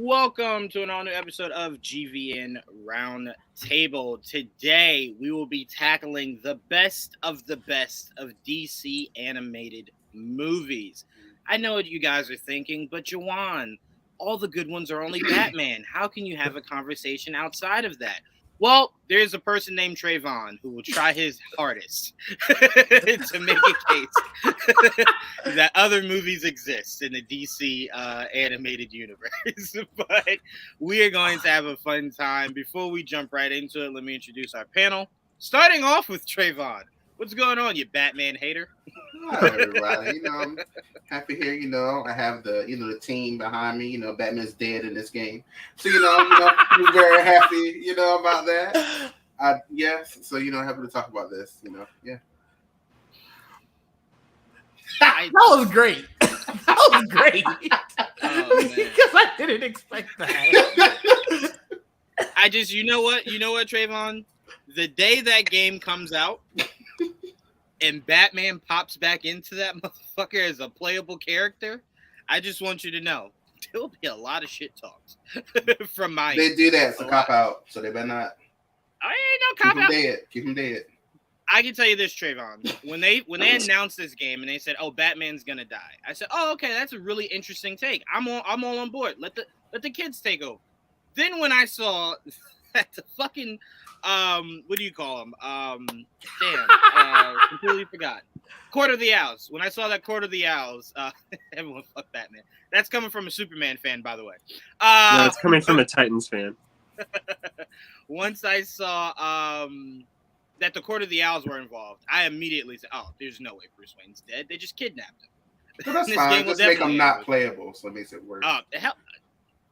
Welcome to an all-new episode of GVN Roundtable. Today, we will be tackling the best of DC animated movies. I know what you guys are thinking, but Jawan, all the good ones are only Batman. How can you have a conversation outside of that? Well, there's a person named Trayvon who will try his hardest to make a case that other movies exist in the DC animated universe. But we are going to have a fun time. Before we jump right into it, let me introduce our panel. Starting off with Trayvon. What's going on, you Batman hater? Hi, everybody. I'm happy here. I have the team behind me. Batman's dead in this game, so I'm very happy. About that. So happy to talk about this. Yeah. That was great. That was great. Because I didn't expect that. You know what, Trayvon? The day that game comes out and Batman pops back into that motherfucker as a playable character, I just want you to know there'll be a lot of shit talks from my They do that. It's a cop out, so they better not. Ain't no cop out. Keep him dead. I can tell you this, Trayvon. When they announced this game and they said, "Oh, Batman's gonna die," I said, "Oh, okay, that's a really interesting take. I'm all on board. Let the kids take over." Then when I saw that the fucking what do you call them? Completely forgot. Court of the Owls. When I saw that Court of the Owls, everyone fuck Batman. That's coming from a Superman fan, by the way. No, it's coming from a Titans fan. Once I saw that the Court of the Owls were involved, I immediately said, "Oh, there's no way Bruce Wayne's dead. They just kidnapped him." But that's fine. Just make him not playable, so it makes it worse. Oh, the hell!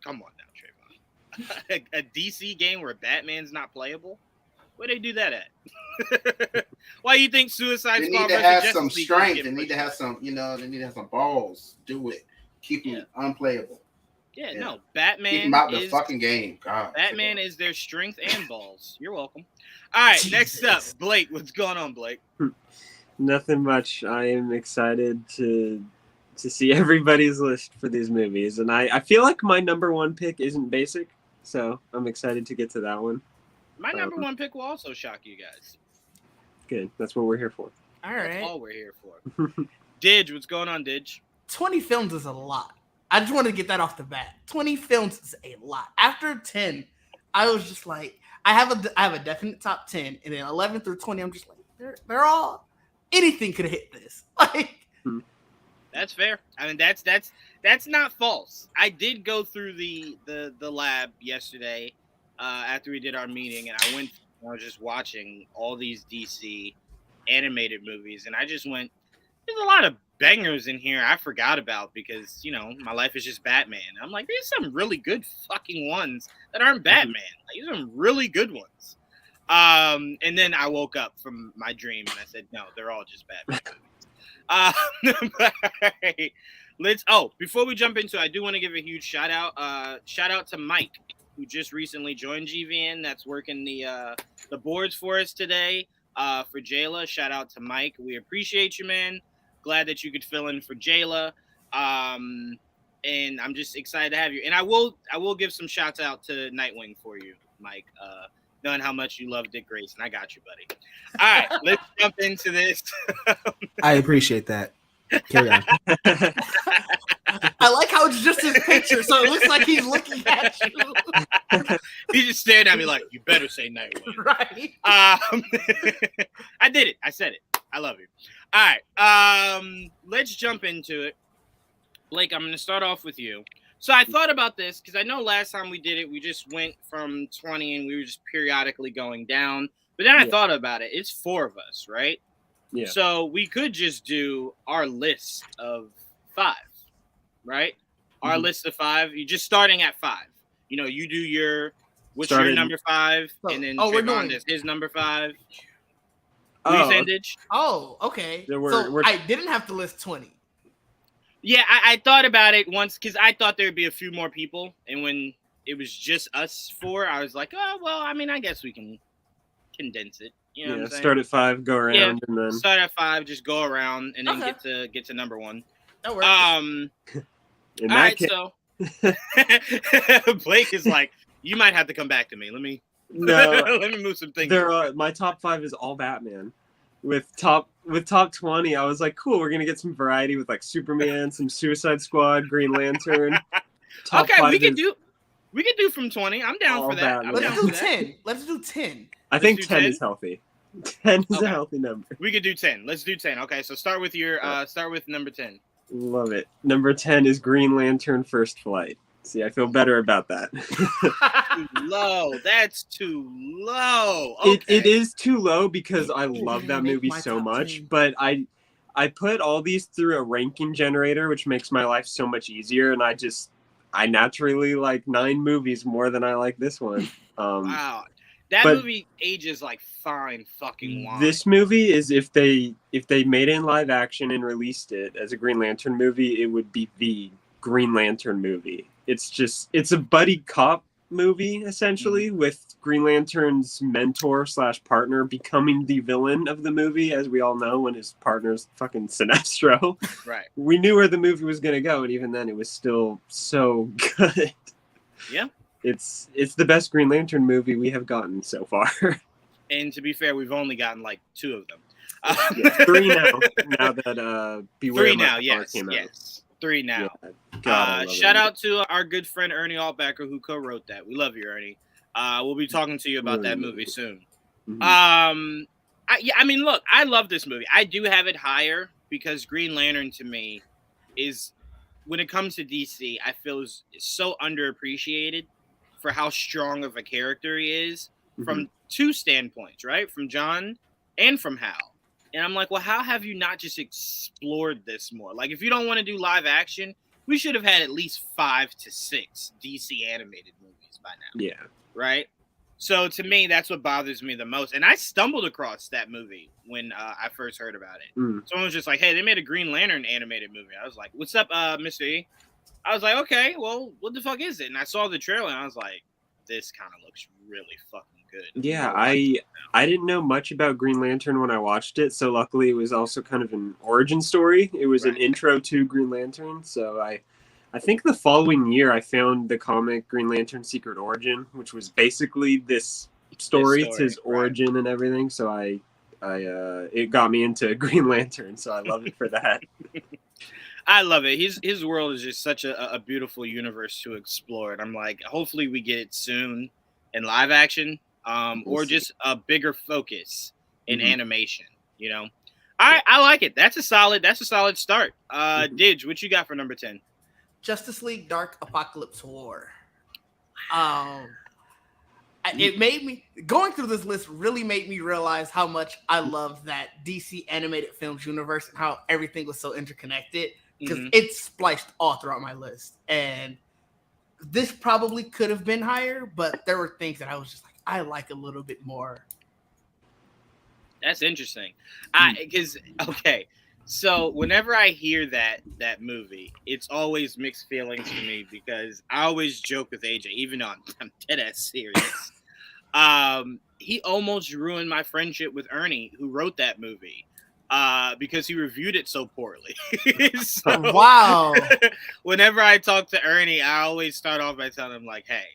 Come on now, Trayvon. a DC game where Batman's not playable? Where they do that at? Why do you think Suicide Squad? They need to have some strength. They need to have some. They need to have some balls. Do it. Keep him unplayable. Yeah, no. Batman. Keep him out the fucking game. God. Batman is their strength and balls. You're welcome. All right, next up, Blake. What's going on, Blake? Nothing much. I am excited to see everybody's list for these movies, and I feel like my number one pick isn't basic, so I'm excited to get to that one. My number one pick will also shock you guys. Good. That's what we're here for. All right. That's all we're here for. Didge, what's going on, Didge? 20 films is a lot. I just wanted to get that off the bat. 20 films is a lot. After 10, I was just like, I have a definite top 10, and then 11 through 20, I'm just like, they're all, anything could have hit this. Like, that's fair. I mean, that's not false. I did go through the lab yesterday after we did our meeting, and I was just watching all these DC animated movies, and I just went, there's a lot of bangers in here I forgot about because, my life is just Batman. I'm like, there's some really good fucking ones that aren't Batman. Like, there's some really good ones. And then I woke up from my dream and I said, no, they're all just Batman movies. Before we jump into it, I do want to give a huge shout out to Mike, who just recently joined GVN. That's working the boards for us today for Jayla. Shout out to Mike. We appreciate you, man. Glad that you could fill in for Jayla. And I'm just excited to have you. And I will give some shouts out to Nightwing for you, Mike. Knowing how much you love Dick Grayson. I got you, buddy. All right, let's jump into this. I appreciate that. Carry on. I like how it's just his picture, so it looks like he's looking at you. He just stared at me like, you better say Nightwing. Right. I did it. I said it. I love you. All right. Let's jump into it. Blake, I'm going to start off with you. So I thought about this because I know last time we did it, we just went from 20 and we were just periodically going down. But then I thought about it. It's 4 of us, right? Yeah. So we could just do our list of 5, right? Our list of 5. You're just starting at 5. You do your your number 5, and then Trayvon does his number 5. Percentage. Oh, okay. So I didn't have to list 20. Yeah, I thought about it once because I thought there'd be a few more people, and when it was just us 4, I was like, oh well, I mean, I guess we can condense it. You know what I'm saying? Start at 5, go around, and then start at 5, just go around, and then get to number 1. That works. in that case, Blake is like, you might have to come back to me. Let me move some things. My top 5 is all Batman. With top 20, I was like, cool, we're gonna get some variety with like Superman, some Suicide Squad, Green Lantern. Okay, we can do from 20. I'm down for that. Let's do 10. Let's do 10. I think 10 is healthy. 10 is a healthy number. We could do 10. Let's do 10. Okay, so start with number 10. Love it. Number 10 is Green Lantern First Flight. See, I feel better about that. Too low. That's too low. Okay. It is too low because I love that movie so much, but I put all these through a ranking generator, which makes my life so much easier, and I naturally like 9 movies more than I like this one. Wow. That movie ages like fine fucking wine. This movie is if they made it in live action and released it as a Green Lantern movie, it would be the Green Lantern movie. It's a buddy cop movie essentially with Green Lantern's mentor / partner becoming the villain of the movie, as we all know, when his partner's fucking Sinestro. Right. We knew where the movie was gonna go, and even then it was still so good. Yeah. It's the best Green Lantern movie we have gotten so far. And to be fair, we've only gotten like 2 of them. 3 now. Now that Beware 3 now, came out. Yes. 3 now. Yeah, God, shout out to our good friend Ernie Altbacker who co-wrote that. We love you, Ernie. We'll be talking to you about that movie soon. Mm-hmm. I mean, look, I love this movie. I do have it higher because Green Lantern to me is, when it comes to DC, I feel is so underappreciated for how strong of a character he is from 2 standpoints, right? From John and from Hal. And I'm like, well, how have you not just explored this more? Like, if you don't want to do live action, we should have had at least 5 to 6 DC animated movies by now. Yeah. Right? So to me, that's what bothers me the most. And I stumbled across that movie when I first heard about it. Someone was just like, hey, they made a Green Lantern animated movie. I was like, what's up, Mr. E? I was like, okay, well, what the fuck is it? And I saw the trailer and I was like, this kind of looks really fucking good. Yeah, I didn't know much about Green Lantern when I watched it, so luckily it was also kind of an origin story. It was an intro to Green Lantern, so I think the following year I found the comic Green Lantern Secret Origin, which was basically this story. It's his origin and everything, so it got me into Green Lantern, so I love it for that. I love it. His world is just such a beautiful universe to explore, and I'm like, hopefully we get it soon in live action, or just a bigger focus in animation. You know, I like it. That's a solid start. Didge, what you got for number 10? Justice League Dark Apocalypse War. It made me, going through this list really made me realize how much I love that DC animated films universe and how everything was so interconnected, because it's spliced all throughout my list. And this probably could have been higher, but there were things that I was just like, I like a little bit more. That's interesting. So whenever I hear that movie, it's always mixed feelings for me, because I always joke with AJ, even though I'm dead ass serious. He almost ruined my friendship with Ernie, who wrote that movie, because he reviewed it so poorly. So, wow. Whenever I talk to Ernie, I always start off by telling him, like, hey,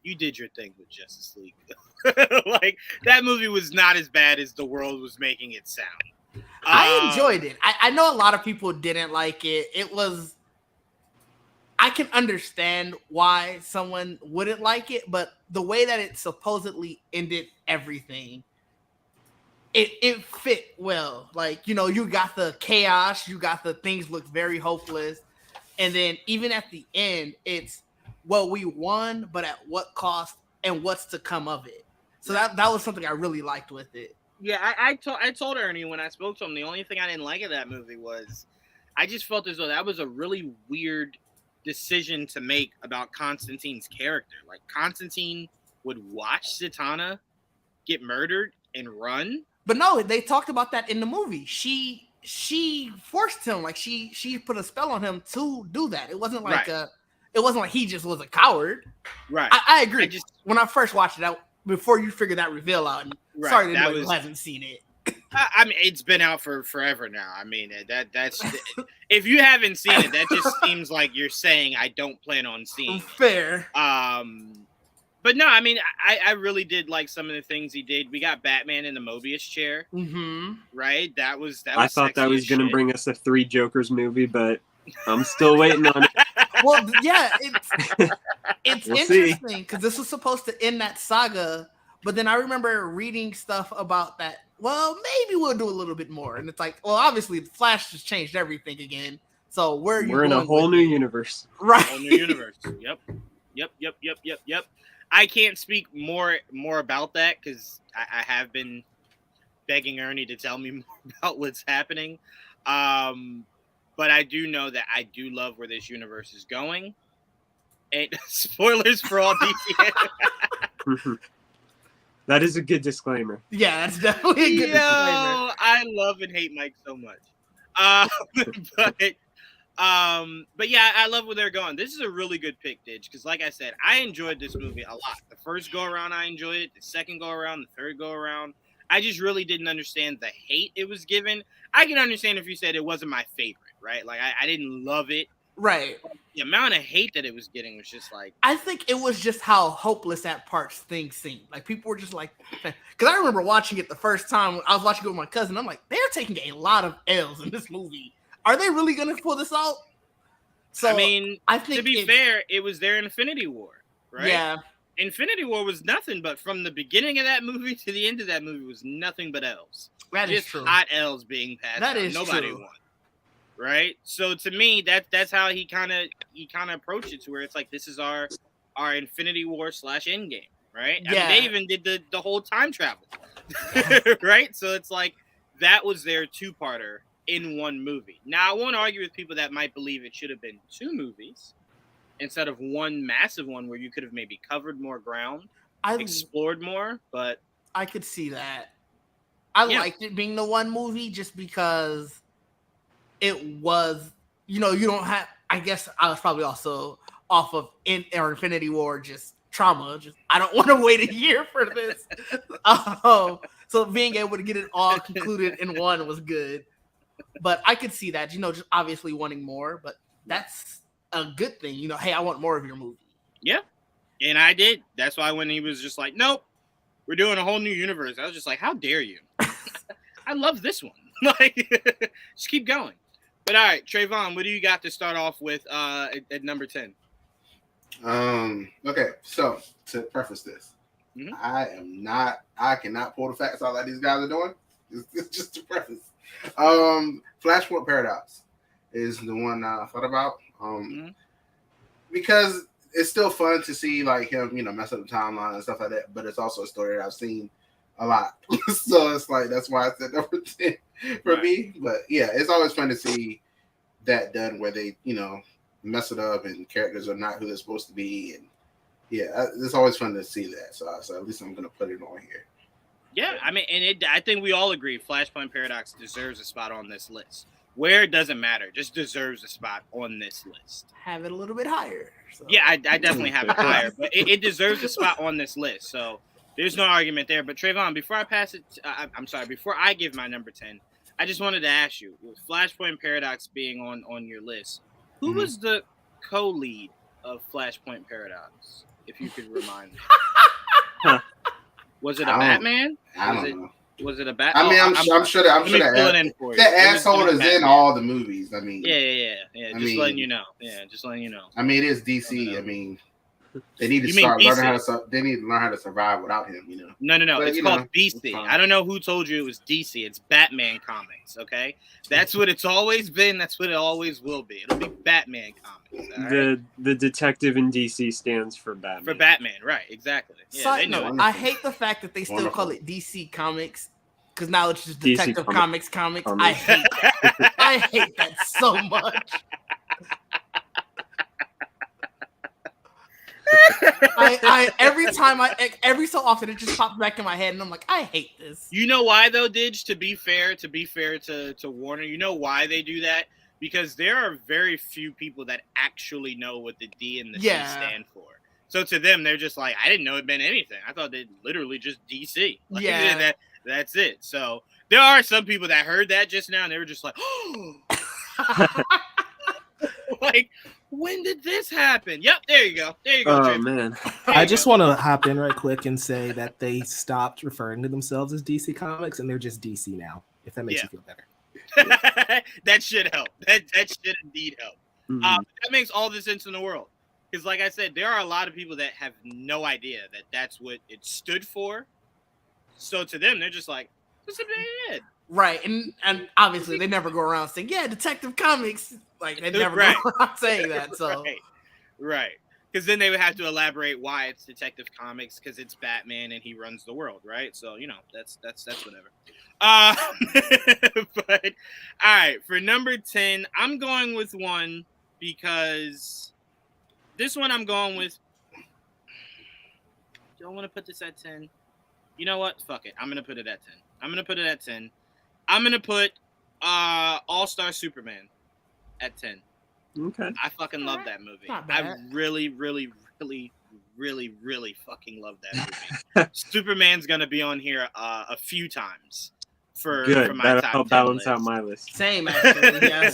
you did your thing with Justice League. Like, that movie was not as bad as the world was making it sound. I enjoyed it. I know a lot of people didn't like it. I can understand why someone wouldn't like it, but the way that it supposedly ended everything, it fit well. Like, you know, you got the chaos, you got the things look very hopeless. And then even at the end, it's, well, we won, but at what cost and what's to come of it. So that was something I really liked with it. Yeah, I told Ernie when I spoke to him, the only thing I didn't like of that movie was I just felt as though that was a really weird decision to make about Constantine's character. Like, Constantine would watch Zatanna get murdered and run. But no, they talked about that in the movie. She forced him, like she put a spell on him to do that. It wasn't like it wasn't like he just was a coward. Right. I agree. When I first watched it, before you figure that reveal out, and sorry to anyone who hasn't seen it. I mean, it's been out for forever now. I mean, that's if you haven't seen it, that just seems like you're saying I don't plan on seeing it. Fair. But no, I mean, I really did like some of the things he did. We got Batman in the Mobius chair, right? That was I thought that sexy was as going to shit. bring us a 3 Jokers movie, but I'm still waiting on it. Well, yeah, it's We'll see. interesting because this was supposed to end that saga, but then I remember reading stuff about that. Well, maybe we'll do a little bit more, and it's like, well, obviously, Flash just changed everything again. So where are you We're in a going whole with new it? universe. Right? Whole new universe. Yep. I can't speak more about that because I have been begging Ernie to tell me more about what's happening. But I do know that I do love where this universe is going. And spoilers for all DC. That is a good disclaimer. Yeah, that's definitely a good disclaimer. I love and hate Mike so much. But yeah, I love where they're going. This is a really good pick, Didge, because like I said, I enjoyed this movie a lot. The first go around, I enjoyed it. The second go around, the third go around, I just really didn't understand the hate it was given. I can understand if you said it wasn't my favorite, right? Like I didn't love it. Right. The amount of hate that it was getting was just like, I think it was just how hopeless at parts things seemed. Like people were just like, because I remember watching it the first time. I was watching it with my cousin. I'm like, they're taking a lot of L's in this movie. Are they really going to pull this out? So I mean, I think to be fair, it was their Infinity War, right? Yeah. Infinity War was nothing but from the beginning of that movie to the end of that movie was nothing but L's. That is just true. hot L's being passed. That out. is Nobody true. won. Right? So to me, that's how he kind of approached it, to where it's like, this is our Infinity War / Endgame, right? Yeah. I mean, they even did the whole time travel. Right? So it's like that was their two-parter in one movie. Now, I won't argue with people that might believe it should have been 2 movies instead of one massive one where you could have maybe covered more ground, explored more, but I could see that. I liked it being the one movie just because it was, you don't have, I guess I was probably also off of Infinity War, just trauma. Just I don't want to wait a year for this. So being able to get it all concluded in one was good. But I could see that, just obviously wanting more, but that's a good thing. Hey, I want more of your movie. Yeah. And I did. That's why when he was just like, nope, we're doing a whole new universe, I was just like, how dare you? I love this one. Like, just keep going. But all right, Trayvon, what do you got to start off with at number 10? Okay, so to preface this, I cannot pull the facts out like these guys are doing. It's just to preface. Flashpoint Paradox is the one I thought about. Because it's still fun to see like him, mess up the timeline and stuff like that. But it's also a story that I've seen a lot, so it's like that's why I said number 10 for me. But yeah, it's always fun to see that done where they, mess it up and characters are not who they're supposed to be, and yeah, it's always fun to see that. So at least I'm gonna put it on here. Yeah, I mean, and I think we all agree Flashpoint Paradox deserves a spot on this list. Where it doesn't matter, just deserves a spot on this list. Have it a little bit higher. So. Yeah, I definitely have it higher, but it deserves a spot on this list. So there's no argument there. But Trayvon, before I pass it, before I give my number 10, I just wanted to ask you, with Flashpoint Paradox being on your list, who was the co-lead of Flashpoint Paradox? If you could remind me. Was it a Batman? I don't know. Was it a Batman? I mean, I'm sure that asshole is in all the movies. I mean, yeah. Just letting you know. I mean, it is DC. I mean, they need to start learning how to. They need to learn how to survive without him. No. But, it's called DC. I don't know who told you it was DC. It's Batman Comics. Okay, that's what it's always been. That's what it always will be. It'll be Batman Comics. Right? The detective in DC stands for Batman. For Batman, right? Exactly. Yeah, Side note, I hate the fact that they still call it DC Comics because now it's just Detective Comics. I hate that. I hate that so much. Every so often it just pops back in my head and I'm like, I hate this. You know why though, Didge? To be fair to Warner, you know why they do that? Because there are very few people that actually know what the D and the C stand for. So to them, they're just like, I didn't know it meant anything. I thought they literally just DC. Like, that's it. So There are some people that heard that just now and they were just like, oh, like, when did this happen? Yep, there you go. There you go. Oh Trip. man. I just want to hop in right quick and say that they stopped referring to themselves as DC Comics and they're just DC now, if that makes you feel better. That should help. That should indeed help. Mhm. That makes all the sense in the world. Because, like I said, there are a lot of people that have no idea that that's what it stood for. So to them, they're just like, what's up in head? Right, and obviously they never go around saying, "Yeah, Detective Comics." Like they never Right. go around saying that. So right. Because then they would have to elaborate why it's Detective Comics, because it's Batman and he runs the world, right? So that's whatever. But all right, for number 10, I'm going with one because this one I'm going with. Do I want to put this at 10? You know what? Fuck it. I'm gonna put it at 10. I'm gonna put All-Star Superman at 10. Okay. I fucking love that movie. Not I bad. really, really, really, really, really fucking love that movie. Superman's gonna be on here a few times for Good. my That'll top help 10 balance list. out my list. same actually. Yeah.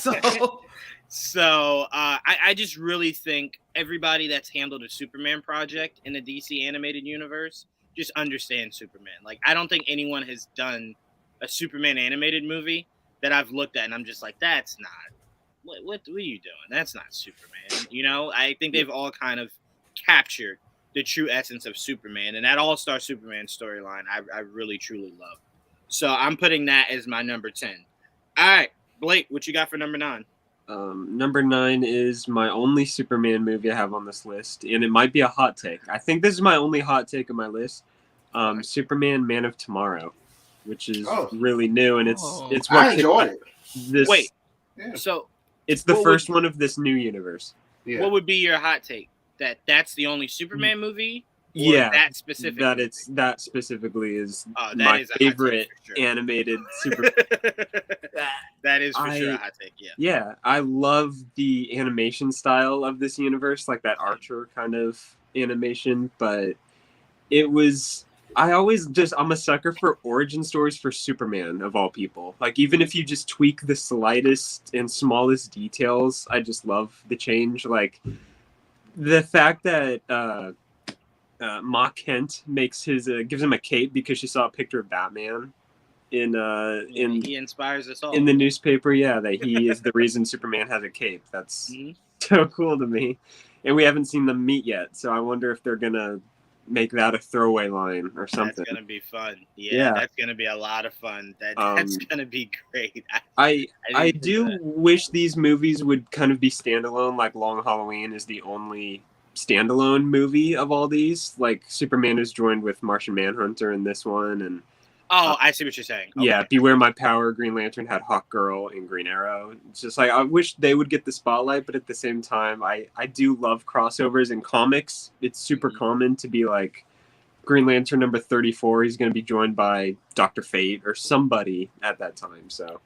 So I just really think everybody that's handled a Superman project in the DC animated universe just understands Superman. Like, I don't think anyone has done a Superman animated movie that I've looked at and I'm just like, that's not. What are you doing? That's not Superman. I think they've all kind of captured the true essence of Superman, and that All-Star Superman storyline I really truly love. So I'm putting that as my number 10. All right, Blake, what you got for number 9? Number 9 is my only Superman movie I have on this list, and it might be a hot take. I think this is my only hot take on my list. Superman: Man of Tomorrow, which is really new, and it's what I enjoyed it. This. Wait, Yeah. so it's the first one of this new universe. Yeah. what would be your hot take? That's the only Superman movie? Or Yeah, that specific that movie? that specifically is That my is a hot take favorite for sure. animated Super. That is for sure a hot take, yeah. Yeah, I love the animation style of this universe, like that Archer kind of animation, but I'm a sucker for origin stories for Superman, of all people. Like, even if you just tweak the slightest and smallest details, I just love the change. Like, the fact that Ma Kent gives him a cape because she saw a picture of Batman he inspires us all in the newspaper. Yeah, that he is the reason Superman has a cape. That's so cool to me. And we haven't seen them meet yet, so I wonder if they're gonna make that a throwaway line or something. That's gonna be fun. Yeah. That's gonna be a lot of fun. That's gonna be great. I do wish these movies would kind of be standalone. Like Long Halloween is the only standalone movie of all these. Like, Superman is joined with Martian Manhunter in this one, and I see what you're saying. Okay. yeah, Beware My Power, Green Lantern had Hawkgirl and Green Arrow. It's just like, I wish they would get the spotlight, but at the same time, I do love crossovers in comics. It's super common to be like, Green Lantern number 34, he's going to be joined by Dr. Fate or somebody at that time. So,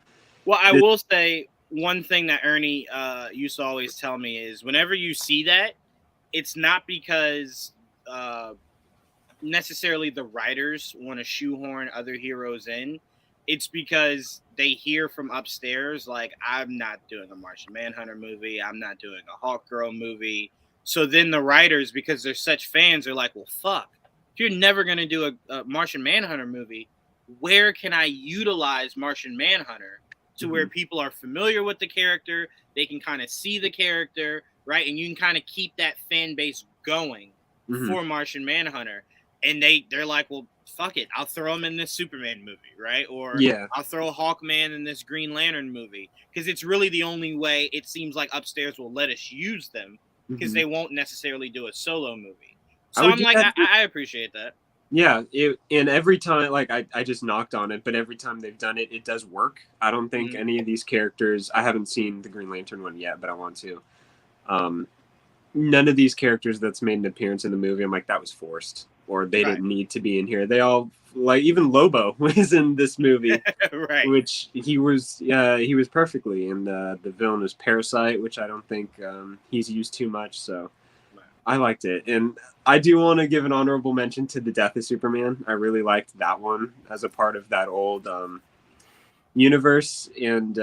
well, I will say one thing that Ernie used to always tell me is whenever you see that, it's not because necessarily the writers want to shoehorn other heroes in. It's because they hear from upstairs, like, I'm not doing a Martian Manhunter movie. I'm not doing a Hawkgirl movie. So then the writers, because they're such fans, are like, well, fuck. If you're never going to do a Martian Manhunter movie, where can I utilize Martian Manhunter to where people are familiar with the character, they can kind of see the character, right? And you can kind of keep that fan base going for Martian Manhunter. And they're like, well, fuck it. I'll throw him in this Superman movie, right? Or I'll throw Hawkman in this Green Lantern movie. Because it's really the only way it seems like upstairs will let us use them, because they won't necessarily do a solo movie. So I'm like, I appreciate that. Yeah, and every time, like, I just knocked on it, but every time they've done it, it does work. I don't think any of these characters, I haven't seen the Green Lantern one yet, but I want to. None of these characters that's made an appearance in the movie, I'm like, that was forced, or they didn't need to be in here. They all, like, even Lobo was in this movie, right? Which he was perfectly. And the villain was Parasite, which I don't think he's used too much, so I liked it. And I do want to give an honorable mention to The Death of Superman. I really liked that one as a part of that old universe, and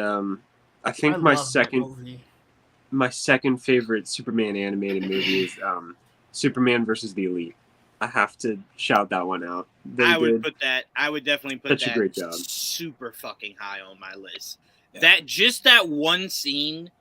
I think my love that second movie. favorite Superman animated movie is Superman versus the Elite. I have to shout that one out. I would definitely put such that a great job. super fucking high on my list. Yeah. That one scene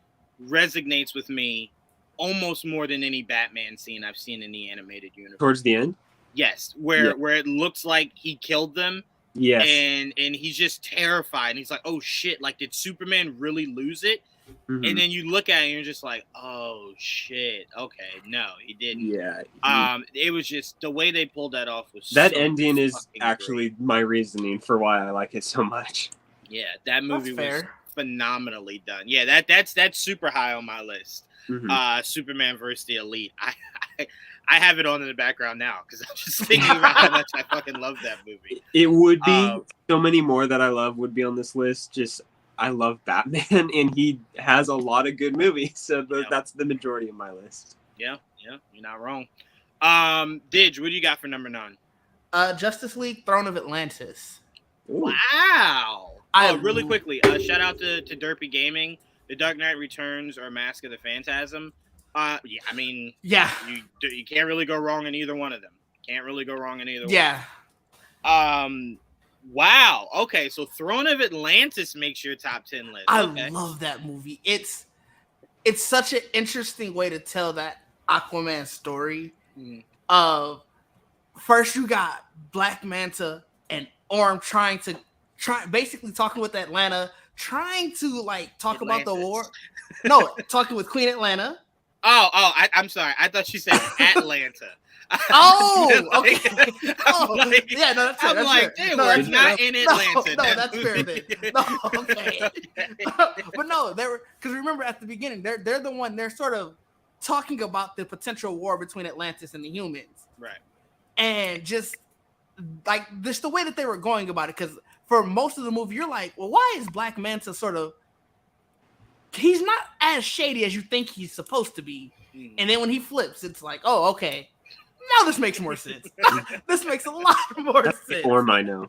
resonates with me almost more than any Batman scene I've seen in the animated universe. Towards the end? Yes, where it looks like he killed them. Yes. And he's just terrified. And he's like, oh shit, like did Superman really lose it? Mhm. And then you look at it and you're just like, oh shit, okay, no, he didn't. Yeah. It was just the way they pulled that off was That so ending is fucking actually great. my reasoning for why I like it so much. Yeah, that movie That's was fair. phenomenally done. Yeah, that's super high on my list. Mhm. Superman versus the Elite. I have it on in the background now because I'm just thinking about how much I fucking love that movie. It would be so many more that I love would be on this list. Just I love Batman, and he has a lot of good movies, so that's the majority of my list. Yeah, you're not wrong. Didge, what do you got for number 9? Justice League: Throne of Atlantis. Ooh. Wow. Really quickly, shout out to Derpy Gaming. The Dark Knight Returns or Mask of the Phantasm. Yeah, I mean, Yeah. You can't really go wrong in either one of them. Can't really go wrong in either Yeah. one. Wow. Okay, so Throne of Atlantis makes your top 10 list. I Okay. love that movie. It's such an interesting way to tell that Aquaman story. First you got Black Manta and Orm basically talking with Atlanta, trying to like talk about the war. No, talking with Queen Atlanta. I'm sorry. I thought you said Atlanta. Oh, Like, okay. Yeah, no, that's fair. I'm like, fair. we're not in Atlanta. No, that's fair then. No, okay. But no, they were, because remember at the beginning, they're the one, they're sort of talking about the potential war between Atlantis and the humans. Right. And just like this, the way that they were going about it, because for most of the movie, you're like, well, why is Black Manta sort of, he's not as shady as you think he's supposed to be. And then when he flips, it's like, oh, okay. Now this makes more sense. This makes a lot more sense. Or I know.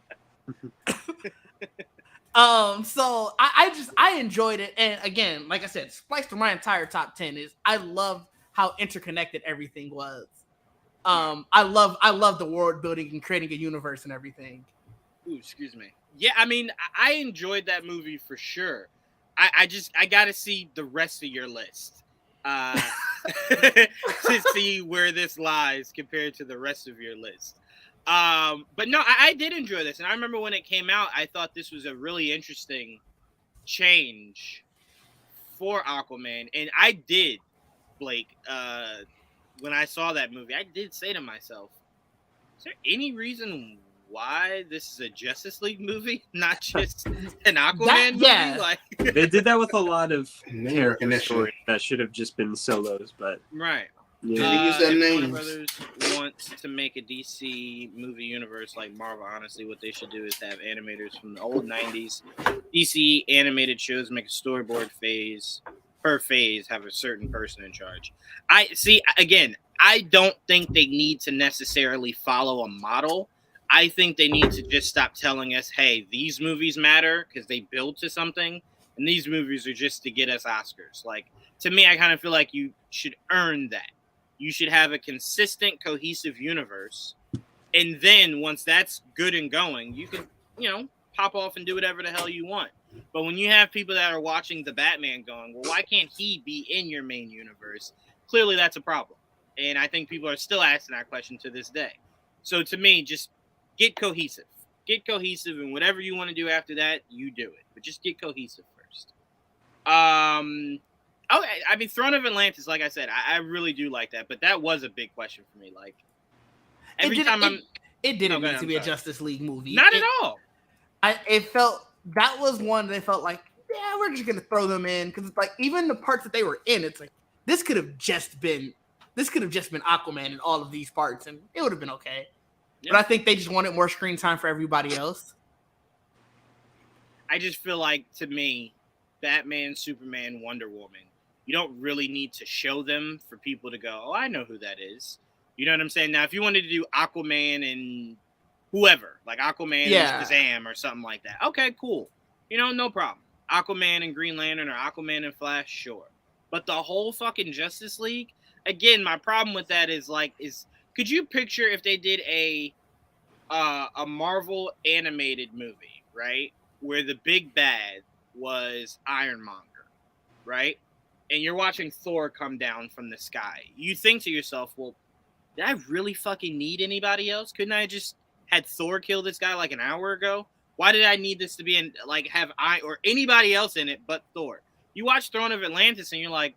So I enjoyed it. And again, like I said, spliced through my entire top 10 is I love how interconnected everything was. I love the world building and creating a universe and everything. Ooh, excuse me. Yeah, I mean, I enjoyed that movie for sure. I got to see the rest of your list to see where this lies compared to the rest of your list. But no, I did enjoy this. And I remember when it came out, I thought this was a really interesting change for Aquaman. And I did, Blake, when I saw that movie, I did say to myself, is there any reason why this is a Justice League movie, not just an Aquaman movie? Yeah. Like, They did that with a lot of Name character recognition. stories that should have just been solos, but right. yeah. Use their If Warner names. Brothers wants to make a DC movie universe like Marvel, honestly, what they should do is have animators from the old 90s. DC animated shows make a storyboard phase. Per phase, have a certain person in charge. I don't think they need to necessarily follow a model. I think they need to just stop telling us, hey, these movies matter because they build to something, and these movies are just to get us Oscars. Like, to me, I kind of feel like you should earn that. You should have a consistent, cohesive universe, and then once that's good and going, you can, pop off and do whatever the hell you want. But when you have people that are watching the Batman going, well, why can't he be in your main universe? Clearly, that's a problem. And I think people are still asking that question to this day. So to me, just get cohesive. Get cohesive, and whatever you want to do after that, you do it. But just get cohesive first. Okay, I mean, Throne of Atlantis, like I said, I really do like that. But that was a big question for me. Like, every time it didn't No, go need ahead, to I'm be a sorry. Justice League movie. Not at all. It felt, that was one they felt like, yeah, we're just gonna throw them in, because it's like even the parts that they were in, it's like this could have just been Aquaman in all of these parts, and it would have been okay. Yeah. But I think they just wanted more screen time for everybody else. I just feel like, to me, Batman, Superman, Wonder Woman, you don't really need to show them for people to go, oh, I know who that is. You know what I'm saying? Now, if you wanted to do Aquaman and whoever, like Aquaman and Shazam or something like that, okay, cool. no problem. Aquaman and Green Lantern or Aquaman and Flash, sure. But the whole fucking Justice League, again, my problem with that is could you picture if they did a Marvel animated movie, right? Where the big bad was Ironmonger, right? And you're watching Thor come down from the sky. You think to yourself, well, did I really fucking need anybody else? Couldn't I just had Thor kill this guy like an hour ago? Why did I need this to be in have I or anybody else in it but Thor? You watch Throne of Atlantis and you're like,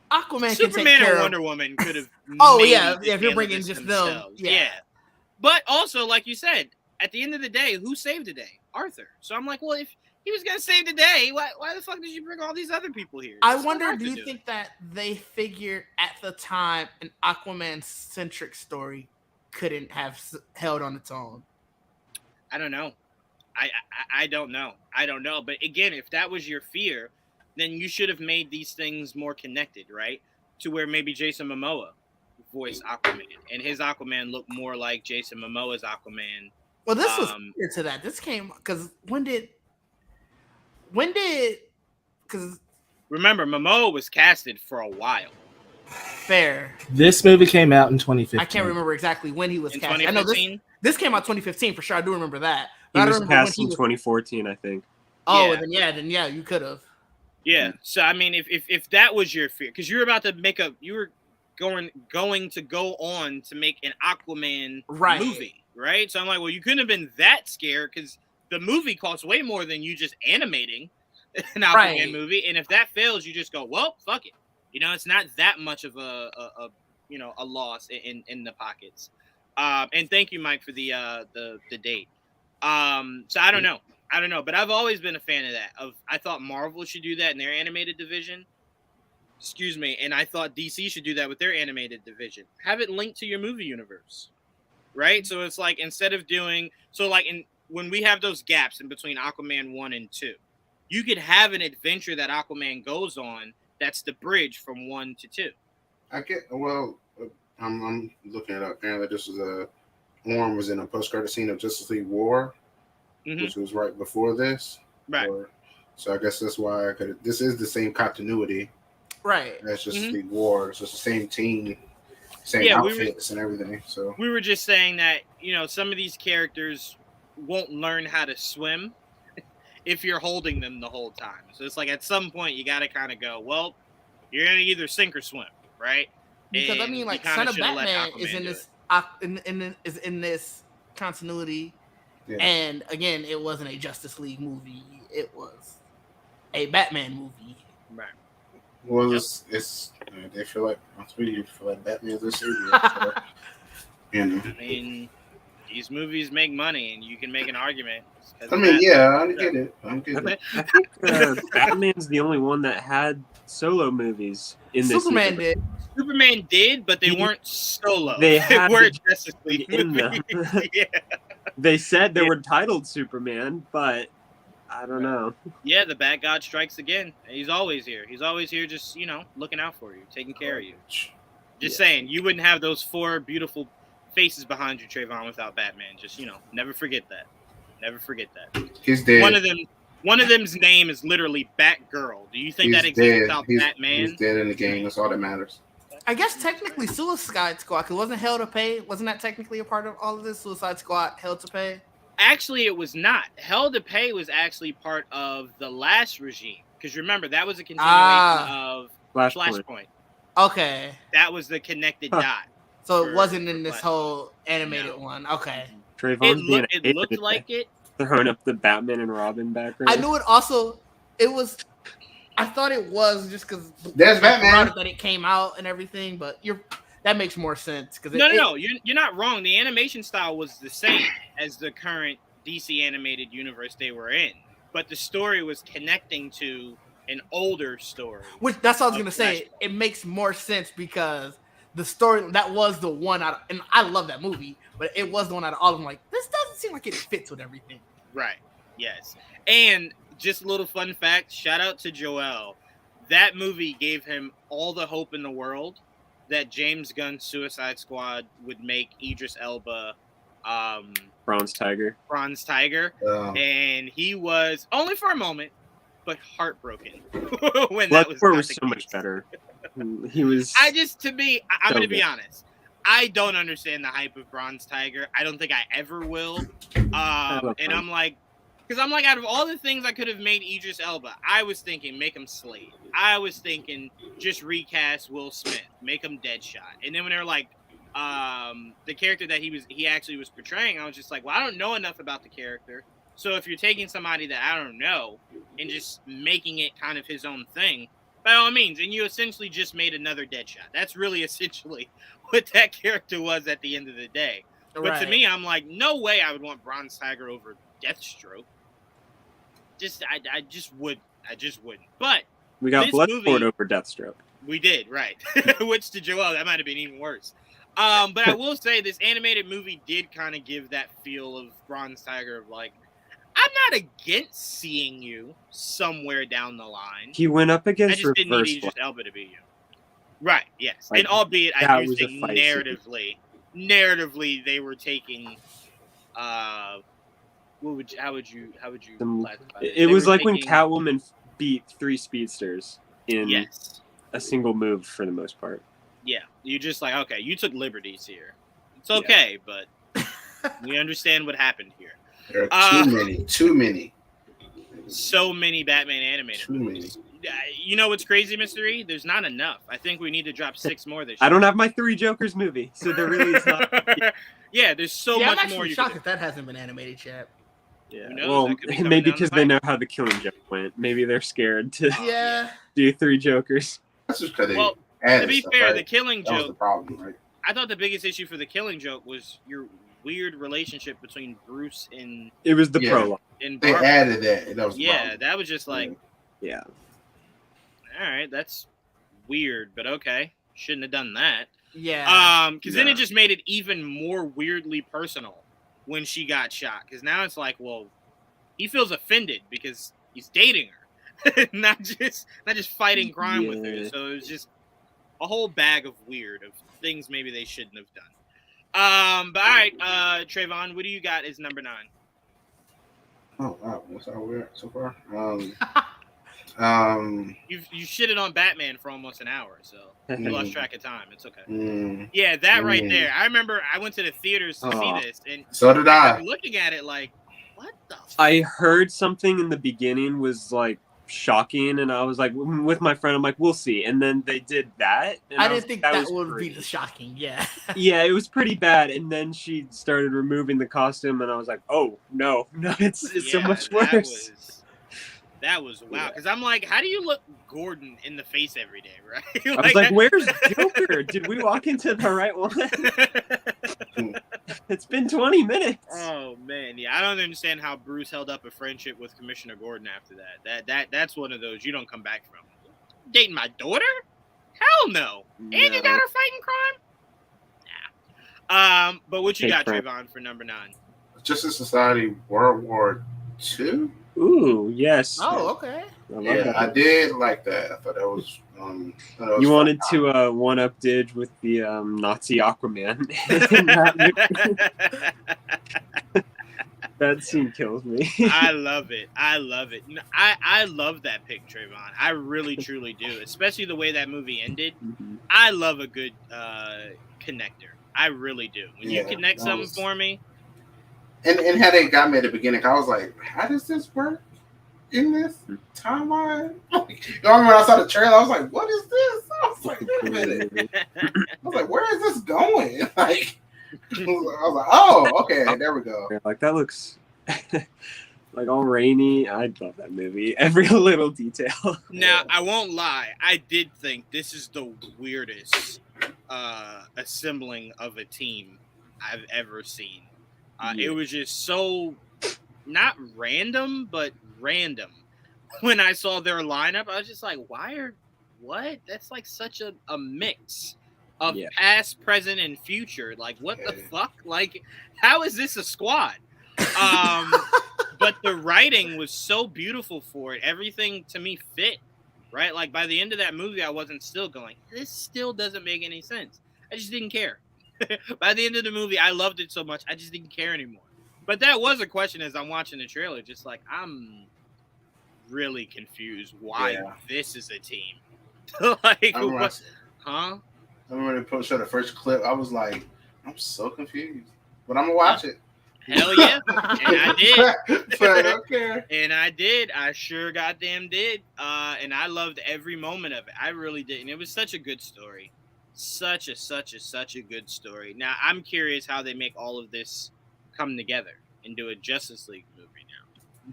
Aquaman Superman can take care or of. Wonder Woman could have. Oh yeah, if you're bringing just themselves. them, yeah. But also, like you said, at the end of the day, who saved the day? Arthur. So I'm like, well, if he was gonna save the day, why the fuck did you bring all these other people here? I wonder, do you think that they figured at the time an Aquaman-centric story couldn't have held on its own? I don't know. I don't know. I don't know. But again, if that was your fear, then you should have made these things more connected, right? To where maybe Jason Momoa voiced Aquaman, and his Aquaman looked more like Jason Momoa's Aquaman. Well, this was prior to that. This came because because remember, Momoa was casted for a while. Fair. This movie came out in 2015. I can't remember exactly when he was In cast. I know this came out 2015 for sure. I do remember that. He was cast in 2014, I think. Oh, yeah. then you could have. Yeah. So I mean, if that was your fear, because you were about to you were going to go on to make an Aquaman movie, right? So I'm like, well, you couldn't have been that scared because the movie costs way more than you just animating an Aquaman movie, and if that fails, you just go, well, fuck it. It's not that much of a loss in the pockets. And thank you, Mike, for the date. So I don't know, but I've always been a fan of that. I thought Marvel should do that in their animated division. Excuse me, and I thought DC should do that with their animated division. Have it linked to your movie universe, right? So it's like instead of doing when we have those gaps in between Aquaman 1 and 2, you could have an adventure that Aquaman goes on. That's the bridge from 1 to 2. I'm looking it up. Apparently, this was Orm was in a post-credit scene of Justice League War, which was right before this. Right. So I guess that's why this is the same continuity. Right. That's Justice League War. It's just the same team, same outfits and everything. So we were just saying that some of these characters won't learn how to swim if you're holding them the whole time. So it's like at some point you got to kind of go, well, you're gonna either sink or swim, right? Because I mean, like, Son of Batman is in this continuity, and again, it wasn't a Justice League movie; it was a Batman movie. Right. Well, they feel like Batman's a savior. So, I mean, these movies make money, and you can make an argument. I mean, I get it. I think Batman's the only one that had solo movies in this. Superman did, but they weren't solo. They were Justice League in them. They said they were titled Superman, but I don't know. Yeah, the Bat God strikes again. He's always here. He's always here, just looking out for you, taking care of you. Just saying, you wouldn't have those 4 beautiful faces behind you, Trayvon, without Batman. Just never forget that. Never forget that. He's dead. One of them's name is literally Batgirl. Do you think that exists without Batman? He's dead in the game. That's all that matters. I guess technically Suicide Squad, because wasn't Hell to Pay? Wasn't that technically a part of all of this? Suicide Squad, Hell to Pay? Actually, it was not. Hell to Pay was actually part of the last regime. Because remember, that was a continuation of Flashpoint. Okay. That was the connected dot. So it wasn't in this whole animated one. Okay. Trayvon's it looked like it. Throwing up the Batman and Robin background. I knew it was. I thought it was just because there's Batman that it came out and everything, but that makes more sense because no, you're not wrong. The animation style was the same as the current DC animated universe they were in, but the story was connecting to an older story. Which that's what I was gonna say. It makes more sense because the story that was the one out, and I love that movie, but it was the one out of all of them. Like, this doesn't seem like it fits with everything. Right. Yes. And just a little fun fact, shout out to Joel. That movie gave him all the hope in the world that James Gunn's Suicide Squad would make Idris Elba Bronze Tiger. And he was only for a moment, but heartbroken when that was Bloodsport not was the so case. much better. He was. I'm going to be good. honest. I don't understand the hype of Bronze Tiger. I don't think I ever will. And I'm like, because I'm like, out of all the things I could have made Idris Elba, I was thinking make him Slade. I was thinking just recast Will Smith, make him Deadshot. And then when they were like, the character that he actually was portraying, I was just like, well, I don't know enough about the character. So if you're taking somebody that I don't know and just making it kind of his own thing, by all means, and you essentially just made another Deadshot. That's really essentially what that character was at the end of the day. But to me, I'm like, no way I would want Bronze Tiger over Deathstroke. I just wouldn't. But we got Bloodsport over Deathstroke. We did, right. Which to Joel, that might have been even worse. But I will say this animated movie did kind of give that feel of Bronze Tiger of like, I'm not against seeing you somewhere down the line. He went up against I just didn't need Idris Elba to be you. Right, yes. Like, and albeit I do think narratively they were taking how would you classify it? It was like when Catwoman beat 3 speedsters in a single move for the most part. Yeah. You just like, okay, you took liberties here. It's okay, but we understand what happened here. There are too many. So many Batman animated movies. You know what's crazy, Mr. E? There's not enough. I think we need to drop 6 more this year. I don't have my 3 Jokers movie, so there really is not. Yeah, there's so much I'm more. I'm shocked that hasn't been animated yet. Yeah, well, maybe because they know how the Killing Joke went. Maybe they're scared to do 3 Jokers. That's just because to be fair, the Killing Joke. That was the problem, right? I thought the biggest issue for the Killing Joke was your weird relationship between Bruce and. It was the prologue. They added that. That was that was just like. Yeah. All right, that's weird, but okay. Shouldn't have done that. Yeah. Because then it just made it even more weirdly personal when she got shot. Because now it's like, well, he feels offended because he's dating her, not just fighting crime with her. So it was just a whole bag of weird of things maybe they shouldn't have done. But all right, Trayvon, what do you got as number 9? Oh wow, what's our weird so far? You shitted on Batman for almost an hour, so you lost track of time. It's okay. Yeah, that right there. I remember I went to the theaters to see this, and so did I. Looking at it like, what the? I heard something in the beginning was like shocking, and I was like, with my friend, I'm like, we'll see. And then they did that. And I didn't think that would be the shocking. Yeah. Yeah, it was pretty bad. And then she started removing the costume, and I was like, oh no, it's so much worse. That was wow. Because I'm like, how do you look Gordon in the face every day, right? I was like, where's Joker? Did we walk into the right one? It's been 20 minutes. Oh man, yeah. I don't understand how Bruce held up a friendship with Commissioner Gordon after that. That's one of those you don't come back from. Dating my daughter? Hell no. And you got her fighting crime? Nah. But what you got, Trayvon, for number 9? Justice Society World War II? Ooh, yes. Oh, okay. I did like that. I thought that was. You wanted to one-up Didge with the Nazi Aquaman. That scene kills me. I love it. I love that pick, Trayvon. I really, truly do. Especially the way that movie ended. Mm-hmm. I love a good connector. I really do. When you connect something for me. And how they got me at the beginning, I was like, how does this work in this timeline? I remember when I saw the trailer, I was like, what is this? I was like, wait a minute. I was like, where is this going? Like, I was like, oh, okay, there we go. Like, that looks like all rainy. I love that movie. Every little detail. Now, I won't lie. I did think this is the weirdest assembling of a team I've ever seen. It was just so not random, but random. When I saw their lineup, I was just like, what? That's like such a mix of past, present, and future. Like, what the fuck? Like, how is this a squad? But the writing was so beautiful for it. Everything to me fit, right? Like, by the end of that movie, I wasn't still going, this still doesn't make any sense. I just didn't care. By the end of the movie, I loved it so much, I just didn't care anymore. But that was a question as I'm watching the trailer. Just like I'm really confused why this is a team. Like what? Huh? I remember they showed the first clip. I was like, I'm so confused, but I'm gonna watch it. Hell yeah, and I did. So I don't care. And I did. I sure goddamn did. And I loved every moment of it. I really did. And it was such a good story. Such a good story. Now I'm curious how they make all of this come together and do a Justice League movie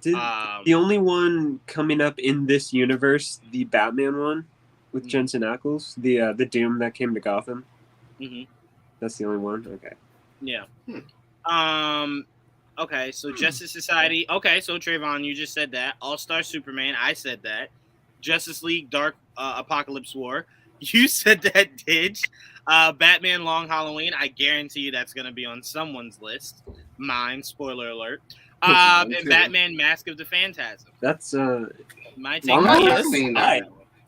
now. The only one coming up in this universe, the Batman one with Jensen Ackles, the Doom that came to Gotham. Mm-hmm. That's the only one. Okay. Yeah. Okay, so Justice Society. Okay, so Trayvon, you just said that. All-Star Superman, I said that. Justice League Dark Apocalypse War. You said that, Didge. Batman Long Halloween. I guarantee you that's going to be on someone's list. Mine, spoiler alert. And Batman Mask of the Phantasm. That's my take.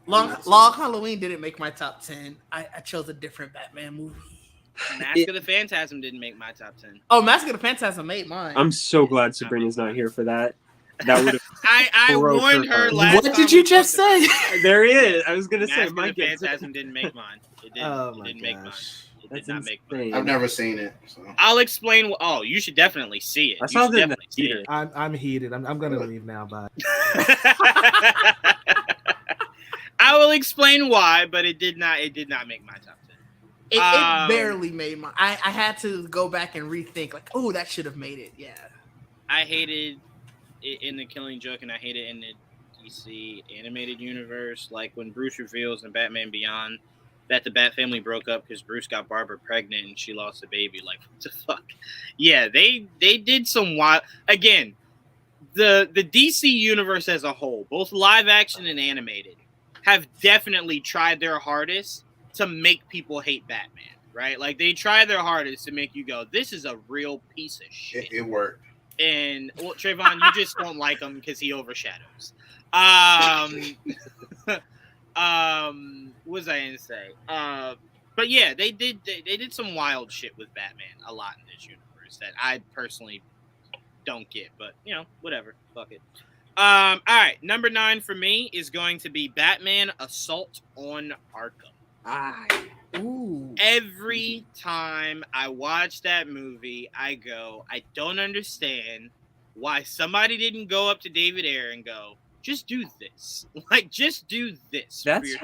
Long Halloween didn't make my top 10. I chose a different Batman movie. Mask of the Phantasm didn't make my top 10. Oh, Mask of the Phantasm made mine. I'm so glad Sabrina's not here for that. That would have. I warned her last. What did you just say? There he is. I was gonna say Mask of the Phantasm didn't make mine. It didn't. Oh it didn't make mine. It That's did not make insane. mine. I've never seen it. So. I'll explain. Oh, you should definitely see it. I saw that in the theater. I'm heated. I'm gonna leave now. Bye. I will explain why, but it did not make my top 10. It barely made mine. I had to go back and rethink. Like, oh, that should have made it. Yeah. I hated it in the Killing Joke, and I hate it in the DC animated universe. Like when Bruce reveals in Batman Beyond that the Bat family broke up because Bruce got Barbara pregnant and she lost a baby. Like, what the fuck? Yeah, they did some wild. Again, the DC universe as a whole, both live action and animated, have definitely tried their hardest to make people hate Batman, right? Like, they tried their hardest to make you go, this is a real piece of shit. It worked. And, well, Trayvon, you just don't like him because he overshadows. What was I going to say? But yeah, they did some wild shit with Batman a lot in this universe that I personally don't get, but, you know, whatever. Fuck it. All right, number 9 for me is going to be Batman Assault on Arkham. Ooh. Every time I watch that movie, I go, I don't understand why somebody didn't go up to David Ayer and go, just do this. Like, just do this. That's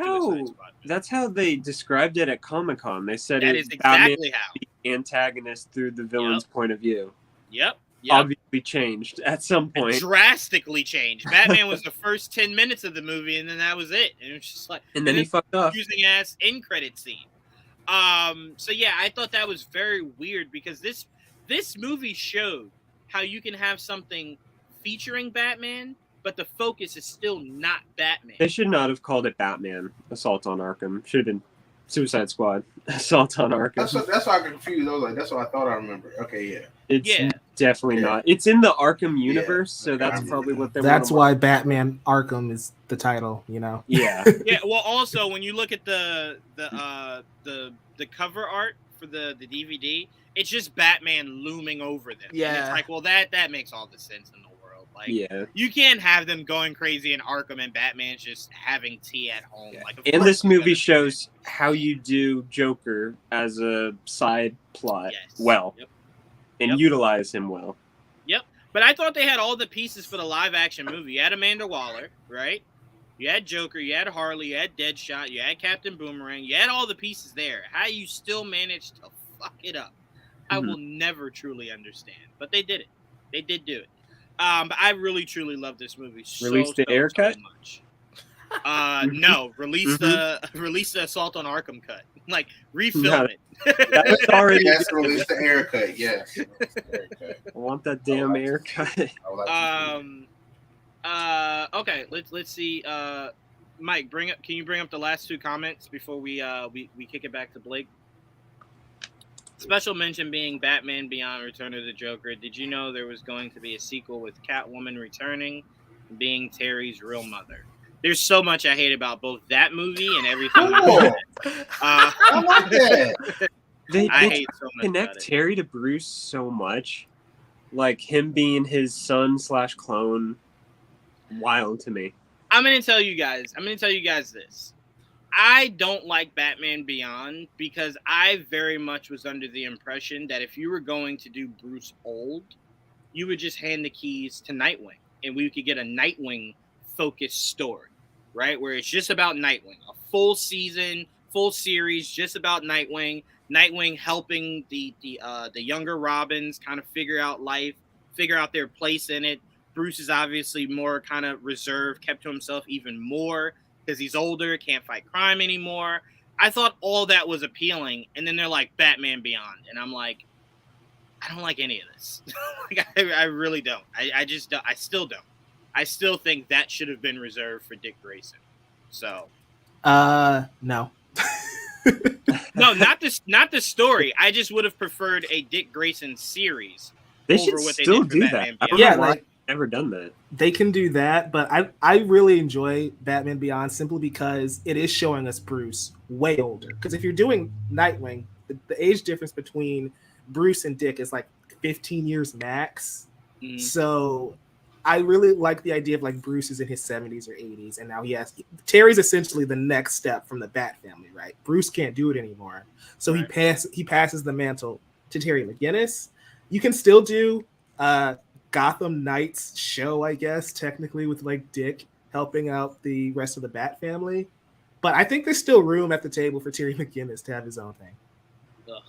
how they described it at Comic-Con. They said that it's is exactly Batman, how. the antagonist through the villain's point of view. Yep. Obviously changed at some point. Drastically changed. Batman was the first 10 minutes of the movie, and then that was it. And it was just like, and then he fucked up. Confusing ass end credit scene. So yeah, I thought that was very weird because this movie showed how you can have something featuring Batman, but the focus is still not Batman. They should not have called it Batman Assault on Arkham. Should have been Suicide Squad Assault on Arkham. That's why I got confused. I was like, that's what I thought I remember. Okay, yeah. It's definitely not. It's in the Arkham universe, so that's probably what they're. That's why Batman Arkham is the title, you know. Yeah. Yeah. Well, also when you look at the cover art for the DVD, it's just Batman looming over them. Yeah. And it's like, well, that makes all the sense in the world. Like, yeah. You can't have them going crazy in Arkham and Batman's just having tea at home. Yeah. Like, and this movie shows how you do Joker as a side plot and utilize him well. Yep. But I thought they had all the pieces for the live action movie. You had Amanda Waller, right? You had Joker, you had Harley, you had Deadshot, you had Captain Boomerang, you had all the pieces there. How you still managed to fuck it up, I will never truly understand. But they did it. They did do it. But I really, truly love this movie Release the Ayer cut? much. No, release the Assault on Arkham cut. Like, refilm it. That's already release the Ayer cut. Yes. I want that damn Ayer cut. Okay, let's see. Mike, can you bring up the last 2 comments before we kick it back to Blake? Special mention being Batman Beyond Return of the Joker. Did you know there was going to be a sequel with Catwoman returning, being Terry's real mother? There's so much I hate about both that movie and everything. I like that. They hate so much connect about it. Terry to Bruce so much. like him being his son / clone, wild to me. I'm gonna tell you guys this. I don't like Batman Beyond because I very much was under the impression that if you were going to do Bruce old, you would just hand the keys to Nightwing and we could get a Nightwing focused story, right? Where it's just about Nightwing, a full season, full series, just about Nightwing. Nightwing helping the younger Robins kind of figure out life, figure out their place in it. Bruce is obviously more kind of reserved, kept to himself even more because he's older, can't fight crime anymore. I thought all that was appealing, and then they're like Batman Beyond, and I'm like, I don't like any of this. Like, I really don't. I just don't. I still don't. I still think that should have been reserved for Dick Grayson. So, No. no, not the story. I just would have preferred a Dick Grayson series. They over should what they still did for do Batman that. I Beyond. don't Yeah, know why like they've never done that. they can do that, but I really enjoy Batman Beyond simply because it is showing us Bruce way older. Because if you're doing Nightwing, the age difference between Bruce and Dick is like 15 years max. Mhm. So I really like the idea of like Bruce is in his 70s or 80s, and now Terry's essentially the next step from the Bat family, right? Bruce can't do it anymore, so Right. he passes the mantle to Terry McGinnis. You can still do Gotham Knights show, I guess, technically, with like Dick helping out the rest of the Bat family, but I think there's still room at the table for Terry McGinnis to have his own thing. Ugh.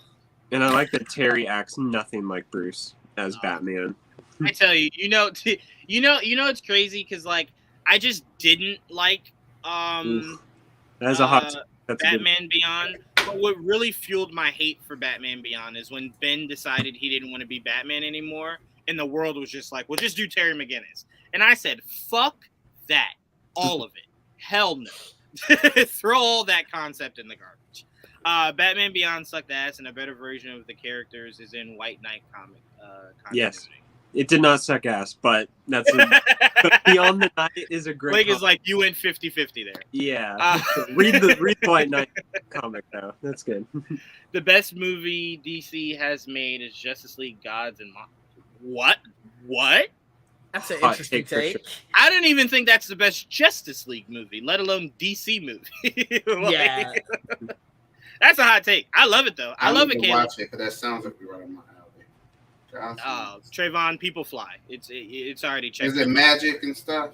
And I like that Terry acts nothing like Bruce as Batman. I tell you, it's crazy because like I just didn't like That's a hot. That's a good. Batman Beyond. But what really fueled my hate for Batman Beyond is when Ben decided he didn't want to be Batman anymore, and the world was just like, well, just do Terry McGinnis. And I said, fuck that. All of it. Hell no. Throw all that concept in the garbage. Batman Beyond sucked ass, and a better version of the characters is in White Knight comic. Yes. It did not suck ass, but that's but Beyond the Night is a great. Blake is comic. like, you went 50-50 there. Yeah. Read the White Knight comic though. That's good. The best movie DC has made is Justice League Gods and Monsters. What? That's an Hot interesting take for take. sure. I don't even think that's the best Justice League movie, let alone DC movie. Like, Yeah. That's a hot take. I love it though. I love it, to Caleb. watch it because that sounds like we right on my alley. Trayvon, People Fly. It's already checked. Is it magic and stuff?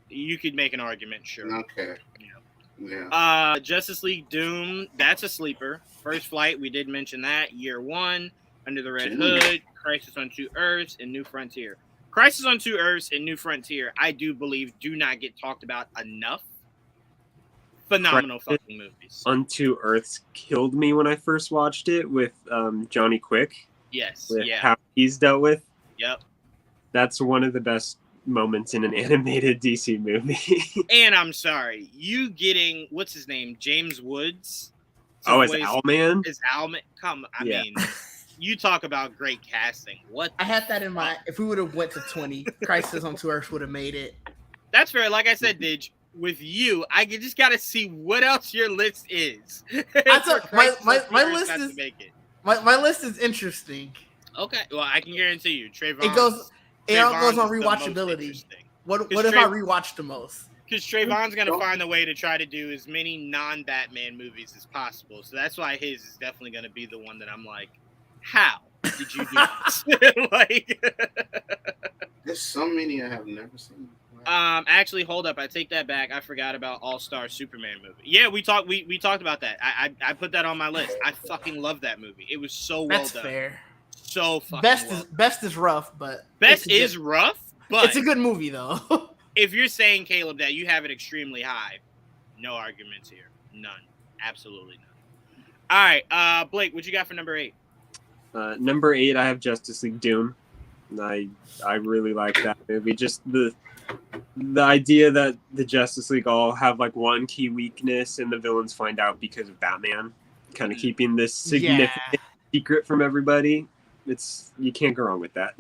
You could make an argument, sure. Okay. Yeah. Yeah. Justice League Doom, that's a sleeper. First Flight, we did mention that. Year One, Under the Red Hood, Crisis on Two Earths, and New Frontier. Crisis on Two Earths and New Frontier, I do believe, do not get talked about enough. Phenomenal fucking movies. On Two Earths killed me when I first watched it with Johnny Quick. Yes. With Yeah. how he's dealt with. Yep. That's one of the best moments in an animated DC movie. And I'm sorry, you getting what's his name, James Woods? Oh, it's Owlman? Is Owlman? I Yeah. mean, you talk about great casting. What? I had that in mind. If we would have went to 20, Crisis on Two Earths would have made it. That's fair. Like I said, Didge, with you, I just got to see what else your list is. I thought For my Crisis on Two Earths list not to is make it. my list is interesting. Okay. Well, I can guarantee you, Trayvon. It goes Trayvon's on is the most rewatchability. interesting. What Because if I rewatched the most? Because Trayvon's going to find a way to try to do as many non-Batman movies as possible. So that's why his is definitely going to be the one that I'm like, how did you do this? Like, There's so many I have never seen. actually, hold up. I take that back. I forgot about All-Star Superman movie. Yeah, we talked about that. I put that on my list. I fucking love that movie. It was so well That's done. fair. So fucking Best is rough, but Best it's a is good- rough, but it's a good movie though. if you're saying, Caleb, that you have it extremely high, no arguments here. None. Absolutely none. All right, Blake, what you got for number 8? Number 8, I have Justice League Doom. I really like that movie. Just the idea that the Justice League all have like one key weakness and the villains find out because of Batman, kind of keeping this significant secret from everybody. You can't go wrong with that.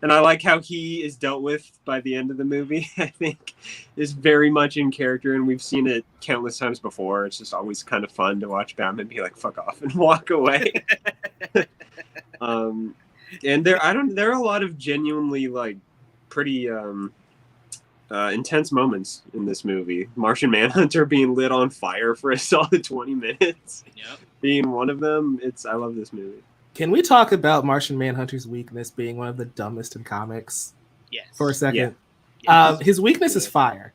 And I like how he is dealt with by the end of the movie. I think is very much in character, and we've seen it countless times before. It's just always kind of fun to watch Batman be like, fuck off and walk away. And there are a lot of genuinely like pretty intense moments in this movie. Martian Manhunter being lit on fire for a solid 20 minutes. Yep. Being one of them. I love this movie. Can we talk about Martian Manhunter's weakness being one of the dumbest in comics Yes. for a second? Yes. His weakness is fire.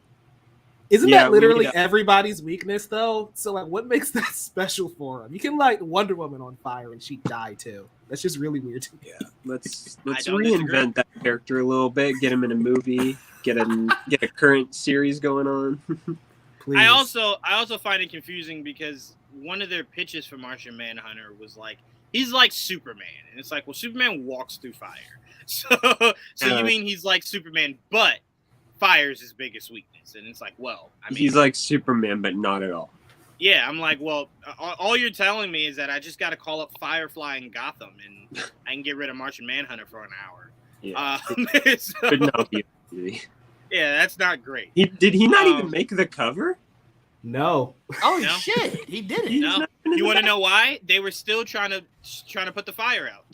Isn't Yeah, that literally we need everybody's weakness though? So like, what makes that special for him? You can light Wonder Woman on fire and she'd die too. That's just really weird to me. Yeah. Let's don't reinvent disagree. that character a little bit. Get him in a movie. Get a current series going on. Please. I also find it confusing because one of their pitches for Martian Manhunter was like, he's like Superman, and it's like, well, Superman walks through fire, so you mean he's like Superman, but fire is his biggest weakness, and it's like, well, I mean, He's like Superman, but not at all. yeah, I'm like, well, all you're telling me is that I just got to call up Firefly in Gotham, and I can get rid of Martian Manhunter for an hour. Yeah. So, But no, yeah, that's not great. did he not even make the cover? No. Oh No. shit, he did it. No, you want to know why? They were still trying to put the fire out.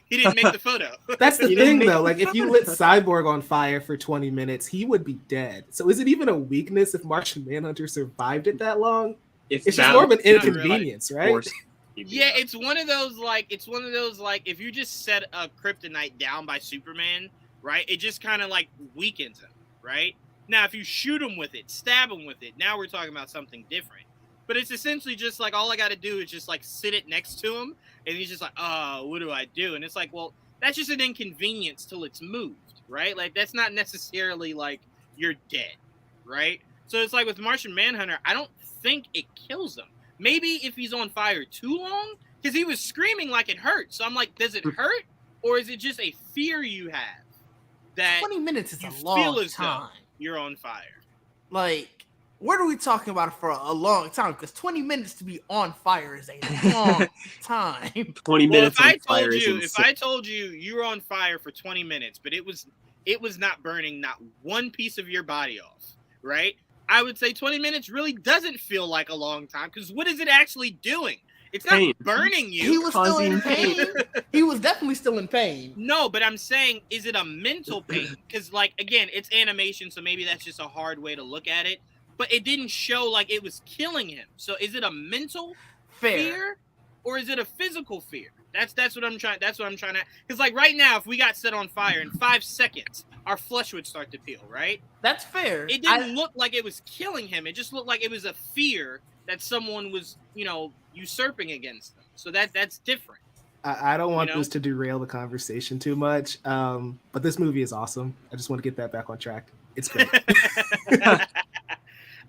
He didn't make the photo. That's the He didn't thing make though. the Like if you lit Cyborg on fire for 20 minutes, he would be dead. So is it even a weakness if Martian Manhunter survived it that long? If It's just that more of an was not inconvenience, right? forced, he'd be Yeah, out. it's one of those like if you just set a kryptonite down by Superman, right? It just kind of like weakens him, right? Now, if you shoot him with it, stab him with it, now we're talking about something different. But it's essentially just like all I got to do is just like sit it next to him, and he's just like, oh, what do I do? And it's like, well, that's just an inconvenience till it's moved, right? Like that's not necessarily like you're dead, right? So it's like with Martian Manhunter, I don't think it kills him. Maybe if he's on fire too long, because he was screaming like it hurt. So I'm like, does it hurt, or is it just a fear you have that 20 minutes is you a feel long as though time. you're on fire? Like, what are we talking about for a long time? Because 20 minutes to be on fire is a long time. 20 Well, minutes if I on fire told is you, if insane. I told you were on fire for 20 minutes, but it was not burning not one piece of your body off, right? I would say 20 minutes really doesn't feel like a long time because what is it actually doing? It's not Pain. burning you. He was still in Causing pain. He was definitely still in pain. No, but I'm saying, is it a mental pain? Because, like, again, it's animation, so maybe that's just a hard way to look at it. But it didn't show like it was killing him. So is it a mental Fair. fear or is it a physical fear? That's what I'm trying. That's what I'm trying to. Because like right now, if we got set on fire in 5 seconds, our flesh would start to peel. Right? That's fair. It didn't look like it was killing him. It just looked like it was a fear that someone was, usurping against them. So that's different. I don't want You know? this to derail the conversation too much. But this movie is awesome. I just want to get that back on track. It's great.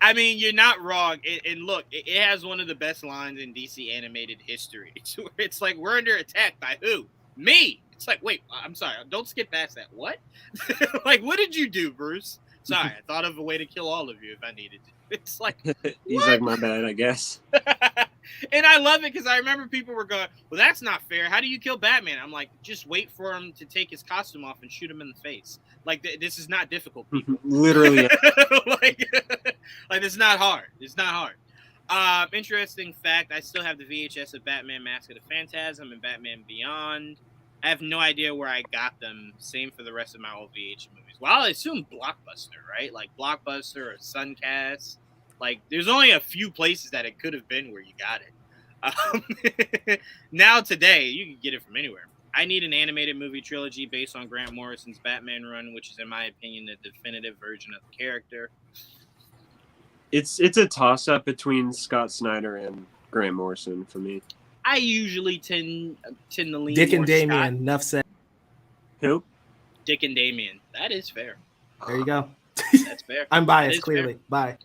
I mean, you're not wrong. And look, it has one of the best lines in DC animated history. It's like, we're under attack by who? Me. It's like, wait, I'm sorry. Don't skip past that. What? Like, what did you do, Bruce? Sorry, I thought of a way to kill all of you if I needed to. It's like, He's what? like, my bad, I guess. And I love it because I remember people were going, well, that's not fair. How do you kill Batman? I'm like, just wait for him to take his costume off and shoot him in the face. Like, this is not difficult, people. Literally. like it's not hard. It's not hard. Interesting fact, I still have the VHS of Batman Mask of the Phantasm and Batman Beyond. I have no idea where I got them. Same for the rest of my old VH movies. Well, I assume Blockbuster, right? Like Blockbuster or Suncast. Like, there's only a few places that it could have been where you got it. Now, today, you can get it from anywhere. I need an animated movie trilogy based on Grant Morrison's Batman run, which is, in my opinion, the definitive version of the character. It's a toss-up between Scott Snyder and Grant Morrison for me. I usually tend to lean Dick and more Damien, Scott. enough said. Who? Dick and Damien. That is fair. There you go. That's fair. I'm That biased, is clearly. fair. Bye.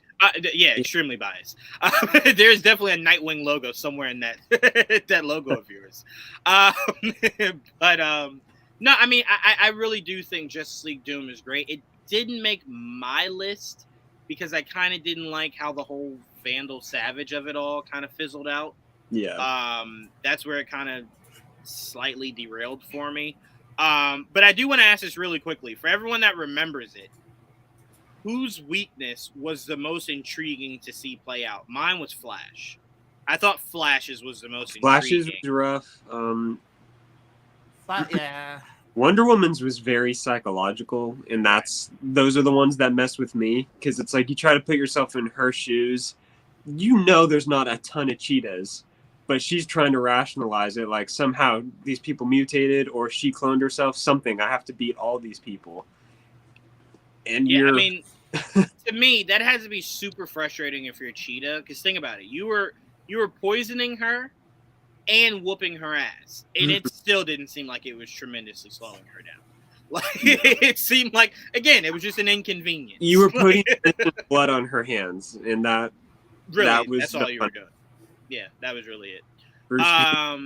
Yeah, extremely biased. There's definitely a Nightwing logo somewhere in that that logo of yours. But no, I mean, I really do think Justice League Doom is great. It didn't make my list because I kind of didn't like how the whole Vandal Savage of it all kind of fizzled out. Yeah. That's where it kind of slightly derailed for me. But I do want to ask this really quickly for everyone that remembers it. Whose weakness was the most intriguing to see play out? Mine was Flash. I thought Flash's was the most Flashes intriguing. was rough. Yeah. Wonder Woman's was very psychological, and those are the ones that mess with me, because it's like you try to put yourself in her shoes. You know there's not a ton of cheetahs, but she's trying to rationalize it like somehow these people mutated or she cloned herself, something. I have to beat all these people. And I mean, to me, that has to be super frustrating if you're a cheetah, because think about it. You were poisoning her and whooping her ass, and it still didn't seem like it was tremendously slowing her down. Like it seemed like, again, it was just an inconvenience. You were putting blood on her hands, and that's all you were doing. Yeah, that was really it. Bruce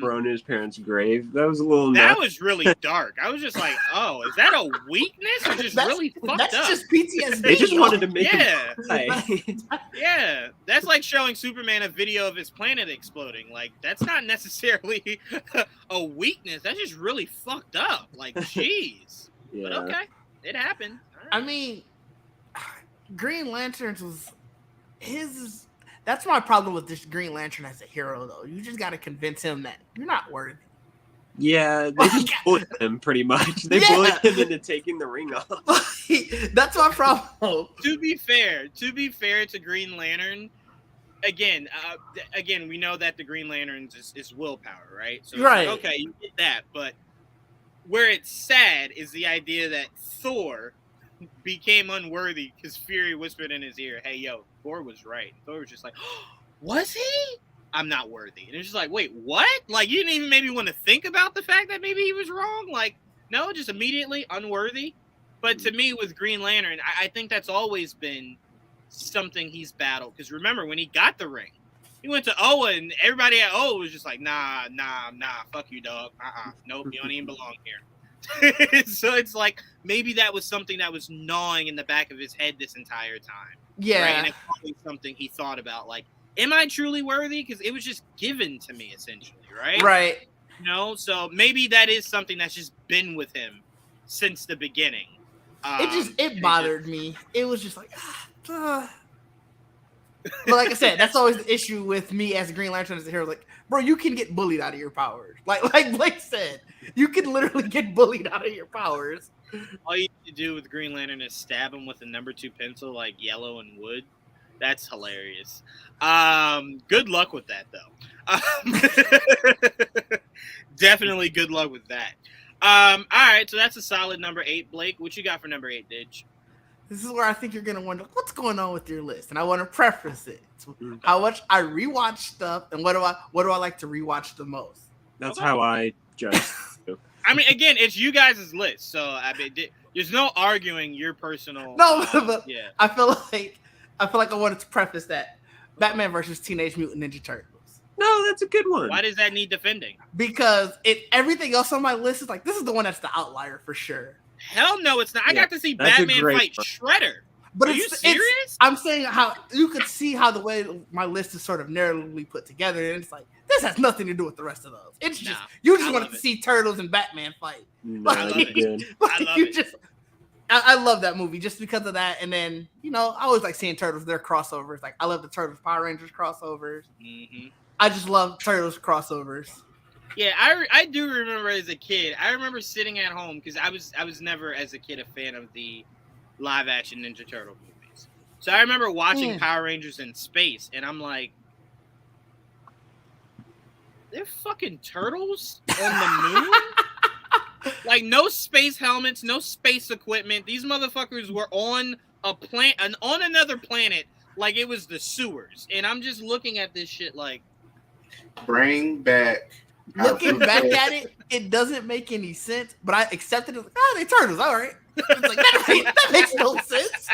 thrown his parents' grave. That was a little that nuts. was really dark. I was just like, oh, is that a weakness or just really fucked up? That's just PTSD. They just wanted to make yeah, that's like showing Superman a video of his planet exploding. Like, that's not necessarily a weakness. That's just really fucked up. Like, jeez. Yeah. But okay, it happened. Right. I mean, Green Lanterns was his. That's my problem with this Green Lantern as a hero, though. You just got to convince him that you're not worthy. Yeah, they just bullied him pretty much. They bullied him into taking the ring off. That's my problem. To be fair to Green Lantern, again, we know that the Green Lanterns is willpower, right? So right. Like, okay, you get that, but where it's sad is the idea that Thor became unworthy because Fury whispered in his ear, "Hey, yo, Thor was right." Thor was just like, oh, "Was he? I'm not worthy." And it's just like, wait, what? Like, you didn't even maybe want to think about the fact that maybe he was wrong? Like, no, just immediately unworthy. But to me, with Green Lantern, I think that's always been something he's battled. Because remember, when he got the ring, he went to Oa, and everybody at Oa was just like, nah, fuck you, dog. Nope, you don't even belong here. So it's like maybe that was something that was gnawing in the back of his head this entire time. Yeah. Right? And it's probably something he thought about, like, am I truly worthy? Because it was just given to me, essentially, right? Right. You know, so maybe that is something that's just been with him since the beginning. It bothered me. It was just like, But like I said, that's always the issue with me as a Green Lantern as a hero. Like, bro, you can get bullied out of your powers. Like Blake said, you can literally get bullied out of your powers. All you need to do with Green Lantern is stab him with a number 2 pencil, like Yellow and Wood. That's hilarious. Good luck with that, though. Definitely good luck with that. All right, so that's a solid number 8, Blake. What you got for number 8, Didge? This is where I think you're going to wonder, what's going on with your list? And I want to preface it. How much I rewatch stuff, and what do I like to rewatch the most? That's how I judge. I mean, again, it's you guys' list, so I mean, there's no arguing your personal. No, but yeah. I feel like I wanted to preface that Batman versus Teenage Mutant Ninja Turtles. No, that's a good one. Why does that need defending? Because everything else on my list is like, this is the one that's the outlier for sure. Hell no, it's not. I got to see that's Batman fight Shredder. But Are you serious? I'm saying how you could see how the way my list is sort of narrowly put together, and it's like this has nothing to do with the rest of those. It's just you just wanted to see Turtles and Batman fight. No, I love it. I love that movie just because of that. And then I always like seeing Turtles, their crossovers. Like I love the Turtles Power Rangers crossovers. Mm-hmm. I just love Turtles crossovers. Yeah, I do remember as a kid. I remember sitting at home because I was never as a kid a fan of the live action Ninja Turtle movies. So I remember watching Power Rangers in space, and I'm like, they're fucking turtles on the moon? Like, no space helmets, no space equipment. These motherfuckers were on on another planet like it was the sewers. And I'm just looking at this shit like, bring back. Looking back at it, it doesn't make any sense, but I accepted it. Like, they turtles, all right. It's like, that makes no sense.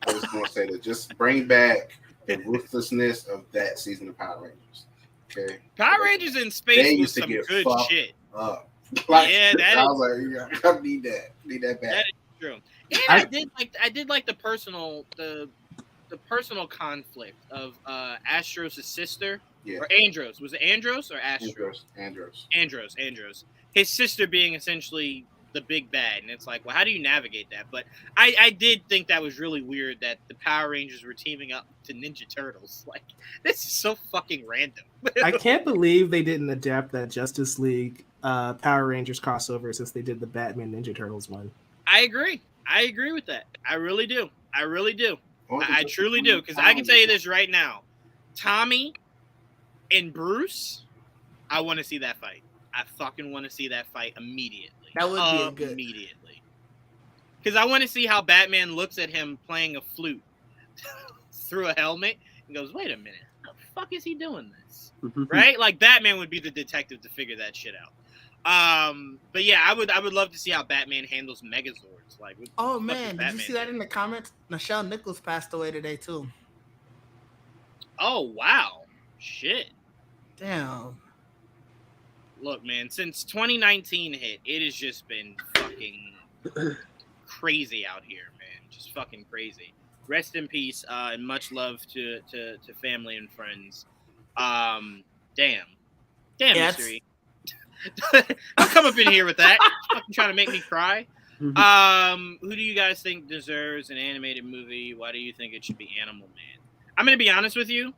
I was going to say that just bring back the ruthlessness of that season of Power Rangers. Okay, Power Rangers in space was some good shit. Like, yeah, I was like, I need that back. That is true. And I did like the personal personal conflict of Astros' sister. Yeah. Or Andros. Was it Andros or Astros? Andros. His sister being essentially the big bad. And it's like, well, how do you navigate that? But I did think that was really weird that the Power Rangers were teaming up to Ninja Turtles. Like, this is so fucking random. I can't believe they didn't adapt that Justice League Power Rangers crossover since they did the Batman Ninja Turtles one. I agree. I agree with that. I really do. I really do. Or I just truly do. Because I can tell you this right now. Tommy and Bruce, I want to see that fight. I fucking want to see that fight immediately. That would be a good. Immediately. Because I want to see how Batman looks at him playing a flute through a helmet and goes, wait a minute. How the fuck is he doing this? Right? Like, Batman would be the detective to figure that shit out. But yeah, I would love to see how Batman handles Megazords. Like, Oh man, did you see that in the comments? Nichelle Nichols passed away today too. Oh wow, shit. Damn. Look, man, since 2019 hit, it has just been fucking crazy out here, man. Just fucking crazy. Rest in peace, and much love to family and friends. Damn, Yeah, Mystery. I'll come up in here with that. Fucking trying to make me cry. Who do you guys think deserves an animated movie? Why do you think it should be Animal Man? I'm gonna be honest with you.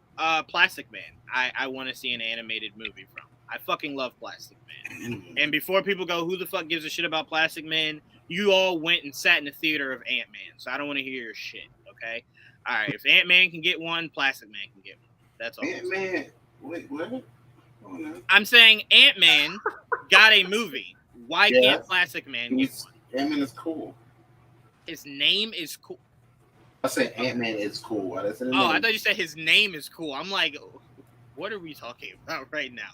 Plastic Man. I want to see an animated movie from. I fucking love Plastic Man. And before people go, who the fuck gives a shit about Plastic Man? You all went and sat in the theater of Ant-Man, so I don't want to hear your shit. Okay. All right. If Ant-Man can get one, Plastic Man can get one. That's all. Ant-Man. Wait, what? Oh, no. I'm saying Ant-Man got a movie. Why Yeah. can't Plastic Man get one? Ant-Man is cool. His name is cool. I said Ant-Man is cool. I said I thought you said his name is cool. I'm like, what are we talking about right now?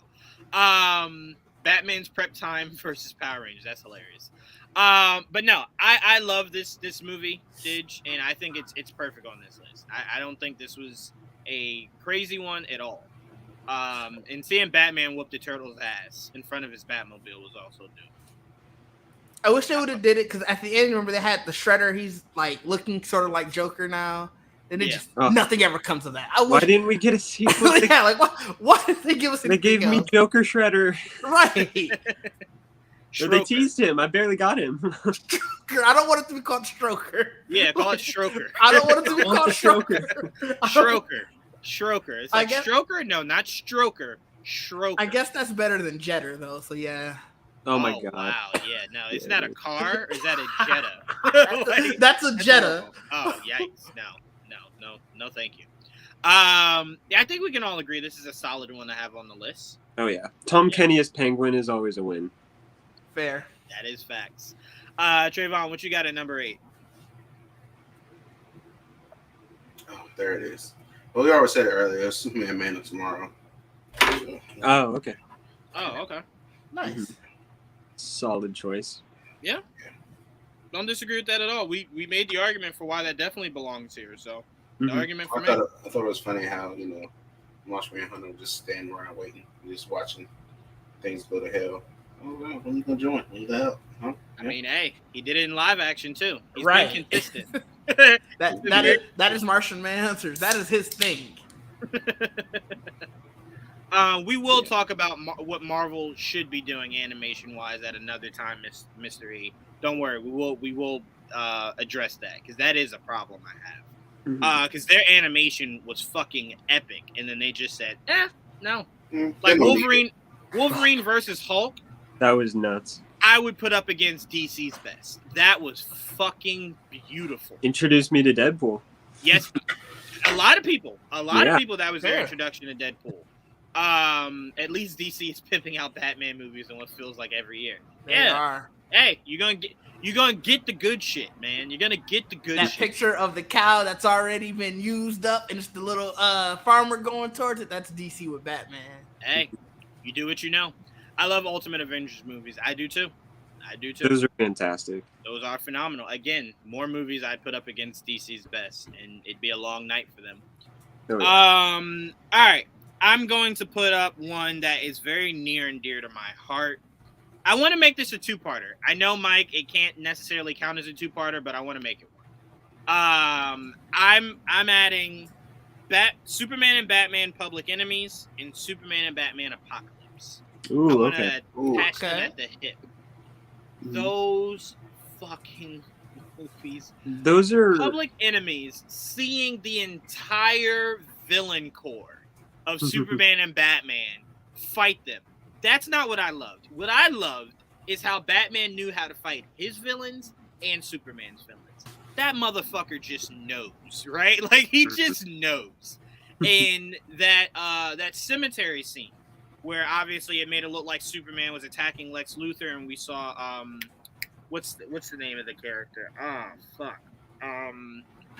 Batman's Prep Time versus Power Rangers. That's hilarious. But no, I love this movie, Didge, and I think it's perfect on this list. I don't think this was a crazy one at all. And seeing Batman whoop the Turtles' ass in front of his Batmobile was also dope. I wish they would have did it because at the end, remember they had the Shredder. He's like looking sort of like Joker now. And it just nothing ever comes of that. Why didn't we get a sequel? Yeah, like why did they give us? They gave me Joker Shredder. Right. Or they teased him. I barely got him. I don't want it to be called Stroker. Yeah, call it Stroker. I don't want it to be called Stroker. Stroker. It's like Stroker? No, not Stroker. Schroker. I guess that's better than Jetter though. So yeah. Oh my god! Wow, yeah, no, it's not a car. Or is that a Jetta? That's a Jetta. Oh yikes! No, thank you. Yeah, I think we can all agree this is a solid one to have on the list. Oh yeah, Tom Kenny as Penguin is always a win. Fair. That is facts. Trayvon, what you got at number 8? Oh, there it is. Well, we already said it earlier. Superman Man of Tomorrow. Oh, okay. Oh, okay. Nice. Solid choice. Yeah. Don't disagree with that at all. We made the argument for why that definitely belongs here. So the argument for me. I thought it was funny how Marshall and Hunter just standing around waiting, just watching things go to hell. Oh, well, when you gonna join? When you gonna help? Huh? I mean, hey, he did it in live action too. He's Right. been consistent. that is Martian Manhunters. That is his thing. We will talk about what Marvel should be doing animation-wise at another time, Mystery. Don't worry, we will address that because that is a problem I have. Because their animation was fucking epic, and then they just said, no. Like Wolverine versus Hulk. That was nuts. I would put up against DC's best. That was fucking beautiful. Introduced me to Deadpool. Yes, a lot of people that was their introduction to Deadpool. At least DC is pimping out Batman movies in what feels like every year. They are. Hey, you're gonna get the good shit, man. You're gonna get the good that shit. Picture of the cow that's already been used up and it's the little farmer going towards it. That's DC with Batman. Hey, you do what you know. I love Ultimate Avengers movies. I do too. Those are fantastic. Those are phenomenal. Again, more movies I'd put up against DC's best, and it'd be a long night for them. Oh, yeah. All right. I'm going to put up one that is very near and dear to my heart. I want to make this a two-parter. I know, Mike, it can't necessarily count as a two-parter, but I want to make it one. I'm adding Superman and Batman Public Enemies and Superman and Batman Apocalypse. Ooh, I want okay. to attach them at the hip. Those fucking movies. Those are Public Enemies, seeing the entire villain core of Superman and Batman fight them That's not what I loved. What I loved is how Batman knew how to fight his villains and Superman's villains. That motherfucker just knows, right? Like he just knows. And that cemetery scene where obviously it made it look like Superman was attacking Lex Luthor, and we saw what's the name of the character? Oh fuck.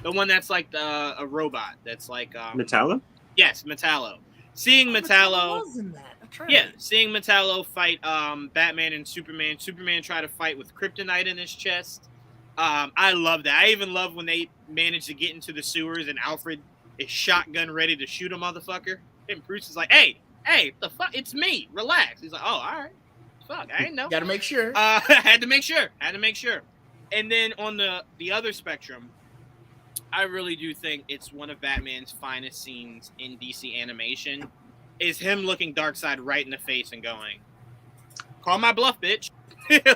The one that's like a robot that's like Metallo? Yes, Metallo. Seeing Metallo was in that. That's right. yeah, seeing Metallo fight Batman and Superman. Superman try to fight with kryptonite in his chest. I love that. I even love when they manage to get into the sewers and Alfred is shotgun ready to shoot a motherfucker. And Bruce is like, hey, the fuck, it's me. Relax. He's like, oh, all right. Fuck, I didn't know. Got to make sure. Had to make sure. And then on the other spectrum, I really do think it's one of Batman's finest scenes in DC animation is him looking Darkseid right in the face and going, call my bluff, bitch.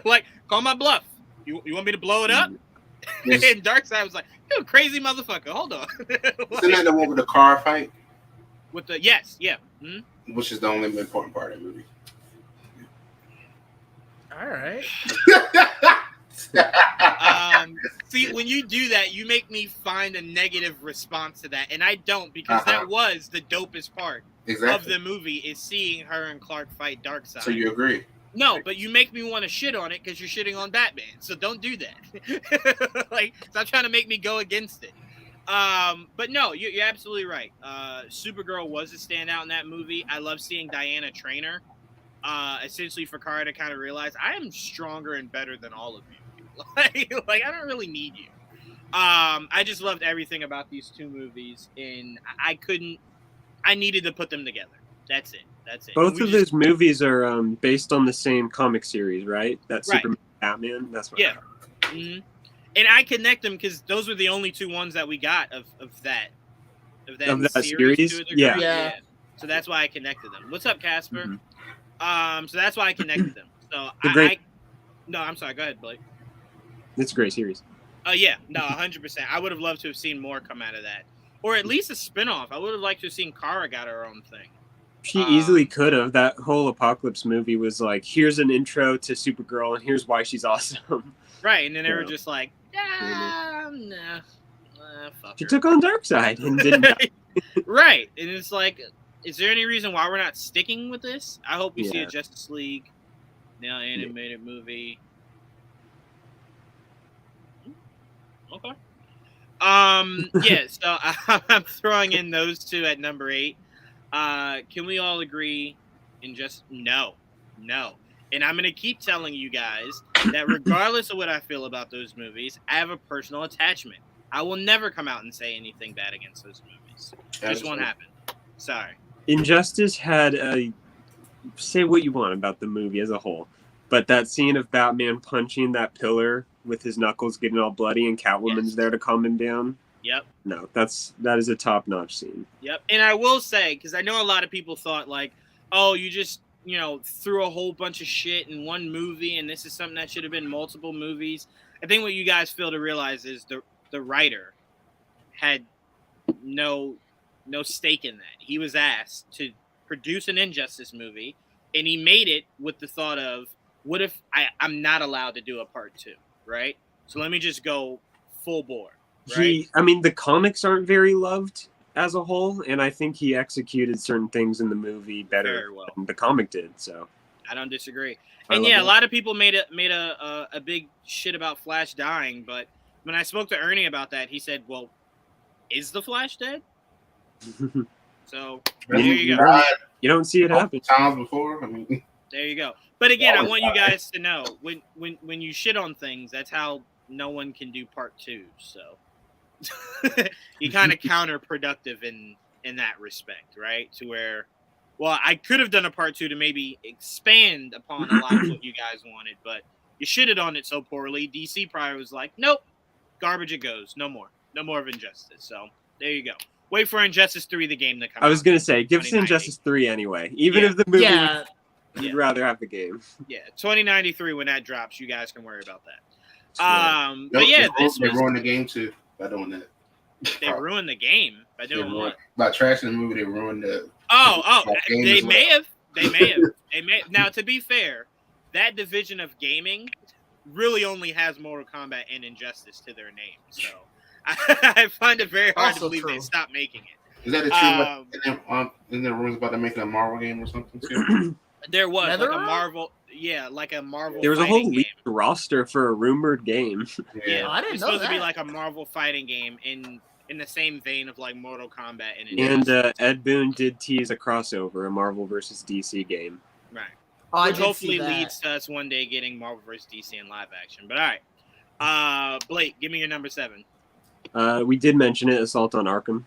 Like, call my bluff. You want me to blow it up? Yes. And Darkseid was like, you a crazy motherfucker. Hold on. Isn't that the one with the car fight? With the yes, yeah. Mm-hmm. Which is the only important part of the movie. All right. See, when you do that, you make me find a negative response to that, and I don't, because that was the dopest part of the movie is seeing her and Clark fight Darkseid. So you agree? No, but you make me want to shit on it because you're shitting on Batman. So don't do that. Like, stop trying to make me go against it. But no, you're absolutely right. Supergirl was a standout in that movie. I love seeing Diana Traynor. Essentially for Kara to kind of realize I am stronger and better than all of you. like I don't really need you. I just loved everything about these two movies, and I needed to put them together. That's it. Both of those movies are based on the same comic series, right? That Right. Superman Batman. That's what. Yeah. Mm-hmm. And I connect them because those were the only two ones that we got of that series. To a degree. Yeah. So that's why I connected them. What's up, Casper? Mhm. So that's why I connected them. So no, I'm sorry. Go ahead, Blake. It's a great series. Oh yeah, no, 100%. I would have loved to have seen more come out of that, or at least a spinoff. I would have liked to have seen Kara got her own thing. She easily could have. That whole Apocalypse movie was like, here's an intro to Supergirl, and here's why she's awesome. Right, and then they were Yeah. just like, nah, fuck She her. took on Darkseid and didn't die. Right, and it's like, is there any reason why we're not sticking with this? I hope we see a Yeah. Justice League now animated movie. Okay. Yeah, so I'm throwing in those two at number 8. Can we all agree in just no. And I'm going to keep telling you guys that regardless of what I feel about those movies, I have a personal attachment. I will never come out and say anything bad against those movies. Just won't happen. Sorry. Injustice had say what you want about the movie as a whole, but that scene of Batman punching that pillar with his knuckles getting all bloody and Catwoman's there to calm him down. Yep. No, that is a top-notch scene. Yep. And I will say, because I know a lot of people thought like, oh, you just, threw a whole bunch of shit in one movie and this is something that should have been multiple movies. I think what you guys fail to realize is the writer had no stake in that. He was asked to produce an Injustice movie, and he made it with the thought of, what if I'm not allowed to do a part 2, right? So let me just go full bore, right? The comics aren't very loved as a whole, and I think he executed certain things in the movie better than the comic did. So I don't disagree. And yeah, a lot of people made a big shit about Flash dying, but when I spoke to Ernie about that, he said, well, is the Flash dead? So there you go. You don't see it happen. Times before. There you go. But again, I want you guys to know when you shit on things, that's how no one can do part 2. So you kind of counterproductive in that respect, right? To where, well, I could have done a part 2 to maybe expand upon a lot of what you guys wanted, but you shitted on it so poorly. DC probably was like, nope, garbage it goes. No more of Injustice. So there you go. Wait for Injustice 3, the game to come out. I was going to say, give us Injustice 3 anyway. Even if the movie, you'd rather have the game. Yeah, 2093 when that drops, you guys can worry about that. But yeah, they ruined the game too by doing that. They ruined the game by doing what? By trashing the movie, they ruined the. They may have. Now, to be fair, that division of gaming really only has Mortal Kombat and Injustice to their name. So I find it very hard to believe they stopped making it. Is that a true? Isn't there rumors about them making a Marvel game or something too? There was like a Marvel, like a Marvel. There was a whole leaked roster for a rumored game. Yeah, I didn't know it's supposed that. to be like a Marvel fighting game in the same vein of like Mortal Kombat and Ed Boon did tease a crossover, a Marvel versus DC game. Right. Oh, which hopefully leads to us one day getting Marvel vs. DC in live action. But all right, Blake, give me your number 7. We did mention it. Assault on Arkham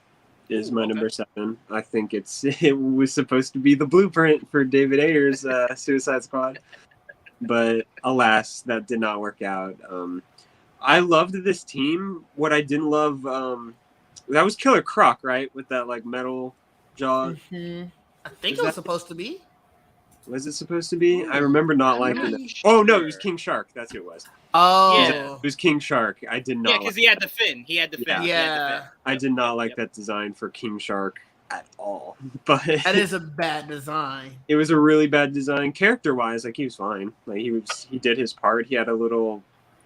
is my number 7. I think it was supposed to be the blueprint for David Ayer's Suicide Squad, but alas, that did not work out. I loved this team. What I didn't love, that was Killer Croc, right, with that like metal jaw. Mm-hmm. I think it was supposed to be. Was it supposed to be? I remember not liking it. Oh no, it was King Shark. That's who it was. Oh, yeah. It was King Shark. I did not. Yeah, because he had the fin. He had the fin. Yeah. I did not like that design for King Shark at all. But that is a bad design. It was a really bad design. Character-wise, like he was fine. Like he did his part. He had a little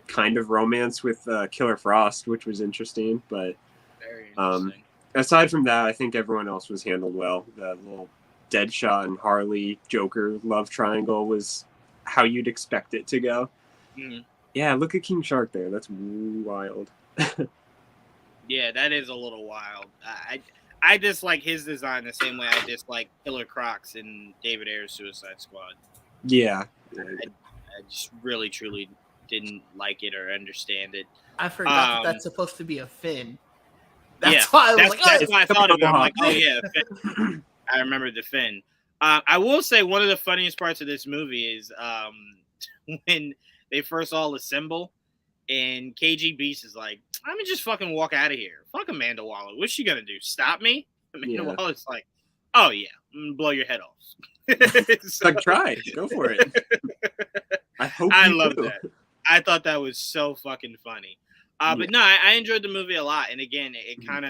kind of romance with Killer Frost, which was interesting. But very interesting. Aside from that, I think everyone else was handled well. The little Deadshot and Harley Joker love triangle was how you'd expect it to go. Mm-hmm. Yeah, look at King Shark there. That's wild. Yeah, that is a little wild. I dislike his design the same way I dislike Killer Crocs in David Ayer's Suicide Squad. Yeah. I just really, truly didn't like it or understand it. I forgot that's supposed to be a fin. That's why I was like, that's why I thought of it. I'm like, oh yeah, fin. I remember the fin. I will say one of the funniest parts of this movie is when they first all assemble and KG Beast is like, I'm gonna just fucking walk out of here. Fuck Amanda Waller. What's she gonna do? Stop me? Amanda Waller's like, oh yeah, I'm gonna blow your head off. So, like, try. Go for it. I love that. I thought that was so fucking funny. But no, I enjoyed the movie a lot. And again, it kind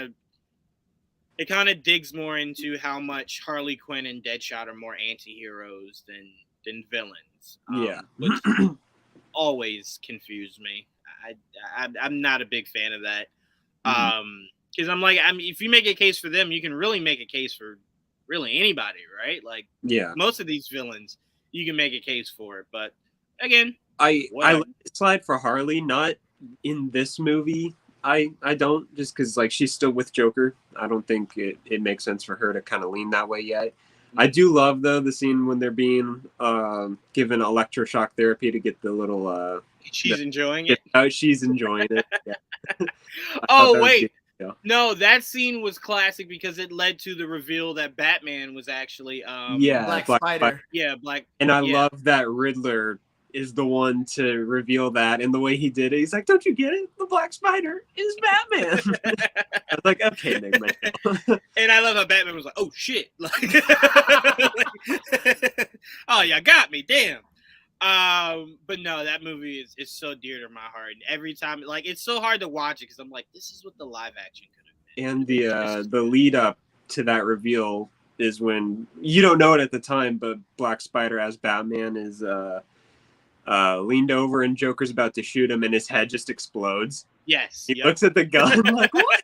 of digs more into how much Harley Quinn and Deadshot are more anti-heroes than villains. Which always confused me. I'm not a big fan of that. Because I'm like, if you make a case for them, you can really make a case for really anybody, right? Like, most of these villains, you can make a case for it. But again, I like the slide for Harley, not in this movie. I don't, just because like she's still with Joker. I don't think it makes sense for her to kind of lean that way yet. I do love though the scene when they're being given electroshock therapy to get the little. She's enjoying it. She's enjoying it. Yeah. Oh wait, no, that scene was classic because it led to the reveal that Batman was actually Black Spider. Yeah, Black. And I love that Riddler is the one to reveal that, and the way he did it, he's like, "Don't you get it? The Black Spider is Batman." I was like, "Okay, Enigma." And I love how Batman was like, "Oh shit!" Like, oh, you got me, damn. But no, that movie is so dear to my heart. And every time, like, it's so hard to watch it because I'm like, this is what the live action could have been. And the lead up to that reveal is when you don't know it at the time, but Black Spider as Batman is leaned over and Joker's about to shoot him and his head just explodes. Yes. He looks at the gun like, what?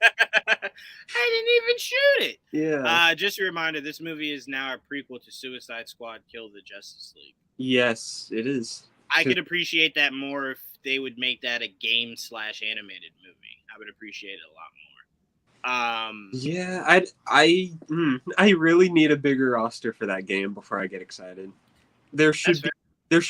I didn't even shoot it. Yeah. Just a reminder, this movie is now a prequel to Suicide Squad Kill the Justice League. Yes, it is. I could appreciate that more if they would make that a game/animated movie. I would appreciate it a lot more. Yeah, I really need a bigger roster for that game before I get excited. There should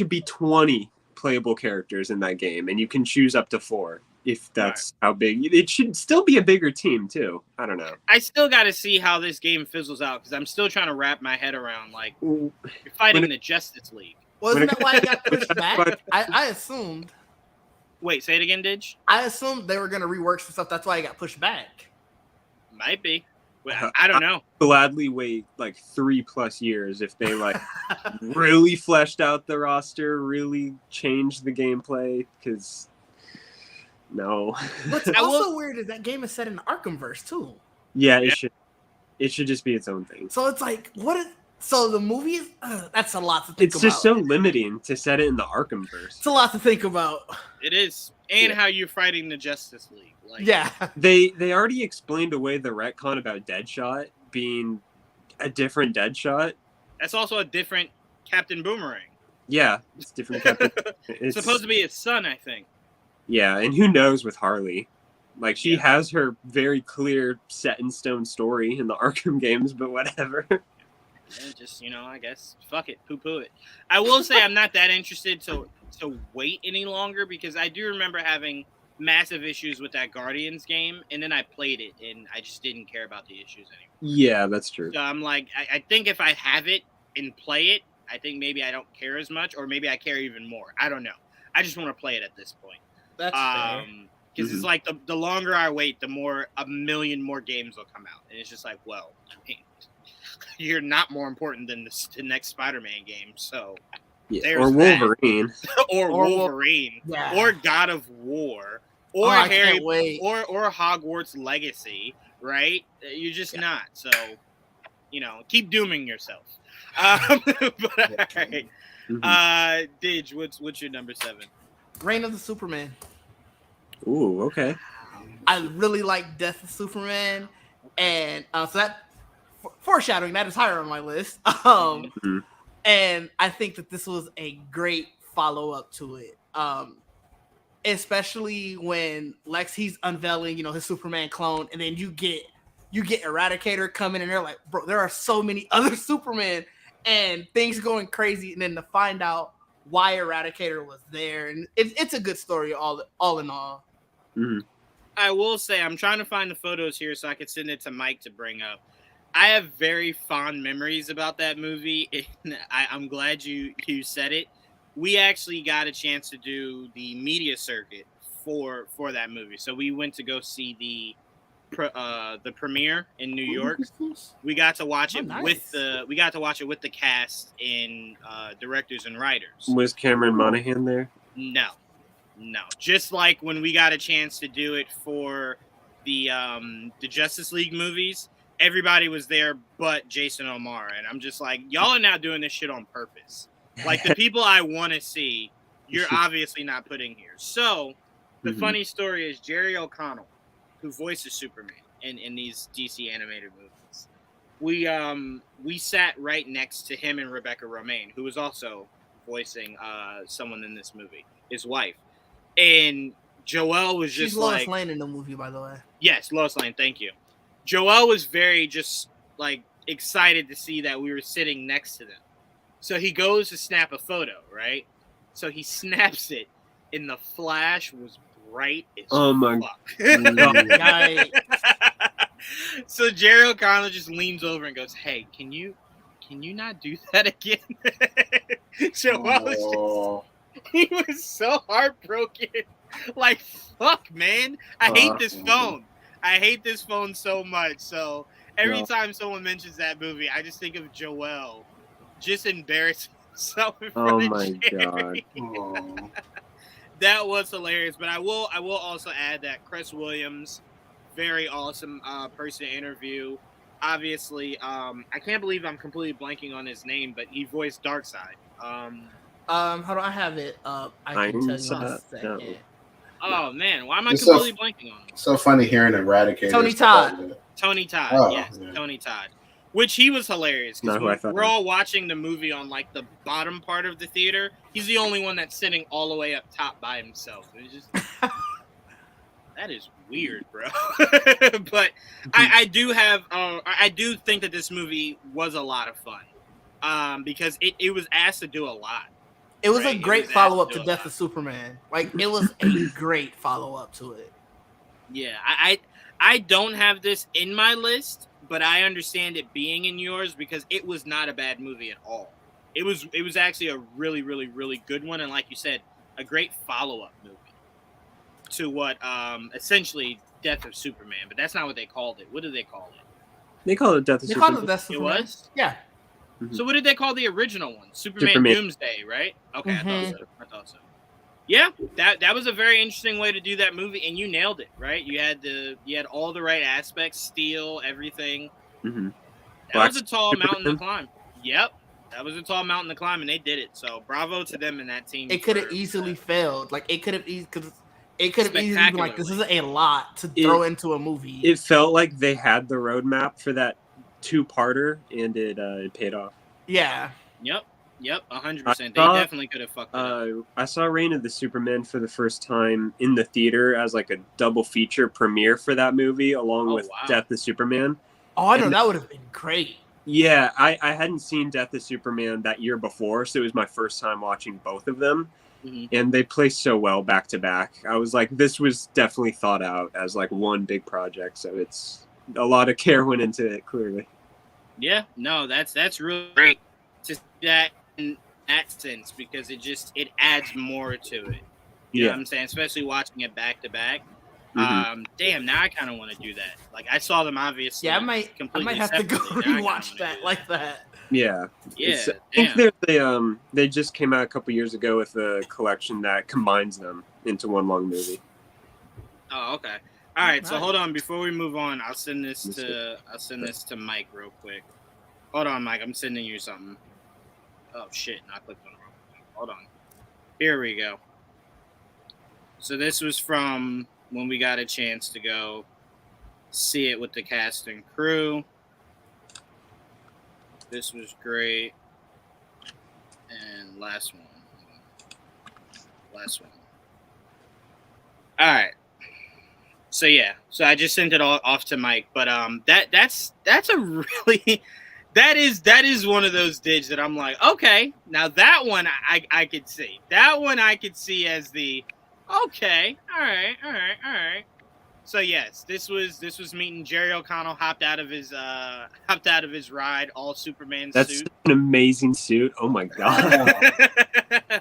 be 20 playable characters in that game, and you can choose up to 4 if that's how big. It should still be a bigger team too. I don't know. I still got to see how this game fizzles out because I'm still trying to wrap my head around like you're fighting the Justice League. Wasn't that why it got pushed back? I assumed. Wait, say it again, Didge. I assumed they were going to rework some stuff. That's why it got pushed back. Might be. I don't know. I'd gladly wait like 3+ years if they like really fleshed out the roster, really changed the gameplay. Because no. What's also weird is that game is set in the Arkhamverse too. Yeah, it should just be its own thing. So it's like, what is So the movies, that's a lot to think It's about. just so limiting to set it in the Arkhamverse. It's a lot to think about. It is, and how you're fighting the Justice League. Like, Yeah. They already explained away the retcon about Deadshot being a different Deadshot. that's also a different Captain Boomerang. Yeah, it's different. Captain. It's supposed to be his son, I think. Yeah, and who knows with Harley? Like, she Yeah. has her very clear, set-in-stone story in the Arkham games, but whatever. Yeah, just, I guess, fuck it, poo-poo it. I will say I'm not that interested to wait any longer, because I do remember having massive issues with that Guardians game, and then I played it, and I just didn't care about the issues anymore. Yeah, that's true. So I'm like, I think if I have it and play it, I think maybe I don't care as much, or maybe I care even more. I don't know. I just want to play it at this point. That's fair. Because it's like the longer I wait, the more a million more games will come out, and it's just like, well, you're not more important than the next Spider-Man game, so Yeah. there's Or that. Wolverine. or Wolverine, Yeah. or God of War, or I Harry, can't wait. or Hogwarts Legacy, right? You're just not. So, keep dooming yourself. But all right, Didge, what's your number 7? Reign of the Superman. Ooh, okay. I really like Death of Superman, and so that foreshadowing, that is higher on my list. And I think that this was a great follow up to it, especially when he's unveiling, his Superman clone, and then you get Eradicator coming, and they're like, bro, there are so many other Superman, and things going crazy, and then to find out why Eradicator was there, and it's a good story all in all. Mm-hmm. I will say, I'm trying to find the photos here so I can send it to Mike to bring up. I have very fond memories about that movie. I'm glad you said it. We actually got a chance to do the media circuit for that movie. So we went to go see the premiere in New York. We got to watch it with the cast and directors and writers. Was Cameron Monaghan there? No. Just like when we got a chance to do it for the Justice League movies, everybody was there but Jason O'Mara, and I'm just like, y'all are now doing this shit on purpose. Like, the people I want to see, you're obviously not putting here. So the funny story is Jerry O'Connell, who voices Superman in these DC animated movies. We sat right next to him and Rebecca Romaine, who was also voicing someone in this movie, his wife. And Joelle was just She's Lois Lane in the movie, by the way. Yes, Lois Lane, thank you. Joelle was very just like excited to see that we were sitting next to them. So he goes to snap a photo, right? So he snaps it, and the flash was bright as fuck. So Jerry O'Connell just leans over and goes, "Hey, can you not do that again?" Joelle he was so heartbroken. Like, fuck, man. I hate this phone. I hate this phone so much. So every time someone mentions that movie, I just think of Joelle just embarrassing himself in front of Jerry. God. That was hilarious. But I will also add that Chris Williams, very awesome person to interview. Obviously, I can't believe I'm completely blanking on his name, but he voiced Darkseid. Hold on, I have it up. I can tell you in a second. No. Oh man, why am I It's completely blanking on him? So funny hearing Eradicator. Tony Todd. Tony Todd, Oh, yes, yeah. Tony Todd. Which he was hilarious Not who I because thought we're of. all watching the movie on like the bottom part of the theater. He's the only one that's sitting all the way up top by himself. It's just that is weird, bro. But I do think that this movie was a lot of fun because it was asked to do a lot. It was Right, a great it was follow up asked to to do a Death lot. of Superman. Like, it was a great follow up to it. Yeah, I don't have this in my list, but I understand it being in yours because it was not a bad movie at all. It was actually a really, really, really good one, and like you said, a great follow-up movie to what essentially Death of Superman, but that's not what they called it. What did they call it? They call it Death of They called Superman. it Death of It Superman. was? Yeah. So what did they call the original one? Superman Superman. Doomsday, right? Okay, Mhm. I thought so. Yeah, that was a very interesting way to do that movie, and you nailed it, right? You had all the right aspects, steel, everything. Mm-hmm. That was a tall mountain to climb. Yep, that was a tall mountain to climb, and they did it. So bravo to them and that team. It could have for easily that. failed. Like it could have easily been like, this is a lot to throw into a movie. It felt like they had the roadmap for that 2-parter, and it paid off. Yeah. Yep. 100%. They definitely could have fucked it up. I saw Reign of the Superman for the first time in the theater as like a double feature premiere for that movie, along with Death of Superman. Oh, I know, that would have been great. Yeah, I hadn't seen Death of Superman that year before, so it was my first time watching both of them. Mm-hmm. And they play so well back to back. I was like, this was definitely thought out as like one big project. So it's a lot of care went into it, clearly. Yeah, no, that's really great to see that in that sense, because it adds more to it. You know what I'm saying? Especially watching it back to back. Mm-hmm. Damn, now I kind of want to do that. Like, I saw them obviously. Yeah, I might have to go rewatch that like that. Yeah. I think they just came out a couple years ago with a collection that combines them into one long movie. Oh, okay. All right. So hold on, before we move on, I'll send this to Mike real quick. Hold on, Mike. I'm sending you something. Oh shit! I clicked on the wrong thing. Hold on. Here we go. So this was from when we got a chance to go see it with the cast and crew. This was great. And last one. All right. So yeah. So I just sent it all off to Mike, but that's a really that is one of those digs that I'm like, okay, now that one I could see. That one I could see as the okay, all right. So yes, this was meeting Jerry O'Connell hopped out of his ride, all Superman suit. That's an amazing suit. Oh my god.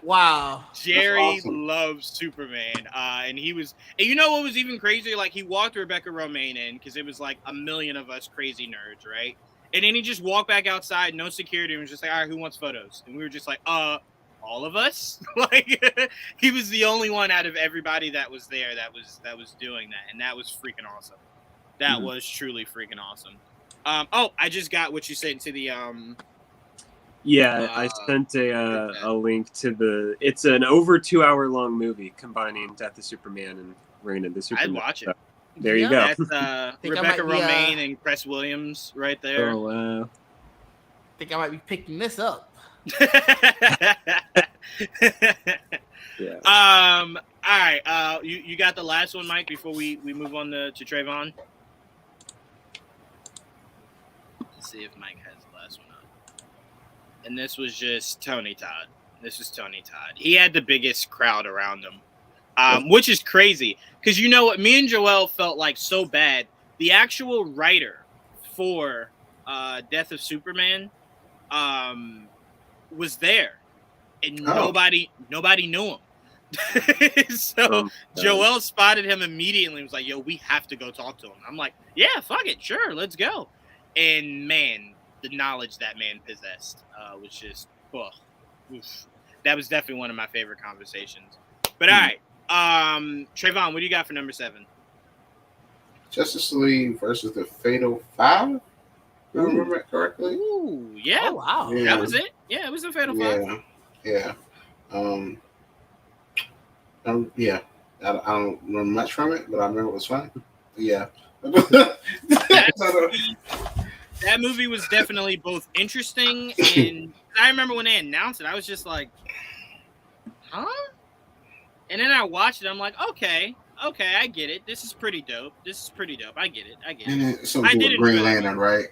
Wow. Jerry awesome. Loves Superman. And he was, and you know what was even crazier? Like, he walked Rebecca Romaine in because it was like a million of us crazy nerds, right? And then he just walked back outside, no security, and was just like, all right, who wants photos? And we were just like, all of us. Like, he was the only one out of everybody that was there that was doing that, and that was freaking awesome. That was truly freaking awesome. I just got what you said to the I sent a link to it's an over 2 hour long movie combining Death of Superman and Reign of the Superman. I'd watch it. So, there you go. That's Rebecca Romaine and Cress Williams right there. Oh wow. I think I might be picking this up. Yeah. All right. You got the last one, Mike, before we move on to Trayvon. Let's see if Mike has the last one up. And this was just Tony Todd. He had the biggest crowd around him, which is crazy because you know what? Me and Joel felt like so bad. The actual writer for Death of Superman was there, and nobody knew him. So Joel spotted him immediately and was like, yo, we have to go talk to him. I'm like, yeah, fuck it, sure, let's go. And man, the knowledge that man possessed was just that was definitely one of my favorite conversations. But all right, Trayvon, what do you got for number 7? Justice League versus the Fatal Five, if I remember it correctly. Ooh, yeah. Oh, wow. Yeah. That was it. Yeah, it was the Fatal Five. Yeah. I don't remember much from it, but I remember it was fun. Yeah. That movie was definitely both interesting, and I remember when they announced it, I was just like, huh? And then I watched it, I'm like, okay, I get it. This is pretty dope. I get it. And something with Green Lantern, right?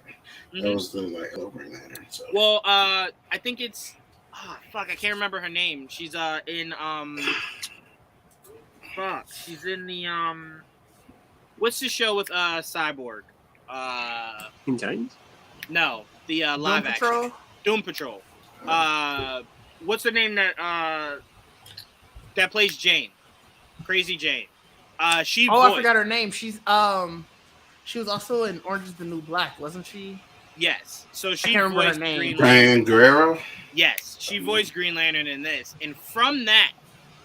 Mm-hmm. That was the Green Lantern. So. Well, I think it's I can't remember her name. She's in she's in the what's the show with Cyborg? Teen Titans? No, the live action. Doom Patrol. What's her name that plays Jane? Crazy Jane. I forgot her name. She was also in Orange is the New Black, wasn't she? Yes. So she voiced Green Lantern. Diane Guerrero? Yes. She voiced Green Lantern in this. And from that,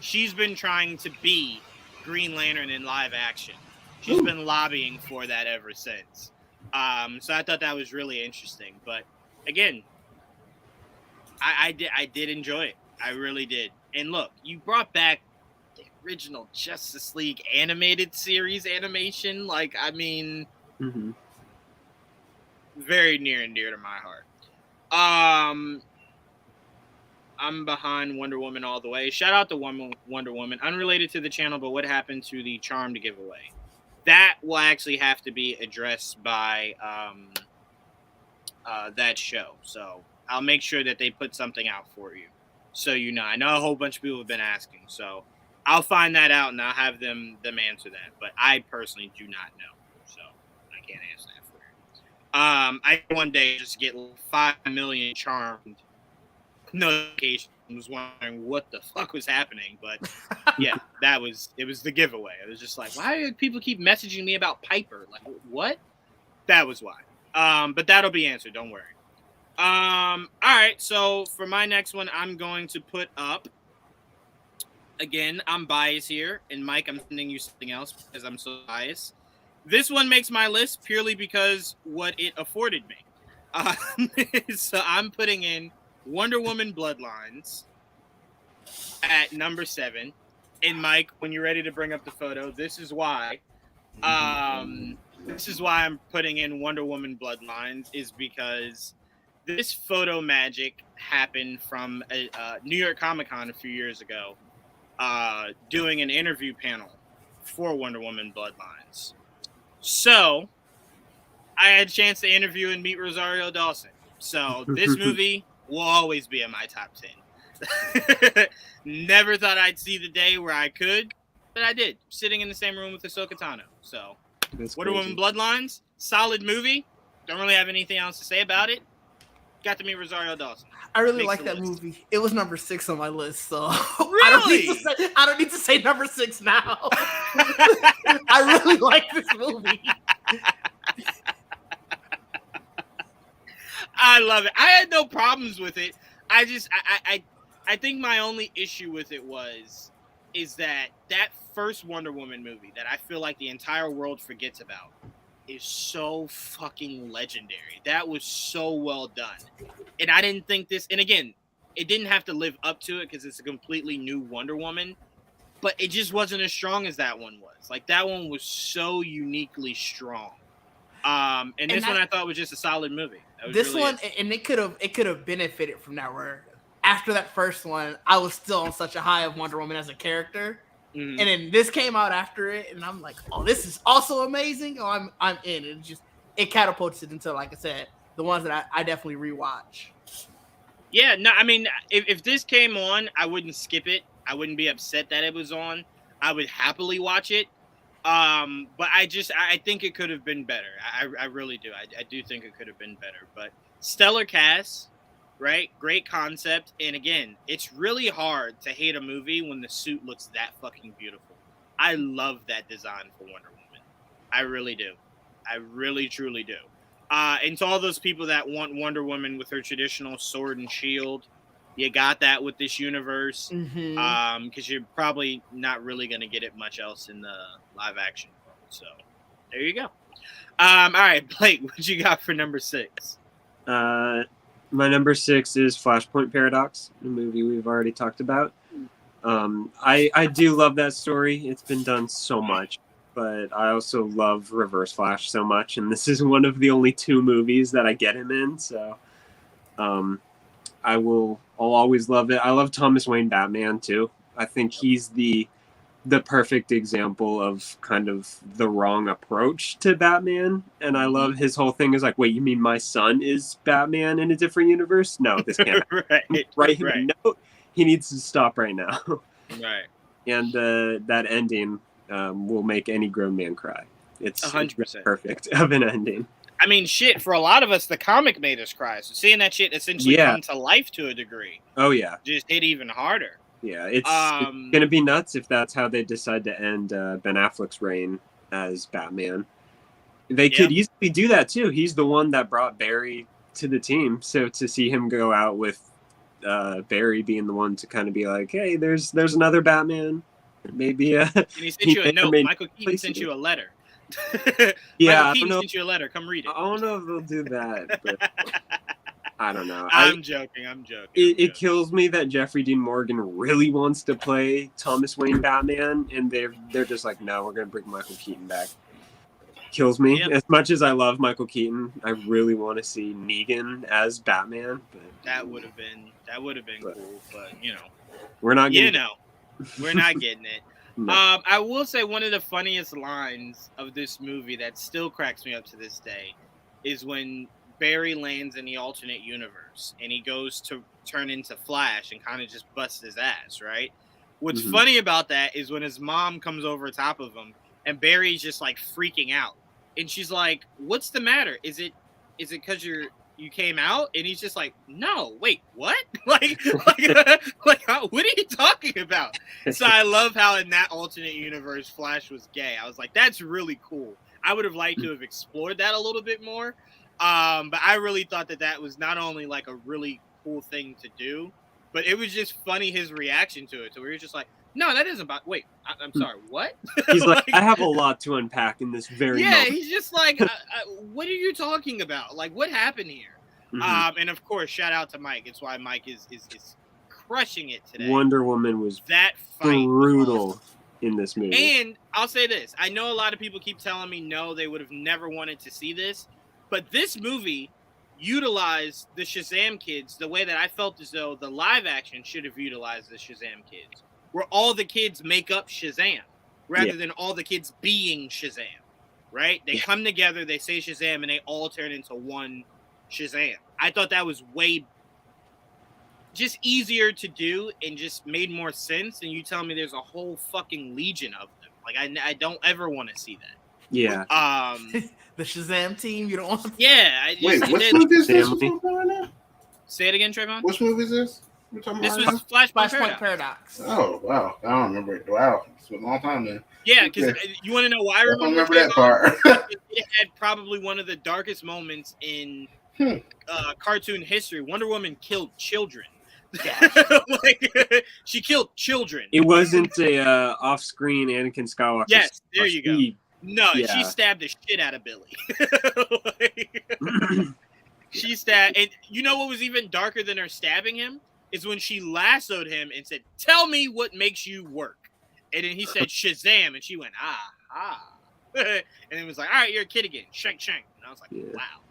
she's been trying to be Green Lantern in live action. She's been lobbying for that ever since. So I thought that was really interesting. But again, I did enjoy it. I really did. And look, you brought back the original Justice League animated series animation. Like, I mean, Mm-hmm. very near and dear to my heart. I'm behind Wonder Woman all the way. Shout out to Wonder Woman. Unrelated to the channel, but what happened to the Charmed giveaway? That will actually have to be addressed by that show. So I'll make sure that they put something out for you, so you know. I know a whole bunch of people have been asking, so I'll find that out and I'll have them answer that. But I personally do not know, so I can't answer that for you. I one day just get 5 million Charmed notifications. Was wondering what the fuck was happening, but yeah, it was the giveaway. It was just like, why do people keep messaging me about Piper? Like, what? That was why. But that'll be answered. Don't worry. All right. So for my next one, I'm going to put up. Again, I'm biased here, and Mike, I'm sending you something else because I'm so biased. This one makes my list purely because what it afforded me. So I'm putting in Wonder Woman Bloodlines at number 7. And Mike, when you're ready to bring up the photo, this is why. This is why I'm putting in Wonder Woman Bloodlines, is because this photo magic happened from New York Comic Con a few years ago, doing an interview panel for Wonder Woman Bloodlines. So I had a chance to interview and meet Rosario Dawson. So this movie will always be in my top 10. Never thought I'd see the day where I could, but I did, sitting in the same room with Ahsoka Tano. So That's Wonder crazy. Woman Bloodlines, solid movie. Don't really have anything else to say about it. Got to meet Rosario Dawson. I really Makes like the that list. movie. It was number 6 on my list, so Really? I don't need to say number 6 now. I really like this movie. I love it. I had no problems with it. I think my only issue with it is that first Wonder Woman movie that I feel like the entire world forgets about is so fucking legendary. That was so well done. And I didn't think this, and again, it didn't have to live up to it because it's a completely new Wonder Woman, but it just wasn't as strong as that one was. Like, that one was so uniquely strong. And this one I thought was just a solid movie. This really one, and it could have benefited from that. Where after that first one, I was still on such a high of Wonder Woman as a character, and then this came out after it, and I'm like, oh, this is also amazing. Oh, I'm in. It catapulted into, like I said, the ones that I definitely rewatch. Yeah, no, I mean, if this came on, I wouldn't skip it. I wouldn't be upset that it was on. I would happily watch it. But I think it could have been better. I really do. I do think it could have been better. But stellar cast, right? Great concept. And again, it's really hard to hate a movie when the suit looks that fucking beautiful. I love that design for Wonder Woman. I really do. I really, truly do. And to all those people that want Wonder Woman with her traditional sword and shield, you got that with this universe. Because you're probably not really going to get it much else in the live action world. So there you go. All right, Blake, what you got for number 6? My number 6 is Flashpoint Paradox, a movie we've already talked about. I do love that story. It's been done so much, but I also love Reverse Flash so much, and this is one of the only 2 movies that I get him in. So, I'll always love it. I love Thomas Wayne Batman too. I think he's the perfect example of kind of the wrong approach to Batman. And I love his whole thing is like, wait, you mean my son is Batman in a different universe? No, this can't happen. Write him a note. He needs to stop right now. Right. And that ending will make any grown man cry. It's 100% perfect of an ending. I mean, shit, for a lot of us, the comic made us cry. So seeing that shit essentially come to life to a degree. Oh, yeah. Just hit even harder. Yeah, it's going to be nuts if that's how they decide to end Ben Affleck's reign as Batman. They could easily do that, too. He's the one that brought Barry to the team. So to see him go out with Barry being the one to kind of be like, hey, there's another Batman. Maybe and he sent you a note. Michael Keaton sent you a letter. Yeah, Michael Keaton sent you a letter. Come read it. I don't know if they'll do that. But I don't know. I'm joking. I'm joking. It kills me that Jeffrey Dean Morgan really wants to play Thomas Wayne Batman, and they're just like, no, we're gonna bring Michael Keaton back. Kills me. Yep. As much as I love Michael Keaton, I really want to see Negan as Batman. But That would have been cool, but we're not getting we're not getting it. No. I will say one of the funniest lines of this movie that still cracks me up to this day is when Barry lands in the alternate universe and he goes to turn into Flash and kind of just busts his ass, right? What's funny about that is when his mom comes over top of him and Barry's just like freaking out. And she's like, "What's the matter? Is it because you came out?" And he's just like, "No, wait, what? like, what are you talking about?" So I love how in that alternate universe, Flash was gay. I was like, that's really cool. I would have liked to have explored that a little bit more. But I really thought that was not only like a really cool thing to do, but it was just funny his reaction to it. So we were just like, "No, that isn't about. Wait, I'm sorry. What?" He's like, I have a lot to unpack in this very moment. He's just like, "What are you talking about? Like, what happened here?" And of course, shout out to Mike. It's why Mike is crushing it today. Wonder Woman was that fight brutal in this movie. And I'll say this: I know a lot of people keep telling me no, they would have never wanted to see this, but this movie utilized the Shazam kids the way that I felt as though the live action should have utilized the Shazam kids, where all the kids make up Shazam rather than all the kids being Shazam, right? They come together, they say Shazam, and they all turn into one Shazam. I thought that was way just easier to do and just made more sense. And you tell me there's a whole fucking legion of them. Like, I don't ever want to see that. Yeah. The Shazam team, you don't want to... Yeah. Wait, what movie is this? Say it again, Trayvon. Which movie is this? This was Flashpoint Paradox. Oh, wow. I don't remember it. Wow. It's been a long time then. Yeah, because you want to know why I remember that part. It had probably one of the darkest moments in cartoon history. Wonder Woman killed children. She killed children. It wasn't a off-screen Anakin Skywalker. Yes, there you go. No, she stabbed the shit out of Billy. She stabbed, and you know what was even darker than her stabbing him is when she lassoed him and said, "Tell me what makes you work." And then he said Shazam, and she went, and it was like, "All right, you're a kid again, shank shank." And I was like, "Wow."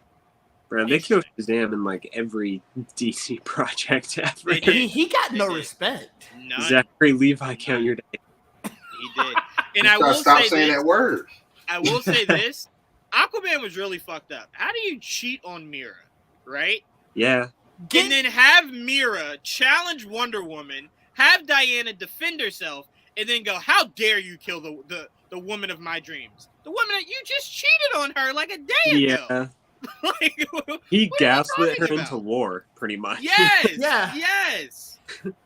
Bro, they killed Shazam in like every DC project ever. He got no respect. None. Zachary Levi, count your day. He did. And I will stop say saying this, that word. I will say this: Aquaman was really fucked up. How do you cheat on Mira, right? Yeah. And then have Mira challenge Wonder Woman, have Diana defend herself, and then go, "How dare you kill the woman of my dreams? The woman that you just cheated on her like a day ago." Yeah. Like, he gaslit her about? Into war, pretty much. Yes. Yeah.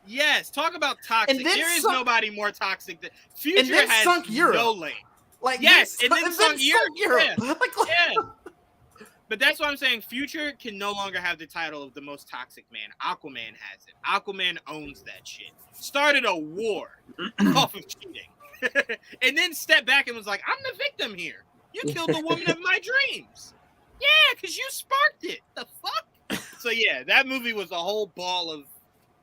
Yes. Talk about toxic. There is nobody more toxic than Future. And then has sunk Europe. No lane. Like yes, and then sunk Europe. Yeah. Yeah. But that's what I'm saying. Future can no longer have the title of the most toxic man. Aquaman has it. Aquaman owns that shit. Started a war off of cheating. And then stepped back and was like, "I'm the victim here. You killed the woman of my dreams." Yeah, because you sparked it. The fuck? So yeah, that movie was a whole ball of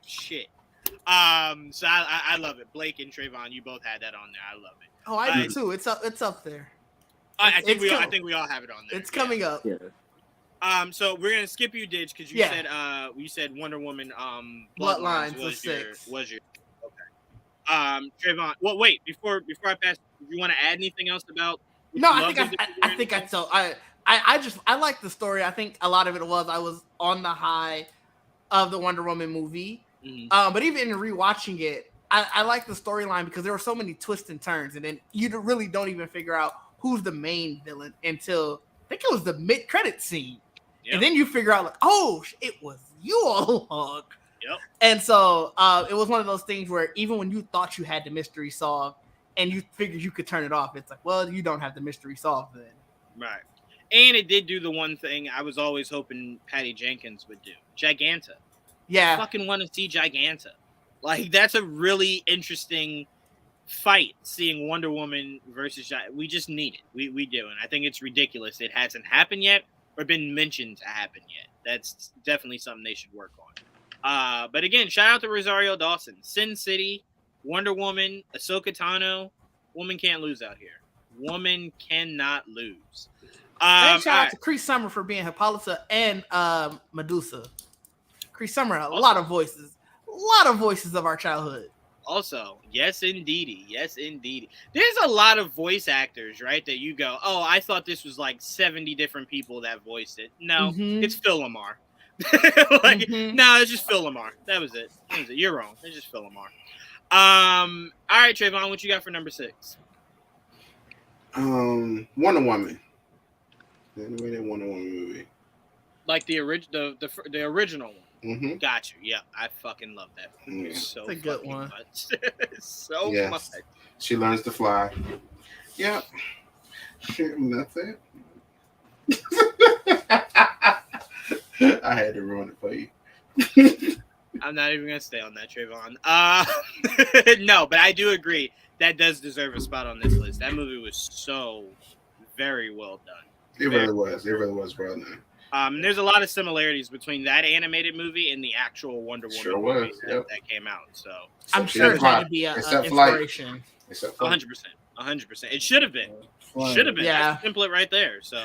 shit. So I love it. Blake and Trayvon, you both had that on there. I love it. Oh, I do too. It's up there. I think we all have it on there. It's coming up. Yeah. So we're gonna skip you, Didge, because you said Wonder Woman Bloodlines was your okay. Trayvon. Well, wait, before I pass, do you want to add anything else about? No, I like the story. I think a lot of it was I was on the high of the Wonder Woman movie. Mm-hmm. But even in rewatching it, I like the storyline because there were so many twists and turns, and then you really don't even figure out who's the main villain until I think it was the mid-credit scene. Yep. And then you figure out, like, oh, it was you all along. Yep. And so it was one of those things where even when you thought you had the mystery solved and you figured you could turn it off, it's like, well, you don't have the mystery solved then. Right. And it did do the one thing I was always hoping Patty Jenkins would do. Giganta. Yeah. I fucking want to see Giganta. Like, that's a really interesting fight, seeing Wonder Woman versus we just need it. We do. And I think it's ridiculous. It hasn't happened yet or been mentioned to happen yet. That's definitely something they should work on. But again, shout out to Rosario Dawson, Sin City, Wonder Woman, Ahsoka Tano. Woman can't lose out here. Woman cannot lose. And shout out alright. to Cree Summer for being Hippolyta and Medusa. Cree Summer, a lot of voices of our childhood. Also, yes, indeedy. Yes, indeedy. There's a lot of voice actors, right, that you go, oh, I thought this was like 70 different people that voiced it. No, it's Phil Lamar. No, it's just Phil Lamar. That was it. You're wrong. It's just Phil Lamar. All right, Trayvon, what you got for number 6? Wonder Woman. The animated Wonder Woman movie. Like the original one. Mm-hmm. Got you. Yeah, I fucking love that movie so It's a good one. much. So much. She learns to fly. Yeah. That's it. I had to ruin it for you. I'm not even gonna stay on that, Trayvon. No, but I do agree that does deserve a spot on this list. That movie was so very well done. It really was. It really was well done. There's a lot of similarities between that animated movie and the actual Wonder Woman movie that came out. So I'm sure it had to be an inspiration. 100%. 100%. It should have been. Should have been. Yeah. Template right there. So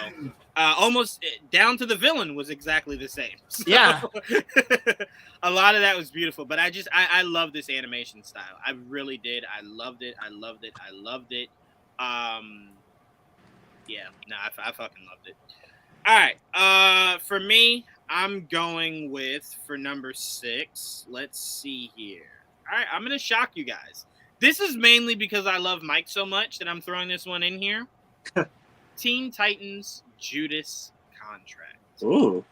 almost down to the villain was exactly the same. So, yeah. A lot of that was beautiful, but I love this animation style. I really did. I loved it. I fucking loved it. All right. For me, I'm going with for number 6. Let's see here. All right, I'm gonna shock you guys. This is mainly because I love Mike so much that I'm throwing this one in here. Teen Titans Judas Contract. Ooh.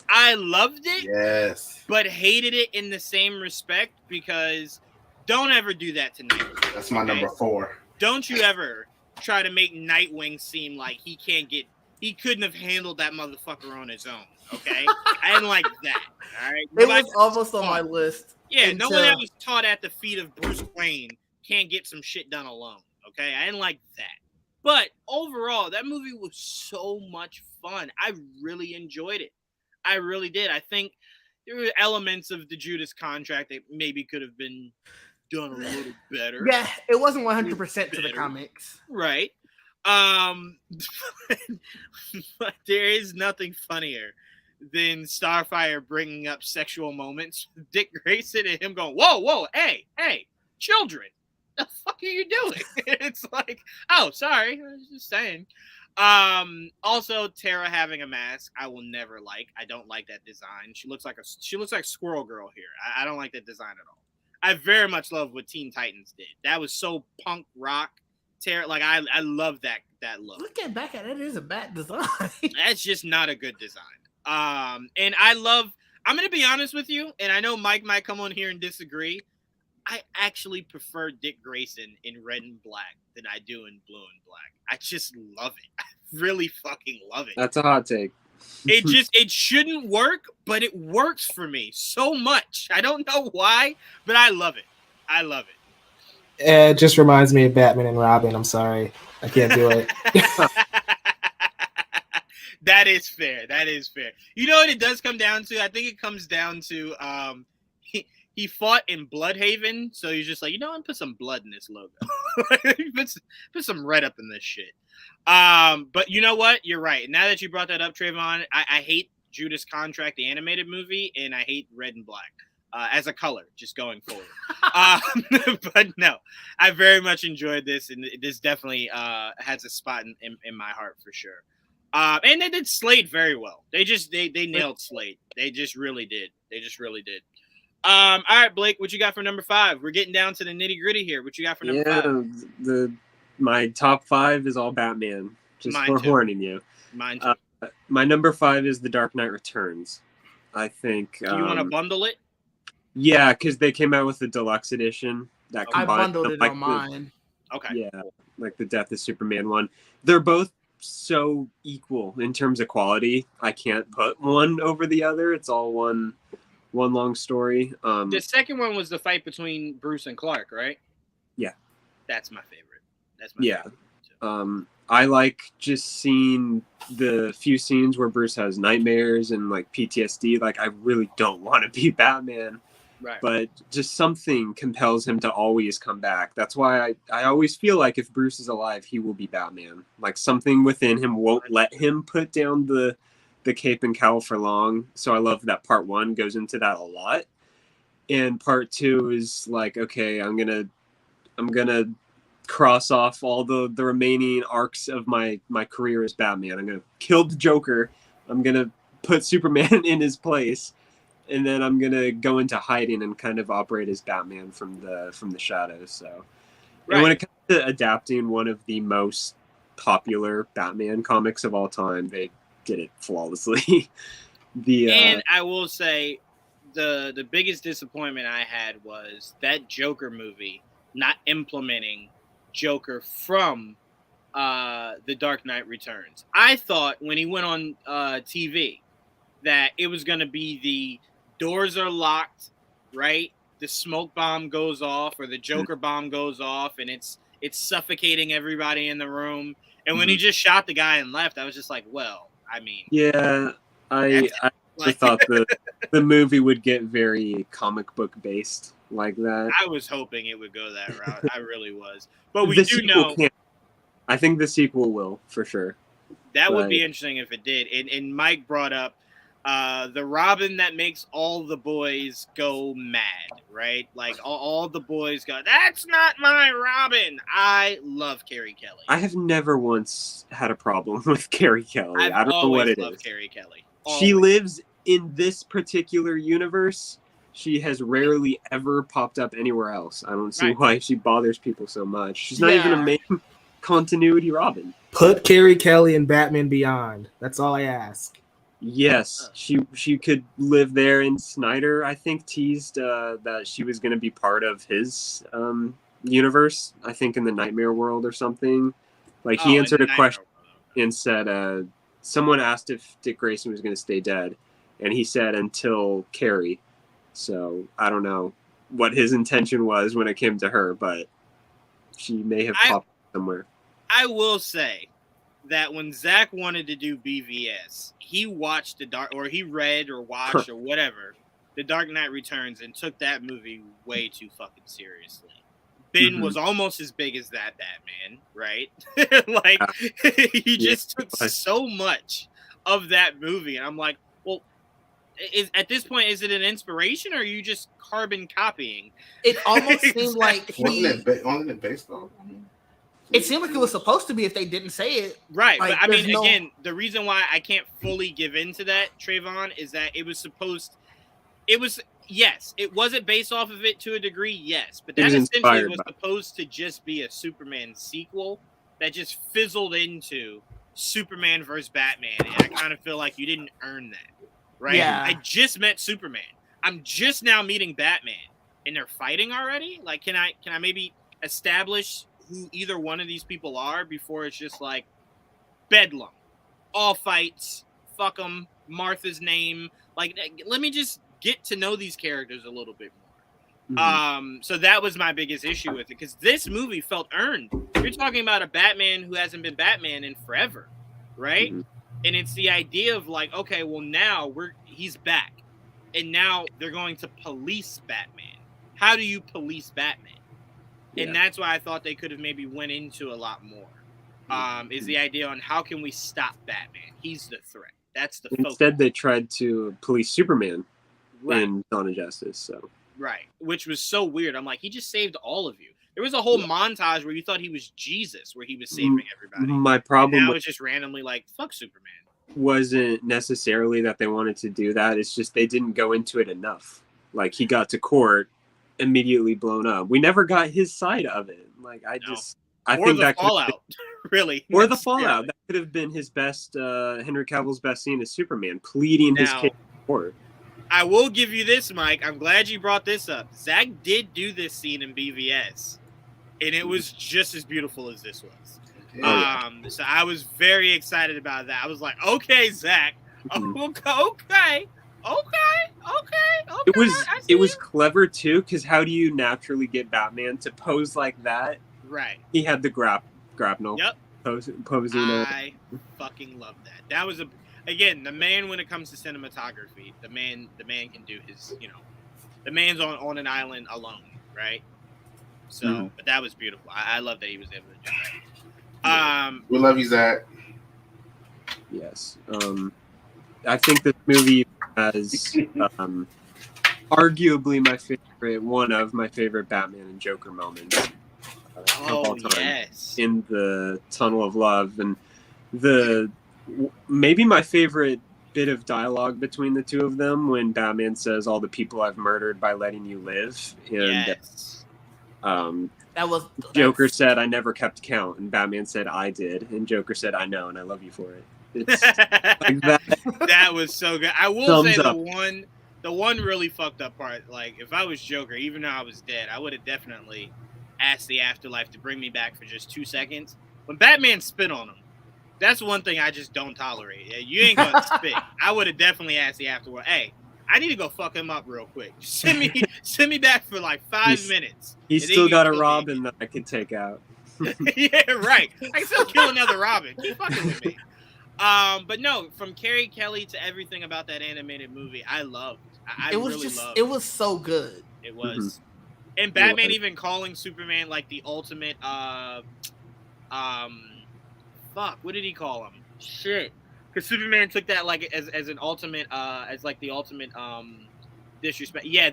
I loved it, yes, but hated it in the same respect because don't ever do that to Nightwing. That's my number 4. Don't you ever try to make Nightwing seem like he couldn't have handled that motherfucker on his own. Okay, I didn't like that. All right, It was almost on my list. Yeah, no one that was taught at the feet of Bruce Wayne can't get some shit done alone. Okay, I didn't like that. But overall, that movie was so much fun. I really enjoyed it. I really did. I think there were elements of the Judas Contract that maybe could have been done a little better. Yeah, it wasn't 100% to the comics. Right. But there is nothing funnier than Starfire bringing up sexual moments with Dick Grayson and him going, whoa, hey, children, the fuck are you doing? It's like, oh, sorry, I was just saying. Also, Tara having a mask, I will never like. I don't like that design. She looks like Squirrel Girl here. I don't like that design at all. I very much love what Teen Titans did. That was so punk rock. Tara, like I love that look. Looking back at it, is a bad design. That's just not a good design. And I'm gonna be honest with you, and I know Mike might come on here and disagree. I actually prefer Dick Grayson in red and black than I do in blue and black. I just love it. I really fucking love it. That's a hot take. It shouldn't work, but it works for me so much. I don't know why, but I love it. I love it. It just reminds me of Batman and Robin. I'm sorry. I can't do it. That is fair. You know what it does come down to? I think it comes down to he fought in Bloodhaven, so he's just like, you know what? Put some blood in this logo. put some red up in this shit. But you know what? You're right. Now that you brought that up, Trayvon, I hate Judas Contract, the animated movie, and I hate red and black as a color, just going forward. But no, I very much enjoyed this, and this definitely has a spot in my heart for sure. And they did Slade very well. They nailed Slade. They just really did. All right, Blake, what you got for number 5? We're getting down to the nitty gritty here. What you got for number 5? My top 5 is all Batman. Just forewarning you. Mine too. My number 5 is The Dark Knight Returns. I think. Do you want to bundle it? Yeah, because they came out with the deluxe edition that I combined. bundled it on mine. Okay. Yeah, like the Death of Superman one. They're both so equal in terms of quality. I can't put one over the other. It's all one long story. The second one was the fight between Bruce and Clark, right? Yeah. That's my favorite. Yeah. I like just seeing the few scenes where Bruce has nightmares and like PTSD. Like, I really don't want to be Batman, Right. but just something compels him to always come back. That's why I always feel like if Bruce is alive, he will be Batman. Like, something within him won't let him put down the cape and cowl for long. So I love that part 1 goes into that a lot. And part 2 is like, okay, I'm gonna cross off all the remaining arcs of my career as Batman. I'm gonna kill the Joker. I'm gonna put Superman in his place, and then I'm gonna go into hiding and kind of operate as Batman from the shadows. So, and when it comes to adapting one of the most popular Batman comics of all time, they did it flawlessly. And I will say, the biggest disappointment I had was that Joker movie not implementing Joker from The Dark Knight Returns. I thought when he went on TV that it was going to be the doors are locked, right? The smoke bomb goes off, or the Joker bomb goes off, and it's suffocating everybody in the room. And when he just shot the guy and left, I was just like, well, I mean, yeah, I thought the movie would get very comic book based like that. I was hoping it would go that route. I really was. But we do know. I think the sequel will, for sure. That would be interesting if it did. And Mike brought up the Robin that makes all the boys go mad, right? Like all the boys go, that's not my Robin. I love Carrie Kelly. I have never once had a problem with Carrie Kelly. I don't know what it is. I love Carrie Kelly. Always. She lives in this particular universe. She has rarely ever popped up anywhere else. I don't see why she bothers people so much. She's not even a main continuity Robin. Put Carrie Kelly in Batman Beyond. That's all I ask. Yes, she could live there. And Snyder, I think, teased that she was going to be part of his universe. I think in the Nightmare World or something. Like, he answered a question and said, someone asked if Dick Grayson was going to stay dead, and he said until Carrie. So I don't know what his intention was when it came to her, but she may have popped somewhere. I will say that when Zach wanted to do BVS, he watched he read or watched or whatever, The Dark Knight Returns, and took that movie way too fucking seriously. Ben was almost as big as that Batman, right? Like, he just took so much of that movie, and I'm like, well, at this point, is it an inspiration, or are you just carbon copying? It almost seemed like wasn't it based on? It seemed like it was supposed to be if they didn't say it. Right. Like, but I mean, again, the reason why I can't fully give into that, Trayvon, is that yes, it wasn't based off of it to a degree, yes. But that essentially was supposed to just be a Superman sequel that just fizzled into Superman versus Batman. And I kind of feel like you didn't earn that. Right? Yeah. I just met Superman. I'm just now meeting Batman. And they're fighting already? Like, can I maybe establish who either one of these people are before it's just like bedlam, all fights, fuck them, Martha's name. Like, let me just get to know these characters a little bit more. So that was my biggest issue with it, because this movie felt earned. You're talking about a Batman who hasn't been Batman in forever, right? And it's the idea of like, okay, well now he's back, and now they're going to police Batman. How do you police Batman? And that's why I thought they could have maybe went into a lot more. Is the idea on how can we stop Batman? He's the threat. That's the focus. Instead, they tried to police Superman in Dawn of Justice. So which was so weird. I'm like, he just saved all of you. There was a whole montage where you thought he was Jesus, where he was saving everybody. My problem now it's just randomly like, fuck Superman. Wasn't necessarily that they wanted to do that. It's just they didn't go into it enough. Like, he got to court, immediately blown up. We never got his side of it. Like, I think that Fallout, really, or the Fallout. That could have been his best, Henry Cavill's best scene as Superman, pleading his case in court. I will give you this, Mike. I'm glad you brought this up. Zach did do this scene in BVS, and it was just as beautiful as this was. So I was very excited about that. I was like, okay, Zach, okay. It was clever too, because how do you naturally get Batman to pose like that? Right. He had the grapnel. Yep. posing. I fucking love that. That was again the man when it comes to cinematography. The man can do his. The man's on an island alone, right? So, but that was beautiful. I love that he was able to do that. We love you, Zach. Yes. I think this movie has arguably one of my favorite Batman and Joker moments of all time. Yes. In the Tunnel of Love, and maybe my favorite bit of dialogue between the two of them when Batman says, "All the people I've murdered by letting you live," and Yes. Joker said, "I never kept count," and Batman said, "I did," and Joker said, "I know, and I love you for it." It's like that. That was so good. I will say the one really fucked up part. Like, if I was Joker, even though I was dead, I would have definitely asked the afterlife to bring me back for just 2 seconds. When Batman spit on him, that's one thing I just don't tolerate. You ain't gonna spit. I would have definitely asked the afterward. Hey, I need to go fuck him up real quick. Just send me back for like 5 minutes. He's still got a Robin that I can take out. Yeah, right. I can still kill another Robin. Keep fucking with me. But no, from Carrie Kelly to everything about that animated movie, I loved. It was so good. It was. And Batman even calling Superman like the ultimate fuck, what did he call him? Shit. Because Superman took that like as an ultimate as like the ultimate disrespect. Yeah,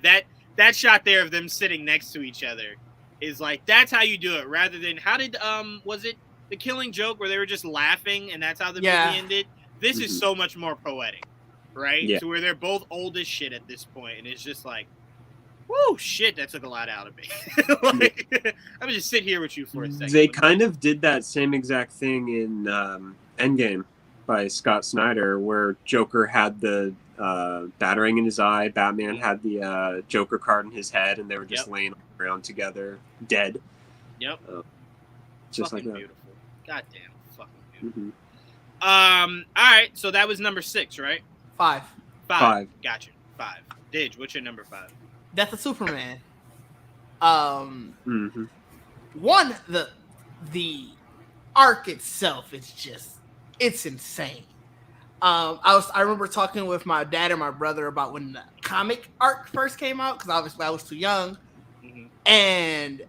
that shot there of them sitting next to each other is like, that's how you do it, rather than how did was it The Killing Joke where they were just laughing and that's how the movie ended? This is so much more poetic, right? Yeah. To where they're both old as shit at this point, and it's just like, whoa, shit, that took a lot out of me. Like, I'm just sit here with you for a second. They kind of did that same exact thing in Endgame by Scott Snyder, where Joker had the battering in his eye, Batman had the Joker card in his head, and they were just laying around together, dead. Yep. Just fucking like that. Beautiful. Goddamn, fucking beautiful. All right, so that was number 6, right? 5. Gotcha. 5. Didge, what's your number 5? Death of Superman. One, the arc itself is just, it's insane. I remember talking with my dad and my brother about when the comic arc first came out, because obviously I was too young, and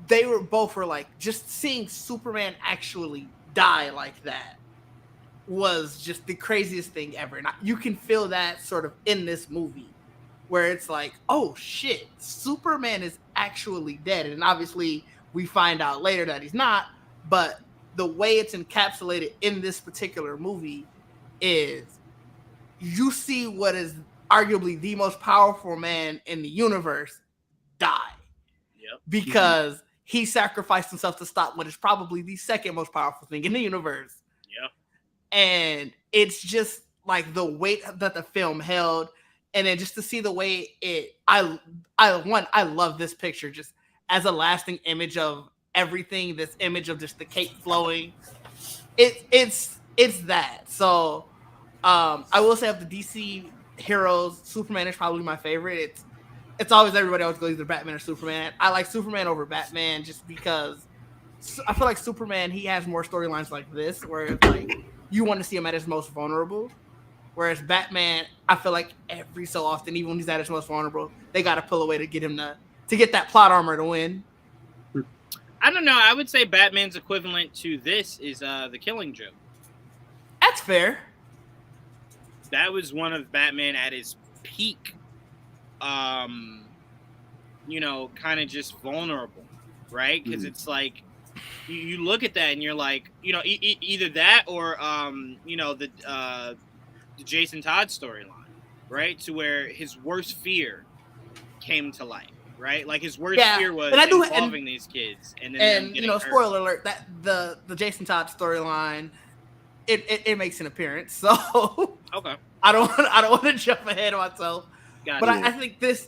they were like, just seeing Superman actually die like that was just the craziest thing ever. And you can feel that sort of in this movie, where it's like, oh shit, Superman is actually dead. And obviously we find out later that he's not, but the way it's encapsulated in this particular movie is you see what is arguably the most powerful man in the universe die. Yep. Because he sacrificed himself to stop what is probably the second most powerful thing in the universe. Yep. And it's just like the weight that the film held. And then just to see the way I love this picture just as a lasting image of everything. This image of just the cape flowing. It's that. So I will say of the DC heroes, Superman is probably my favorite. It's always everybody always goes either Batman or Superman. I like Superman over Batman just because I feel like Superman, he has more storylines like this where it's like you want to see him at his most vulnerable. Whereas Batman, I feel like every so often, even when he's at his most vulnerable, they got to pull away to get him to get that plot armor to win. I don't know. I would say Batman's equivalent to this is The Killing Joke. That's fair. That was one of Batman at his peak. Kind of just vulnerable, right? Because it's like you look at that and you're like, either that or the Jason Todd storyline, right? To where his worst fear came to light, right? Like his worst fear was involving these kids, and spoiler alert, that the Jason Todd storyline, it makes an appearance. So okay, I don't want to jump ahead of myself. But I think this,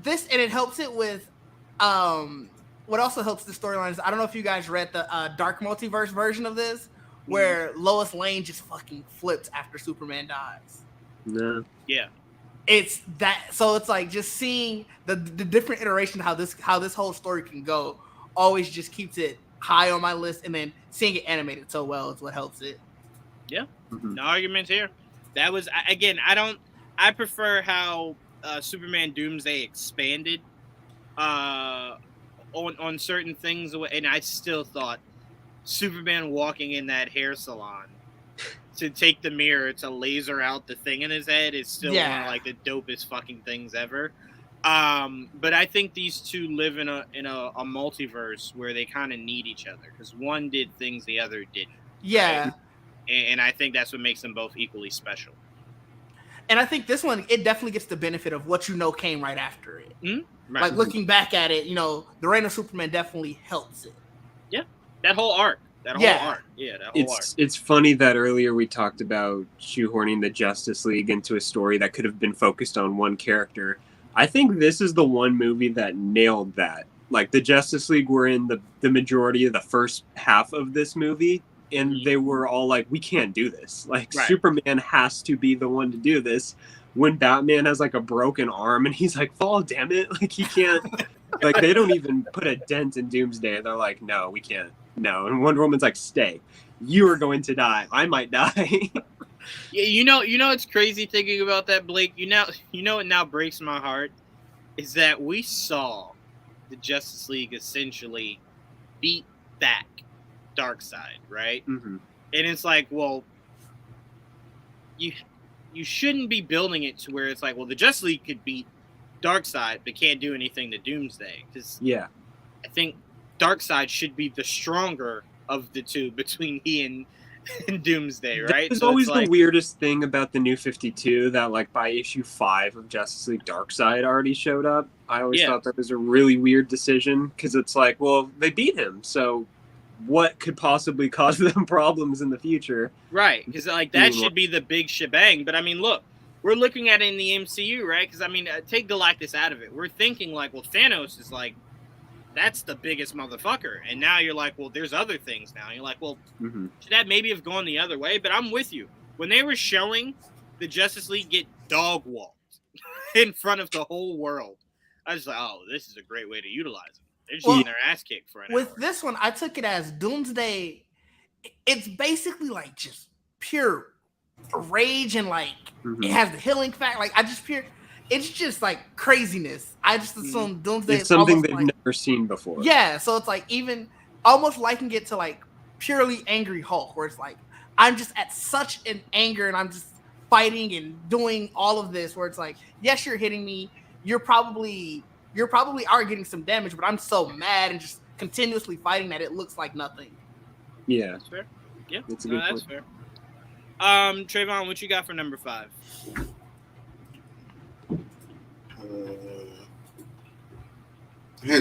this, and it helps it with, what also helps the storyline is, I don't know if you guys read the Dark Multiverse version of this, where Lois Lane just fucking flips after Superman dies. No. Yeah. It's that, so it's like just seeing the different iteration how this whole story can go always just keeps it high on my list, and then seeing it animated so well is what helps it. Yeah, Mhm. no arguments here. That was again. I prefer how Superman Doomsday expanded on certain things, and I still thought Superman walking in that hair salon to take the mirror to laser out the thing in his head is still one of like the dopest fucking things ever. But I think these two live in a multiverse where they kind of need each other because one did things the other didn't. Yeah. Right? And I think that's what makes them both equally special. And I think this one, it definitely gets the benefit of what you know came right after it. Mm-hmm. Right. Like looking back at it, the Reign of Superman definitely helps it. Yeah, that whole arc. That whole arc. Yeah, that whole arc. It's funny that earlier we talked about shoehorning the Justice League into a story that could have been focused on one character. I think this is the one movie that nailed that. Like, the Justice League were in the majority of the first half of this movie, and they were all like, we can't do this. Like, right. Superman has to be the one to do this. When Batman has, like, a broken arm, and he's like, fall, damn it. Like, he can't. Like, they don't even put a dent in Doomsday. They're like, no, we can't. No. And Wonder Woman's like, stay. You are going to die. I might die. Yeah, it's crazy thinking about that, Blake. What now breaks my heart is that we saw the Justice League essentially beat back Darkseid, right? Mm-hmm. And it's like, well, you shouldn't be building it to where it's like, well, the Justice League could beat Darkseid, but can't do anything to Doomsday. Because yeah, I think Darkseid should be the stronger of the two between he and Doomsday, right? It's always the weirdest thing about the New 52 that, like, by issue 5 of Justice League, Darkseid already showed up. I always thought that was a really weird decision because it's like, well, they beat him, so what could possibly cause them problems in the future? Right, because like that should be the big shebang. But I mean, look, we're looking at it in the MCU, right? Because I mean, take Galactus out of it. We're thinking like, well, Thanos is like, that's the biggest motherfucker. And now you're like, well, there's other things now. And you're like, well, should that maybe have gone the other way? But I'm with you. When they were showing the Justice League get dog walked in front of the whole world, I was like, oh, this is a great way to utilize them. They're just getting their ass kicked for an hour. With this one, I took it as Doomsday. It's basically like just pure rage and like it has the healing fact. Like it's just like craziness. I just assume Doomsday is something they've like, never seen before. Yeah, so it's like even almost liking it to like purely angry Hulk, where it's like I'm just at such an anger and I'm just fighting and doing all of this. Where it's like, yes, you're hitting me. You're probably are getting some damage, but I'm so mad and just continuously fighting that it looks like nothing. Yeah, that's fair. Yeah, that's fair. Trayvon, what you got for number 5?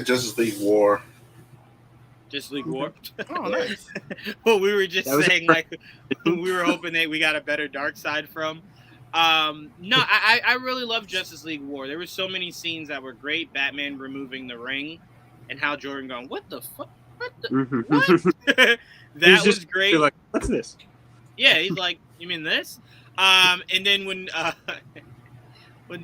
Justice League War. Justice League War. Oh, nice. Well, we were just saying like we were hoping that we got a better Darkseid from. No, I really love Justice League War. There were so many scenes that were great. Batman removing the ring, and Hal Jordan going, "What the fuck? What the what?" That was great. Like, what's this? Yeah, he's like, "You mean this?" And then when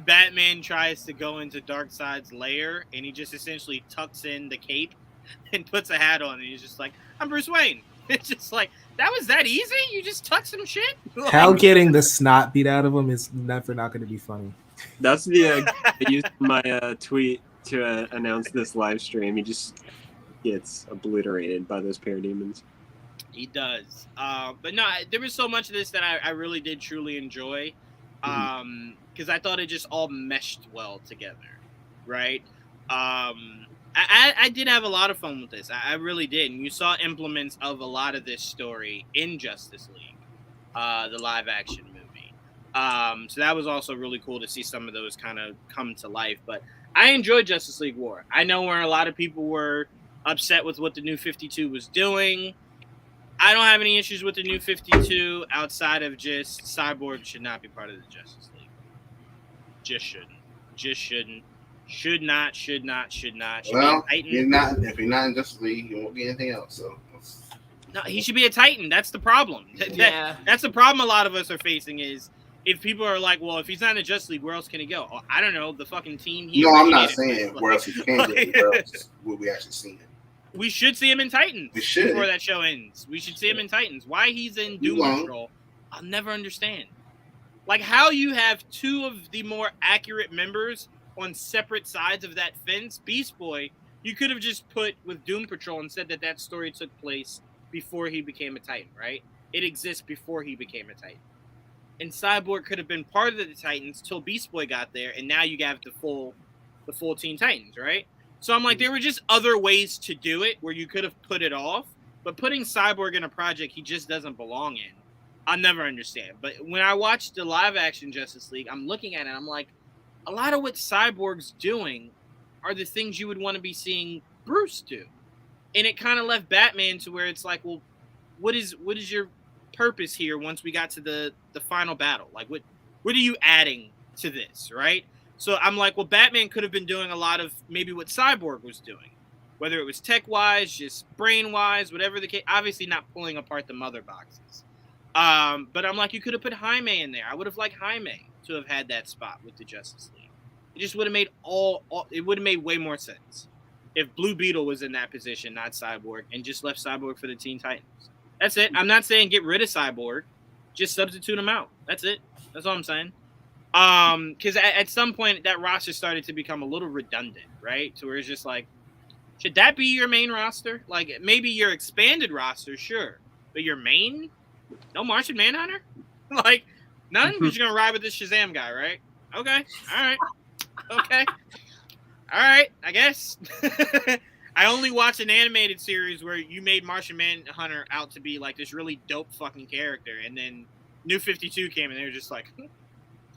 Batman tries to go into Darkseid's lair, and he just essentially tucks in the cape and puts a hat on, and he's just like, "I'm Bruce Wayne." It's just like, that was that easy? You just tuck some shit? Hal getting the snot beat out of him is never not going to be funny. That's I used my tweet to announce this live stream. He just gets obliterated by those parademons. He does. But no, there was so much of this that I really did truly enjoy. Because I thought it just all meshed well together. Right? I did have a lot of fun with this. I really did. And you saw implements of a lot of this story in Justice League, the live action movie. So that was also really cool to see some of those kind of come to life. But I enjoyed Justice League War. I know where a lot of people were upset with what the New 52 was doing. I don't have any issues with the New 52 outside of just Cyborg should not be part of the Justice League. Just shouldn't. Just shouldn't. Should not. Should well, if you're not in Justice League, you won't get anything else. So no, he should be a Titan. That's the problem. That's the problem a lot of us are facing is if people are like, well, if he's not in the Justice League, where else can he go? Oh, I don't know. The fucking team. No, I'm not saying where else he can go. Where else will we actually see him? We should see him in Titans We should. before that show ends. We should see him in Titans. Why he's in Doom Patrol, I'll never understand. Like how you have two of the more accurate members on separate sides of that fence. Beast Boy, you could have just put with Doom Patrol and said that story took place before he became a Titan, right? It exists before he became a Titan. And Cyborg could have been part of the Titans till Beast Boy got there, and now you have the full Teen Titans, right? So I'm like, there were just other ways to do it where you could have put it off, but putting Cyborg in a project he just doesn't belong in, I'll never understand. But when I watched the live action Justice League, I'm looking at it, I'm like, a lot of what Cyborg's doing are the things you would want to be seeing Bruce do. And it kind of left Batman to where it's like, well, what is your purpose here once we got to the final battle? Like, what are you adding to this, right? So I'm like, well, Batman could have been doing a lot of maybe what Cyborg was doing, whether it was tech-wise, just brain-wise, whatever the case. Obviously not pulling apart the mother boxes. But I'm like, you could have put Jaime in there. I would have liked Jaime to have had that spot with the Justice League. It just would have made it would have made way more sense if Blue Beetle was in that position, not Cyborg, and just left Cyborg for the Teen Titans. That's it. I'm not saying get rid of Cyborg, just substitute him out. That's it. That's all I'm saying. Because at some point that roster started to become a little redundant, right? So where it's just like, should that be your main roster? Like maybe your expanded roster, sure, but your main, no Martian Manhunter, like none. Because you're gonna ride with this Shazam guy, right? Okay, all right, okay, all right. I guess I only watched an animated series where you made Martian Manhunter out to be like this really dope fucking character, and then New 52 came and they were just like,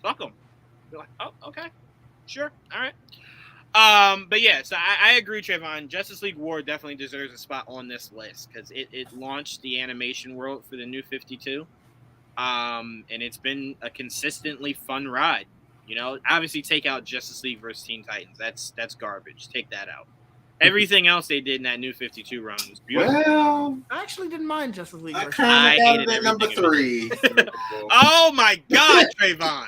fuck them. They're like, oh, okay, sure, all right. But yeah, so I agree, Trayvon. Justice League War definitely deserves a spot on this list because it launched the animation world for the New 52, and it's been a consistently fun ride. You know, obviously take out Justice League versus Teen Titans. That's garbage. Take that out. Everything else they did in that New 52 run was beautiful. Well, I actually didn't mind Justice League. I versus- kind of hated got it at number everything 3. Oh my God, Trayvon!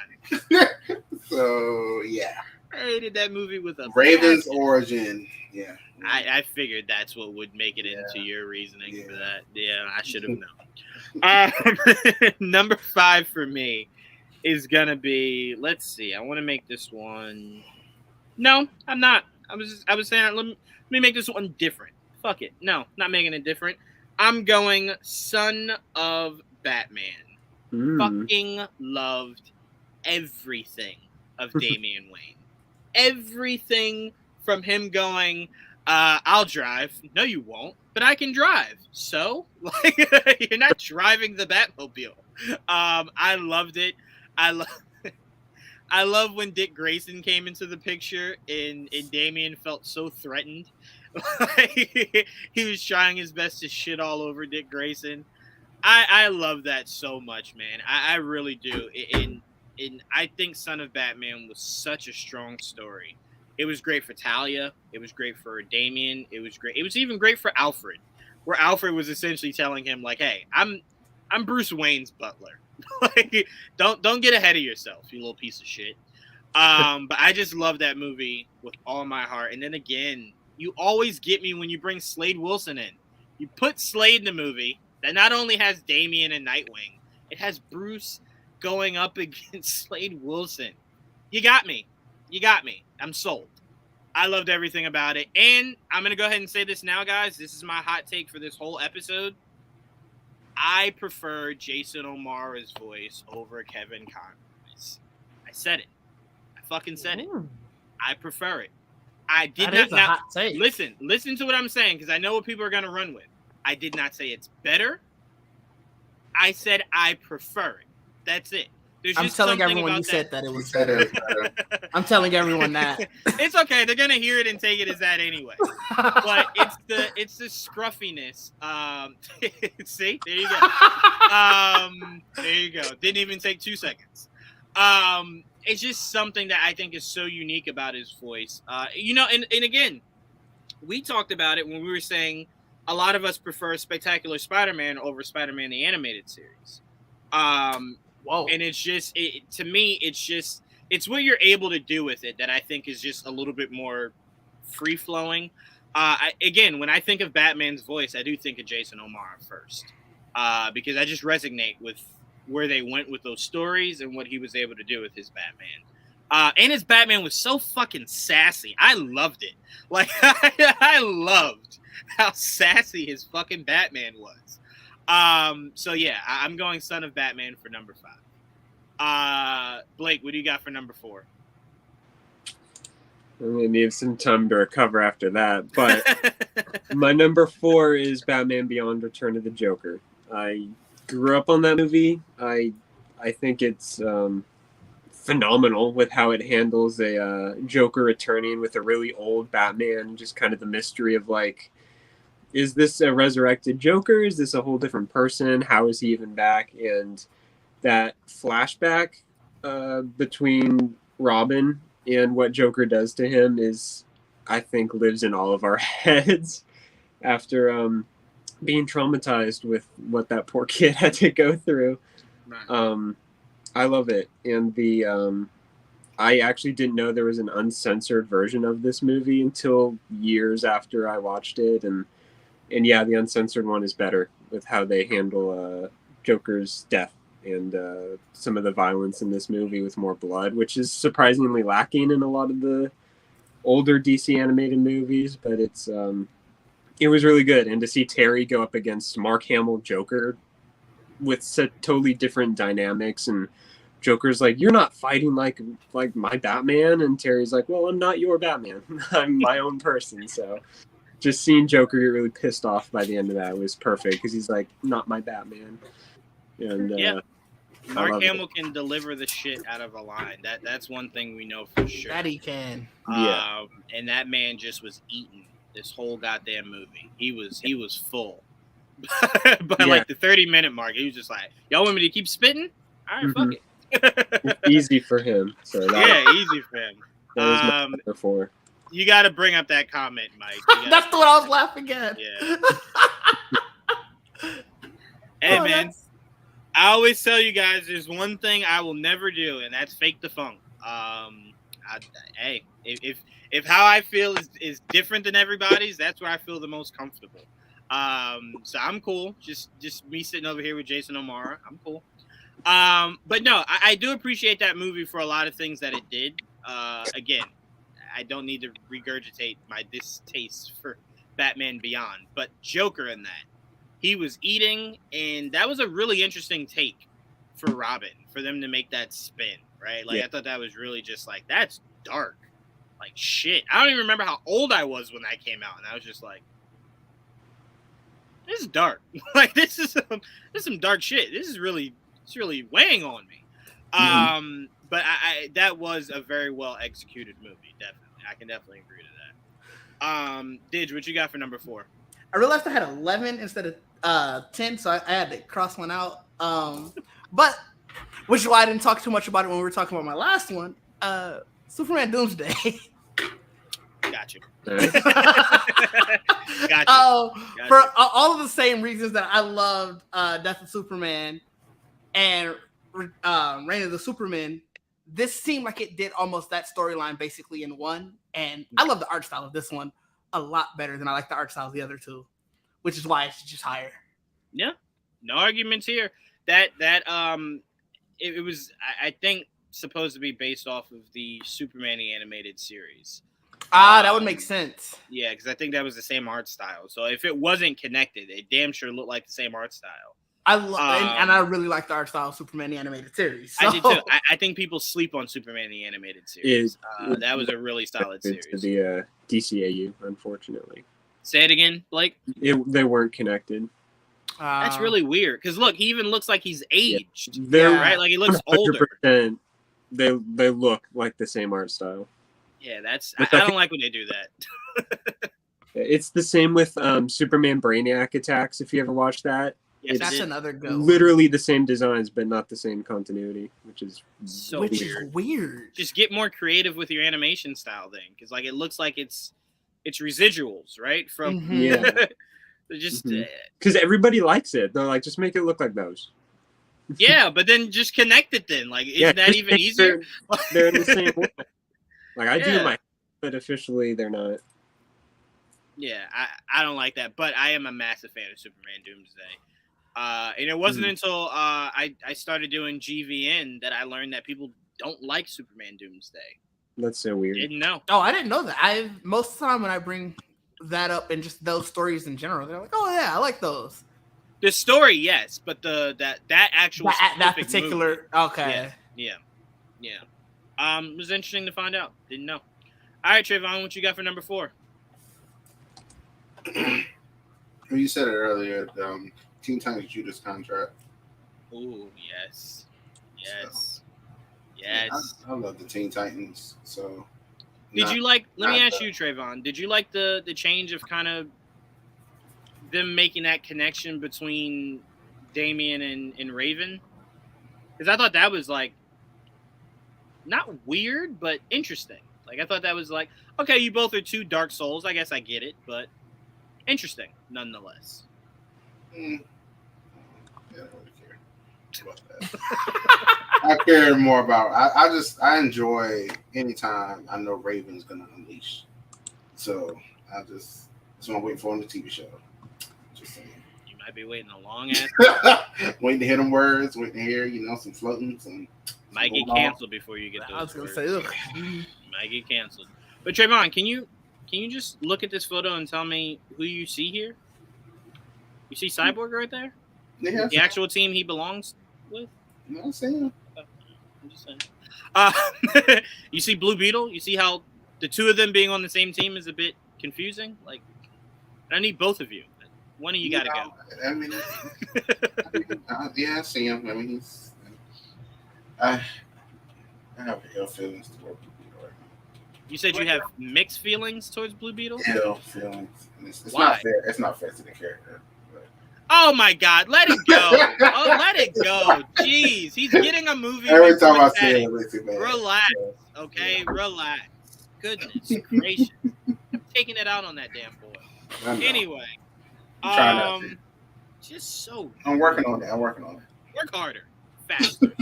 So yeah, I hated that movie with a Raven's passion. origin. Yeah, I figured that's what would make it into your reasoning for Yeah. that. Yeah, I should have known. Number 5 for me is gonna be. Let's see. I want to make this one. No, I'm not. I was saying let me make this one different. Fuck it. No, not making it different. I'm going Son of Batman. Fucking loved everything of Damian Wayne. Everything from him going, I'll drive. No, you won't. But I can drive. So, like, you're not driving the Batmobile. I loved it. I love when Dick Grayson came into the picture and Damian felt so threatened. He was trying his best to shit all over Dick Grayson. I love that so much, man. I really do. And I think Son of Batman was such a strong story. It was great for Talia. It was great for Damian. It was great. It was even great for Alfred, where Alfred was essentially telling him, like, hey, I'm Bruce Wayne's butler. Like, don't get ahead of yourself, you little piece of shit. But I just love that movie with all my heart. And then again, you always get me when you bring Slade Wilson in. You put Slade in the movie that not only has Damian and Nightwing, it has Bruce going up against Slade Wilson. You got me. I'm sold. I loved everything about it. And I'm going to go ahead and say this now, guys. This is my hot take for this whole episode. I prefer Jason O'Mara's voice over Kevin Conroy's. I said it. I fucking said it. I prefer it. I did That not. is a Now, hot take. listen to what I'm saying because I know what people are going to run with. I did not say it's better. I said I prefer it. That's it. There's I'm just telling something everyone about you said that it he was said better. it was better. I'm telling everyone that. It's okay. They're gonna hear it and take it as that anyway. But it's the scruffiness. See, there you go. There you go. Didn't even take 2 seconds. It's just something that I think is so unique about his voice. And again, we talked about it when we were saying a lot of us prefer Spectacular Spider-Man over Spider-Man the Animated Series. Whoa. And it's just, to me, it's what you're able to do with it that I think is just a little bit more free-flowing. Again, when I think of Batman's voice, I do think of Jason O'Mara first, because I just resonate with where they went with those stories and what he was able to do with his Batman. And his Batman was so fucking sassy. I loved it. Like, I loved how sassy his fucking Batman was. So yeah, I'm going Son of Batman for number 5. Blake, what do you got for number 4? I'm gonna need some time to recover after that, but my number 4 is Batman Beyond: Return of the Joker. I grew up on that movie. I think it's phenomenal with how it handles a Joker returning with a really old Batman, just kind of the mystery of like, is this a resurrected Joker? Is this a whole different person? How is he even back? And that flashback between Robin and what Joker does to him is, I think, lives in all of our heads after being traumatized with what that poor kid had to go through. I love it. And I actually didn't know there was an uncensored version of this movie until years after I watched it. And yeah, the uncensored one is better with how they handle Joker's death and some of the violence in this movie with more blood, which is surprisingly lacking in a lot of the older DC animated movies. But it was really good. And to see Terry go up against Mark Hamill Joker with totally different dynamics, and Joker's like, you're not fighting like my Batman, and Terry's like, well, I'm not your Batman. I'm my own person. So just seeing Joker get really pissed off by the end of that was perfect, because he's like, not my Batman. And yeah, Mark Hamill can deliver the shit out of a line. That's one thing we know for sure. That he can. And that man just was eating this whole goddamn movie. He was full. By like the 30-minute mark, he was just like, y'all want me to keep spitting? All right, fuck it. Easy for him. So easy for him. That was my number 4. You got to bring up that comment, Mike. That's what I was laughing at. Yeah. Hey, man. I always tell you guys, there's one thing I will never do, and that's fake the funk. Hey, if how I feel is different than everybody's, that's where I feel the most comfortable. So I'm cool. Just me sitting over here with Jason O'Mara. I'm cool. But no, I do appreciate that movie for a lot of things that it did. Again, I don't need to regurgitate my distaste for Batman Beyond, but Joker in that, he was eating, and that was a really interesting take for Robin, for them to make that spin, right? Like, I thought that was really just like, that's dark. Like, shit. I don't even remember how old I was when that came out, and I was just like, this is dark. Like, this is some dark shit. It's really weighing on me. But I that was a very well executed movie. Definitely, I can definitely agree to that. Didge, what you got for number 4? I realized I had 11 instead of 10, so I had to cross one out. But which is why I didn't talk too much about it when we were talking about my last one. Superman Doomsday. Got you. Got you. For all of the same reasons that I loved Death of Superman and Reign of the Superman, this seemed like it did almost that storyline basically in one. And I love the art style of this one a lot better than I like the art style of the other two, which is why it's just higher. Yeah, no arguments here. That it was, I think, supposed to be based off of the Superman the animated series. That would make sense. Yeah, because I think that was the same art style. So if it wasn't connected, it damn sure looked like the same art style. And I really like the art style of Superman the animated series. So. I did too. I think people sleep on Superman the animated series. That was a really solid series. To the DCAU, unfortunately. Say it again, Blake. They weren't connected. That's really weird. Because look, he even looks like he's aged. They're right, like he looks older. They look like the same art style. Yeah, I don't like when they do that. It's the same with Superman Brainiac attacks. If you ever watched that. Yes, that's another good one. Literally the same designs, but not the same continuity, which is weird. Just get more creative with your animation style thing, because like it looks like it's residuals, right? From just because everybody likes it. They're like, just make it look like those. Yeah, but then just connect it. Then, like, isn't that even easier? They're in the same way. Like I do my, but officially they're not. Yeah, I don't like that, but I am a massive fan of Superman Doomsday. And it wasn't until I started doing GVN that I learned that people don't like Superman Doomsday. That's so weird. Didn't know. Oh, I didn't know that. Most of the time when I bring that up and just those stories in general, they're like, "Oh yeah, I like those." The story, yes, but that actual that specific particular movie, okay. yeah. It was interesting to find out. Didn't know. All right, Trayvon, what you got for number 4? You said it earlier. Teen Titans Judas Contract. Oh yes. I love the Teen Titans. So, did you like? Let me ask you, Trayvon. Did you like the change of kind of them making that connection between Damian and Raven? Because I thought that was like not weird, but interesting. Like I thought that was like, okay, you both are two Dark Souls. I guess I get it, but interesting nonetheless. Yeah, I don't really care about that. I care more about. I enjoy anytime I know Raven's gonna unleash. So that's what I'm waiting for on the TV show. Just saying. You might be waiting a long ass. Waiting to hear them words. Waiting to hear some floating. Might get canceled before you get those. I was gonna words. say, Might get canceled. But Trayvon, can you just look at this photo and tell me who you see here? You see Cyborg right there? Yeah, the actual team he belongs with? You know what I'm saying? I'm just saying. You see Blue Beetle? You see how the two of them being on the same team is a bit confusing? Like, I need both of you. One of you got to go. I mean, yeah, I see him. I mean, I have ill feelings toward Blue Beetle right now. You said you have mixed feelings towards Blue Beetle? Ill feelings. It's Why? not fair. It's not fair to the character. Oh my God! Let it go. Oh, let it go. Jeez, he's getting a movie. Every time I say it, it makes it bad. Relax, okay? Yeah. Relax. Goodness gracious! I'm taking it out on that damn boy. Anyway, I'm trying not to. Just so. I'm working on it. Work harder, faster.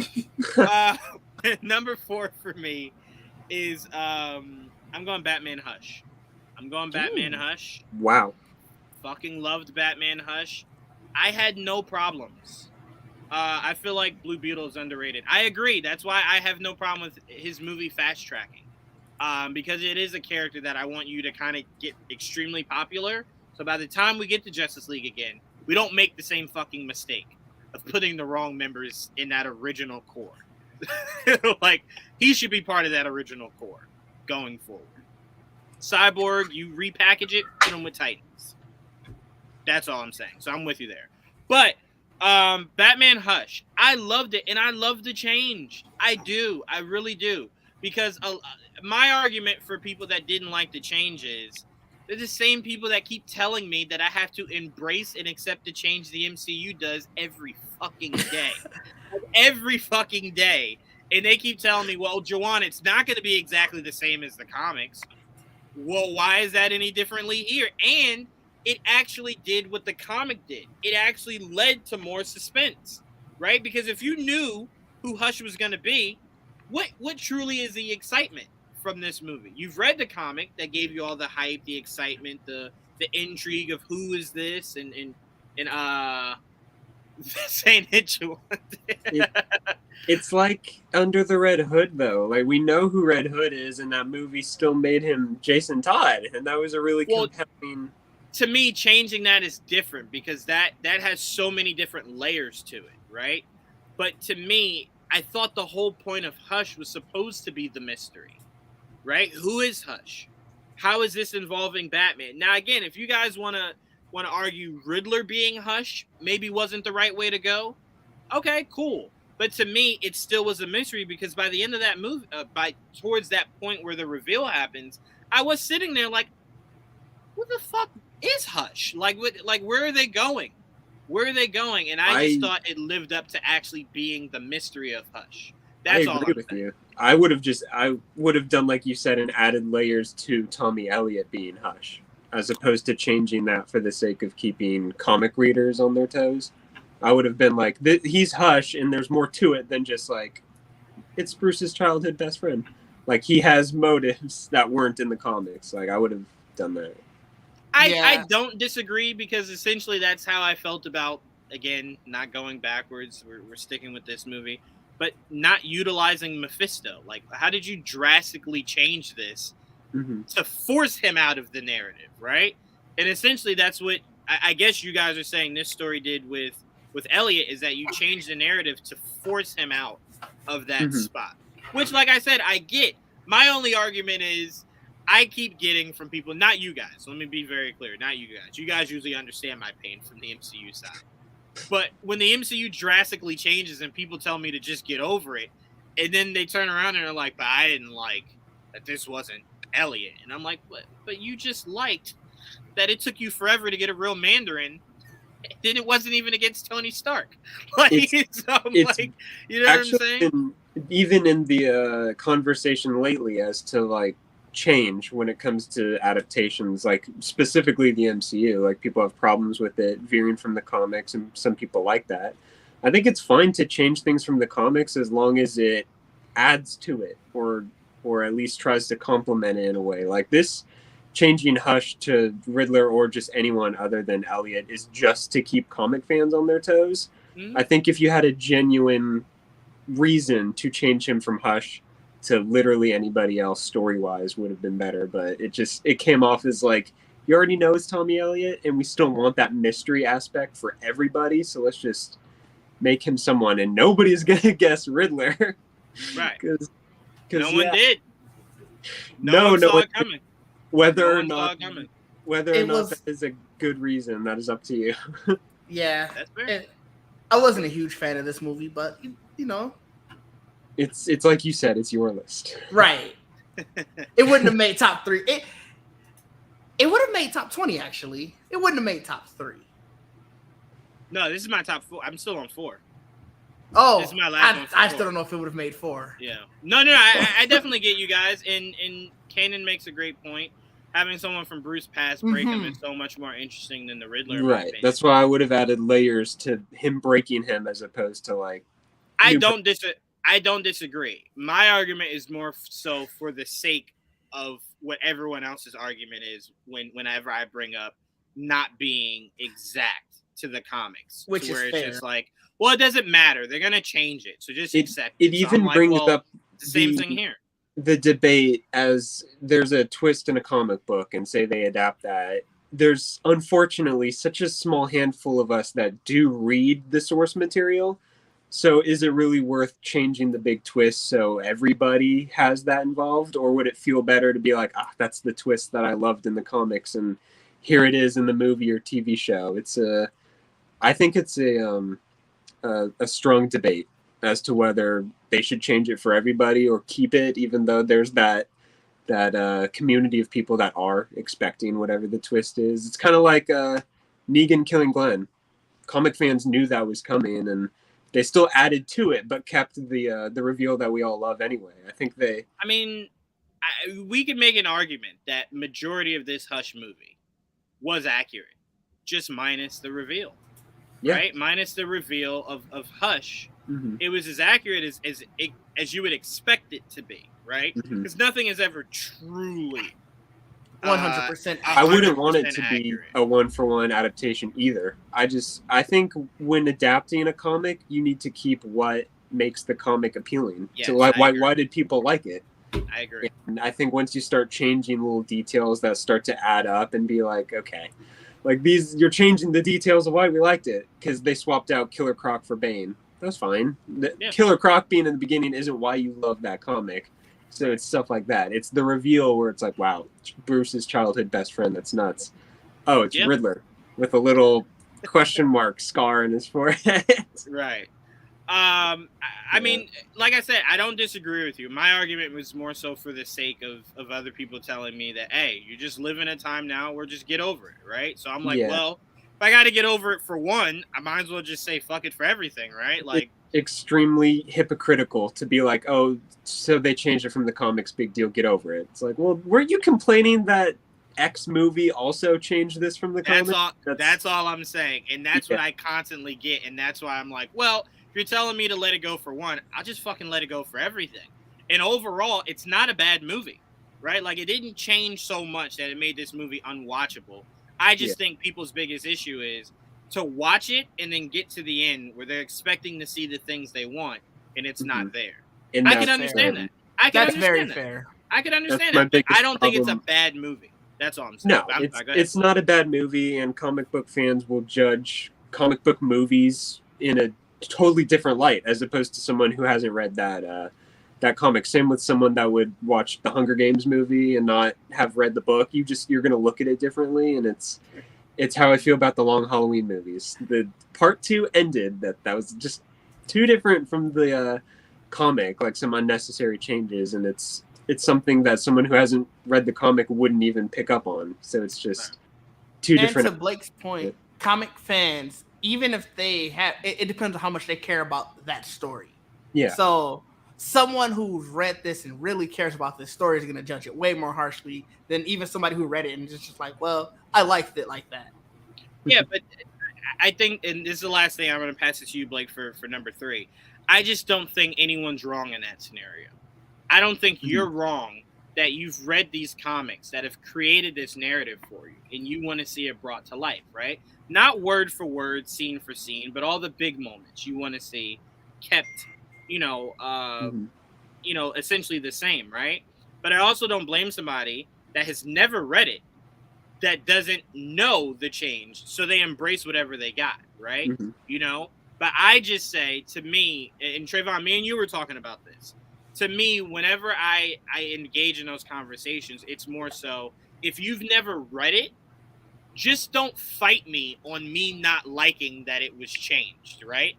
Number 4 for me is I'm going Batman Hush. Hush. Wow. Fucking loved Batman Hush. I had no problems. I feel like Blue Beetle is underrated. I agree. That's why I have no problem with his movie fast tracking. Because it is a character that I want you to kind of get extremely popular. So by the time we get to Justice League again, we don't make the same fucking mistake of putting the wrong members in that original core. Like, he should be part of that original core going forward. Cyborg, you repackage it, put him with Titans. That's all I'm saying. So I'm with you there. But Batman Hush, I loved it, and I love the change. I do. I really do. Because my argument for people that didn't like the change is they're the same people that keep telling me that I have to embrace and accept the change the MCU does every fucking day. Every fucking day. And they keep telling me, well, Jawan, it's not going to be exactly the same as the comics. Well, why is that any differently here? And it actually did what the comic did. It actually led to more suspense, right? Because if you knew who Hush was going to be, what truly is the excitement from this movie? You've read the comic that gave you all the hype, the excitement, the intrigue of who is this, and this ain't it, you. It's like Under the Red Hood, though. Like, we know who Red Hood is, and that movie still made him Jason Todd, and that was a really compelling. To me, changing that is different because that has so many different layers to it, right? But to me, I thought the whole point of Hush was supposed to be the mystery, right? Who is Hush? How is this involving Batman? Now, again, if you guys want to argue Riddler being Hush maybe wasn't the right way to go, okay, cool. But to me, it still was a mystery because by the end of that movie, towards that point where the reveal happens, I was sitting there like, what the fuck is Hush? Like, where are they going? Where are they going? And I just thought it lived up to actually being the mystery of Hush. That's all. I agree with you. I would have done like you said and added layers to Tommy Elliott being Hush, as opposed to changing that for the sake of keeping comic readers on their toes. I would have been like, he's Hush, and there's more to it than just like, it's Bruce's childhood best friend. Like, he has motives that weren't in the comics. Like, I would have done that. I don't disagree, because essentially that's how I felt about, again, not going backwards. We're sticking with this movie, but not utilizing Mephisto. Like, how did you drastically change this to force him out of the narrative, right? And essentially that's what I guess you guys are saying this story did with Elliot, is that you changed the narrative to force him out of that spot. Which, like I said, I get. My only argument is I keep getting from people, not you guys. Let me be very clear, not you guys. You guys usually understand my pain from the MCU side. But when the MCU drastically changes and people tell me to just get over it, and then they turn around and are like, but I didn't like that this wasn't Elliot. And I'm like, but you just liked that it took you forever to get a real Mandarin. Then it wasn't even against Tony Stark. Like, it's like, you know what I'm saying? Even in the conversation lately as to like change when it comes to adaptations, like specifically the MCU, like people have problems with it veering from the comics, and some people like that. I think it's fine to change things from the comics as long as it adds to it, or at least tries to complement it in a way. Like this changing Hush to Riddler, or just anyone other than Elliot, is just to keep comic fans on their toes. I think if you had a genuine reason to change him from Hush to literally anybody else story-wise would have been better, but it came off as like, you already know it's Tommy Elliot, and we still want that mystery aspect for everybody, so let's just make him someone, and nobody's gonna guess Riddler. Right. Because no one did. No one saw one it coming. Whether or not that is a good reason, that is up to you. Yeah. That's fair. I wasn't a huge fan of this movie, but you know, it's like you said, it's your list. Right. It wouldn't have made top 3. It would have made top 20, actually. It wouldn't have made top 3. No, this is my top 4. I'm still on 4. Oh, this is my last one. I still don't know if it would have made 4. Yeah. No, I definitely get you guys. And Kanan makes a great point. Having someone from Bruce past break him is so much more interesting than the Riddler. Right. That's why I would have added layers to him breaking him as opposed to like. I don't disagree. My argument is more so for the sake of what everyone else's argument is whenever I bring up not being exact to the comics, which is where fair. It's just like, well, it doesn't matter. They're gonna change it, so just accept it. It even brings up the same thing here. The debate, as there's a twist in a comic book and say they adapt that. There's unfortunately such a small handful of us that do read the source material. So is it really worth changing the big twist so everybody has that involved? Or would it feel better to be like, that's the twist that I loved in the comics and here it is in the movie or TV show? I think it's a strong debate as to whether they should change it for everybody or keep it, even though there's that community of people that are expecting whatever the twist is. It's kind of like Negan killing Glenn. Comic fans knew that was coming, and they still added to it, but kept the reveal that we all love anyway. I think they. I mean, we could make an argument that majority of this Hush movie was accurate, just minus the reveal. Yeah. Right? Minus the reveal of Hush. Mm-hmm. It was as accurate as you would expect it to be, right? Because nothing is ever truly 100%. I wouldn't want it to be a 1-for-1 adaptation either. I think when adapting a comic, you need to keep what makes the comic appealing. Yes, so why did people like it? I agree. And I think once you start changing little details that start to add up and be like, okay, like you're changing the details of why we liked it because they swapped out Killer Croc for Bane. That's fine. Killer Croc being in the beginning isn't why you love that comic. So it's stuff like that. It's the reveal where it's like, wow, Bruce's childhood best friend. That's nuts. Oh, it's Riddler with a little question mark scar in his forehead. Right. I mean, like I said, I don't disagree with you. My argument was more so for the sake of other people telling me that, hey, you just live in a time now where just get over it, right? So I'm like, well, if I got to get over it for one, I might as well just say fuck it for everything, right? Like, it's extremely hypocritical to be like, oh, so they changed it from the comics, big deal, get over it. It's like, well, were you complaining that X movie also changed this from the comics? That's all I'm saying, and that's what I constantly get, and that's why I'm like, well, if you're telling me to let it go for one, I'll just fucking let it go for everything. And overall, it's not a bad movie, right? Like, it didn't change so much that it made this movie unwatchable. I just think people's biggest issue is to watch it and then get to the end where they're expecting to see the things they want and it's not there. And I can understand that. That's very fair. I can understand my that. But biggest I don't think it's a problem. bad movie. That's all I'm saying. No, it's not a bad movie, and comic book fans will judge comic book movies in a totally different light as opposed to someone who hasn't read that comic. Same with someone that would watch the Hunger Games movie and not have read the book. You're going to look at it differently, and it's how I feel about the Long Halloween movies. The part 2 ended that was just too different from the comic, like some unnecessary changes, and it's something that someone who hasn't read the comic wouldn't even pick up on. So it's just two different. And to Blake's point, comic fans, even if they have, it depends on how much they care about that story. Yeah. So someone who's read this and really cares about this story is going to judge it way more harshly than even somebody who read it and just like, well, I liked it like that. Yeah, but I think, and this is the last thing I'm going to pass it to you, Blake, for number 3. I just don't think anyone's wrong in that scenario. I don't think you're wrong that you've read these comics that have created this narrative for you and you want to see it brought to life, right? Not word for word, scene for scene, but all the big moments you want to see kept, essentially the same, right? But I also don't blame somebody that has never read it that doesn't know the change, so they embrace whatever they got, right? But I just say, to me, and Trayvon, me and you were talking about this, to me, whenever I engage in those conversations, it's more so, if you've never read it, just don't fight me on me not liking that it was changed, right?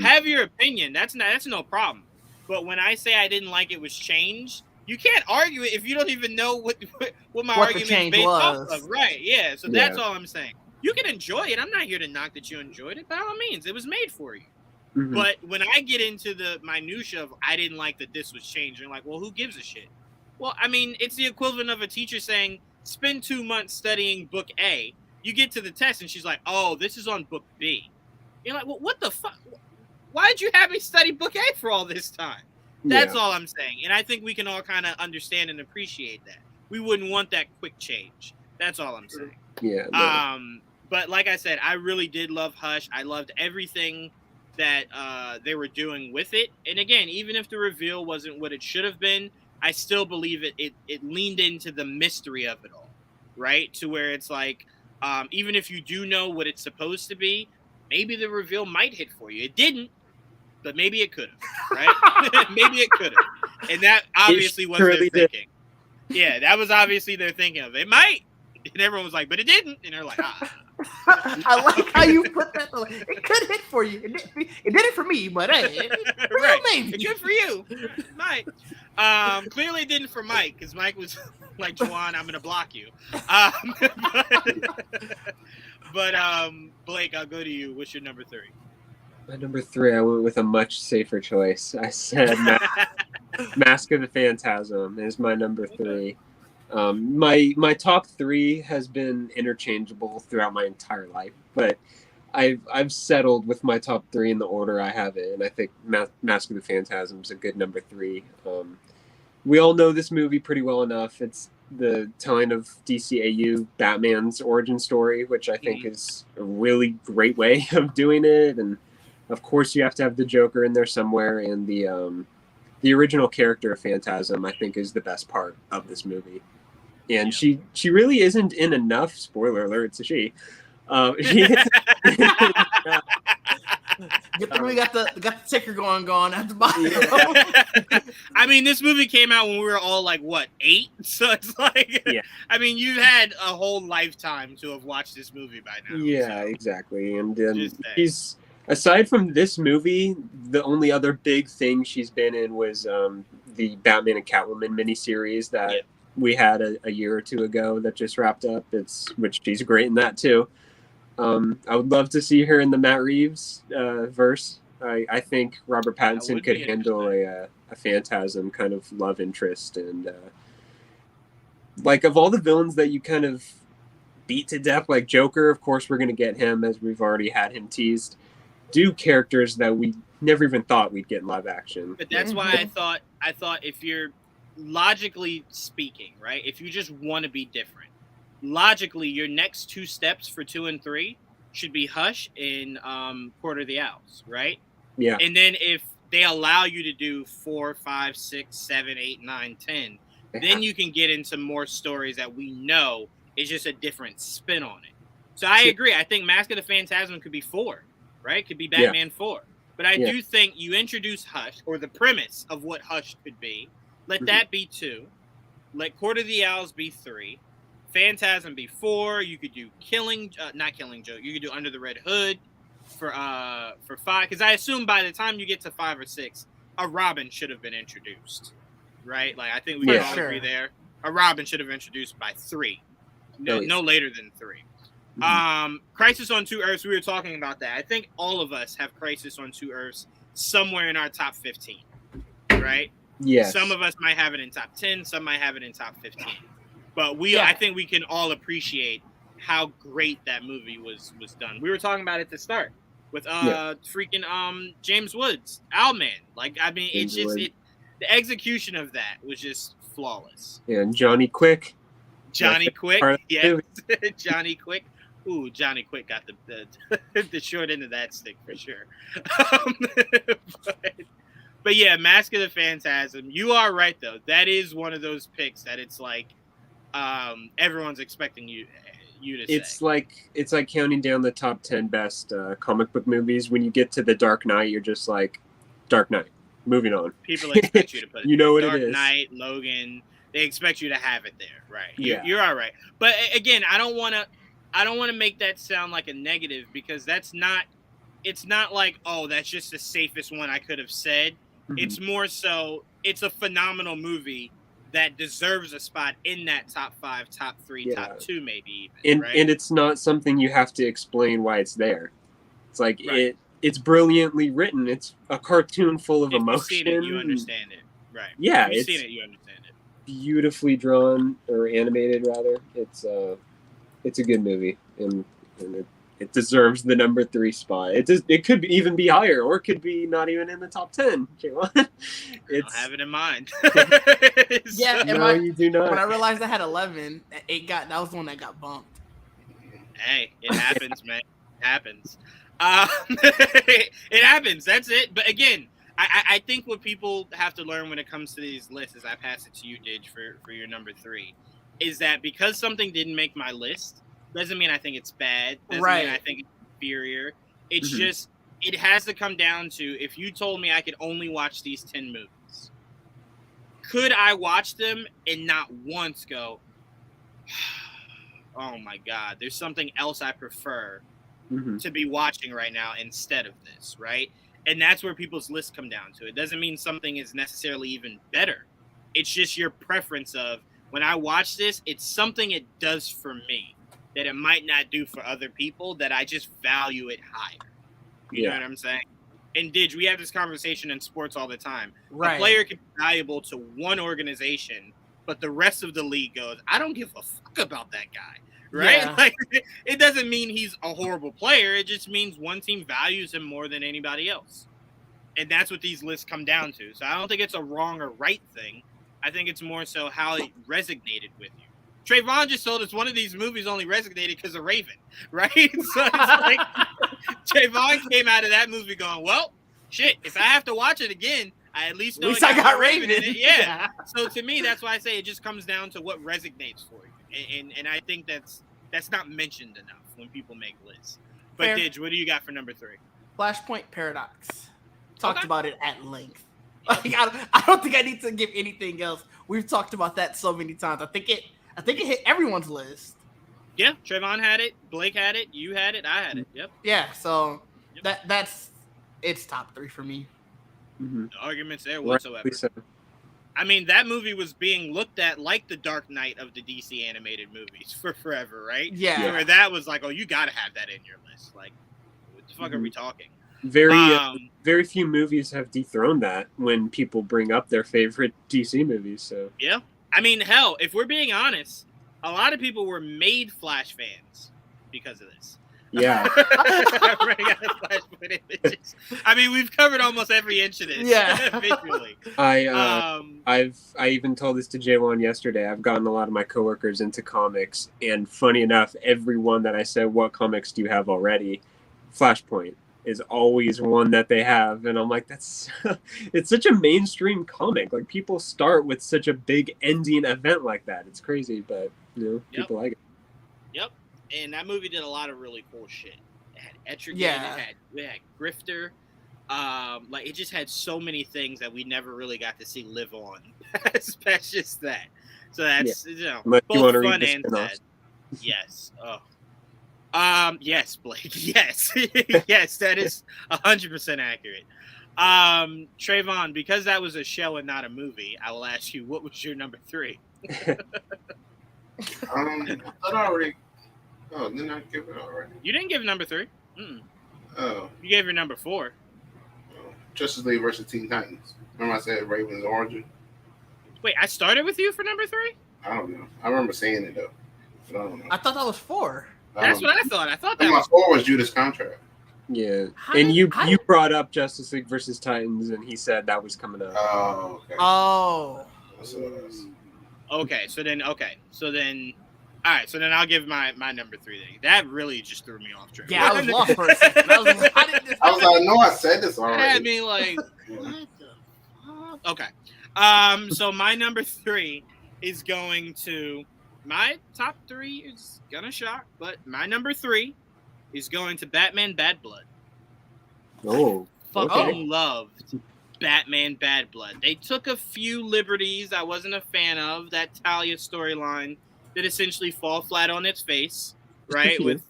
Have your opinion. That's no problem. But when I say I didn't like it was changed, you can't argue it if you don't even know what my argument is based off of. Right, yeah. So that's all I'm saying. You can enjoy it. I'm not here to knock that you enjoyed it. By all means, it was made for you. But when I get into the minutia of I didn't like that this was changed, you're like, well, who gives a shit? Well, I mean, it's the equivalent of a teacher saying, spend 2 months studying book A. You get to the test and she's like, oh, this is on book B. You're like, well, what the fuck? Why'd you have me study book A for all this time? That's all I'm saying. And I think we can all kind of understand and appreciate that. We wouldn't want that quick change. That's all I'm saying. Yeah. No. But like I said, I really did love Hush. I loved everything that they were doing with it. And again, even if the reveal wasn't what it should have been, I still believe it leaned into the mystery of it all, right? To where it's like, even if you do know what it's supposed to be, maybe the reveal might hit for you. It didn't, but maybe it could have, right? Maybe it could have. And that obviously was their thinking. Yeah, that was obviously their thinking of it. It might. And everyone was like, but it didn't. And they're like, I like how you put that. It could hit for you. It did it for me, but hey, right. Maybe. It's good for you. It might. Clearly it didn't for Mike, because Mike was like, Juwan, I'm going to block you. But Blake, I'll go to you. What's your number 3? My number 3, I went with a much safer choice. I said Mask of the Phantasm is my number 3. My top 3 has been interchangeable throughout my entire life, but I've settled with my top 3 in the order I have it, and I think Mask of the Phantasm is a good number 3. We all know this movie pretty well enough. It's the telling of DCAU Batman's origin story, which I think is a really great way of doing it, and of course you have to have the Joker in there somewhere, and the original character of Phantasm, I think, is the best part of this movie. And she really isn't in enough. Spoiler alert, it's a she. We got the ticker going at the bottom. Yeah. I mean, this movie came out when we were all like, what, 8? So it's like, I mean, you've had a whole lifetime to have watched this movie by now. Yeah, so. Exactly. And she's, aside from this movie, the only other big thing she's been in was the Batman and Catwoman miniseries that we had a year or 2 ago that just wrapped up. Which she's great in that too. I would love to see her in the Matt Reeves verse. I think Robert Pattinson could handle a Phantasm kind of love interest, and like of all the villains that you kind of beat to death, like Joker, of course we're going to get him, as we've already had him teased. Do characters that we never even thought we'd get in live action. But that's why I thought if you're logically speaking, right, if you just want to be different, logically, your next two steps for 2 and 3 should be Hush and Court of the Owls, right? Yeah. And then if they allow you to do 4, 5, 6, 7, 8, 9, 10, then you can get into more stories that we know is just a different spin on it. So I agree. I think Mask of the Phantasm could be 4, right? Could be Batman 4. But I do think you introduce Hush, or the premise of what Hush could be. Let that be 2. Let Court of the Owls be 3. Phantasm be 4. You could do not Killing Joke. You could do Under the Red Hood for 5. Because I assume by the time you get to 5 or 6, a Robin should have been introduced, right? Like I think we can all agree there. A Robin should have been introduced by 3, no later than 3. Crisis on Two Earths. We were talking about that. I think all of us have Crisis on Two Earths somewhere in our top 15, right? Yes. Some of us might have it in top 10. Some might have it in top 15. But I think we can all appreciate how great that movie was done. We were talking about it at the start with freaking James Woods, Owlman. Like I mean, it's just the execution of that was just flawless. Yeah, and Johnny Quick. Johnny Quick. Ooh, Johnny Quick got the short end of that stick for sure. But yeah, Mask of the Phantasm. You are right though. That is one of those picks that it's like everyone's expecting you to say. It's like counting down the top 10 best comic book movies. When you get to The Dark Knight, you're just like, Dark Knight. Moving on. People expect you to put you know what Dark it is. Knight, Logan. They expect you to have it there, right? Yeah. You're all right. But again, I don't want to make that sound like a negative because it's not like, oh, that's just the safest one I could have said. Mm-hmm. It's more so it's a phenomenal movie that deserves a spot in that top 5, top 3, top 2, maybe even. Right? And it's not something you have to explain why it's there. It's like it's brilliantly written. It's a cartoon full of emotion. If you've seen it, you understand it. Right. Yeah. If you've seen it, you understand it. Beautifully drawn, or animated rather. It's a good movie, and it deserves the number 3 spot. It could even be higher, or it could be not even in the top 10. I don't have it in mind. You do not. When I realized I had 11, that was the one that got bumped. Hey, it happens, man. It happens. It happens. That's it. But again, I think what people have to learn when it comes to these lists, as I pass it to you, Didge, for your number 3, is that because something didn't make my list, doesn't mean I think it's bad. Doesn't mean I think it's inferior. It's just, it has to come down to, if you told me I could only watch these 10 movies, could I watch them and not once go, oh my God, there's something else I prefer to be watching right now instead of this, right? And that's where people's lists come down to. It doesn't mean something is necessarily even better. It's just your preference of, when I watch this, it's something it does for me that it might not do for other people, that I just value it higher. You know what I'm saying? And Didge, we have this conversation in sports all the time. Right. A player can be valuable to one organization, but the rest of the league goes, I don't give a fuck about that guy. Right? Yeah. Like, it doesn't mean he's a horrible player. It just means one team values him more than anybody else. And that's what these lists come down to. So I don't think it's a wrong or right thing. I think it's more so how it resonated with you. Trayvon just told us one of these movies only resonated because of Raven, right? So it's like Trayvon came out of that movie going, well, shit, if I have to watch it again, I at least know I got Raven in it. Yeah. So to me, that's why I say it just comes down to what resonates for you. And I think that's not mentioned enough when people make lists. But Fair. Didge, what do you got for number 3? Flashpoint Paradox. Talked about it at length. Like, I don't think I need to give anything else. We've talked about that so many times. I think it hit everyone's list. Yeah, Trayvon had it, Blake had it, you had it, I had it. Yep. Yeah, so that's it's top 3 for me. No arguments there whatsoever. I mean, that movie was being looked at like the Dark Knight of the DC animated movies for forever, right? Yeah. Where that was like, oh, you got to have that in your list. Like, what the fuck are we talking? Very few movies have dethroned that when people bring up their favorite DC movies. So yeah, I mean, hell, if we're being honest, a lot of people were made Flash fans because of this. Yeah. I'm running out of Flashpoint images. I mean, we've covered almost every inch of this. Yeah. Visually. I even told this to J1 yesterday. I've gotten a lot of my coworkers into comics, and funny enough, everyone that I said, "What comics do you have already?" Flashpoint is always one that they have, and I'm like, that's it's such a mainstream comic. Like, people start with such a big ending event like that. It's crazy, but people like it. Yep. And that movie did a lot of really cool shit. It had Etrigan, Yeah. it had Grifter. Like, it just had so many things that we never really got to see live on. That's just that. So that's Unless you both want to fun read the and spin-offs. sad. Yes. Yes, Blake. Yes. Yes, that is 100% accurate. Trayvon, because that was a show and not a movie, I will ask you, what was your number 3? I thought I already. Oh, didn't I give it already? You didn't give number 3. Mm-mm. Oh. You gave your number 4. Justice League versus Teen Titans. Remember I said Raven's Origin? Wait, I started with you for number 3? I don't know. I remember saying it though. But I don't know. I thought that was 4. That's what I thought. I thought that my was 4 was Judas Contract. Yeah, How and did- you how you did- brought up Justice League versus Titans, and he said that was coming up. Oh, okay. Oh. That's what it was. Okay. So then, all right. So then I'll give my number 3 then. That really just threw me off track. Yeah, I was lost for a second. I was like, how did this I was like, no, I said this already. I mean, like, what the fuck? Okay. So my number 3 is going to my top 3 is gonna shock, but my number 3 is going to Batman Bad Blood. Oh, Fucking loved Batman Bad Blood. They took a few liberties I wasn't a fan of. That Talia storyline that essentially fall flat on its face, right? few. With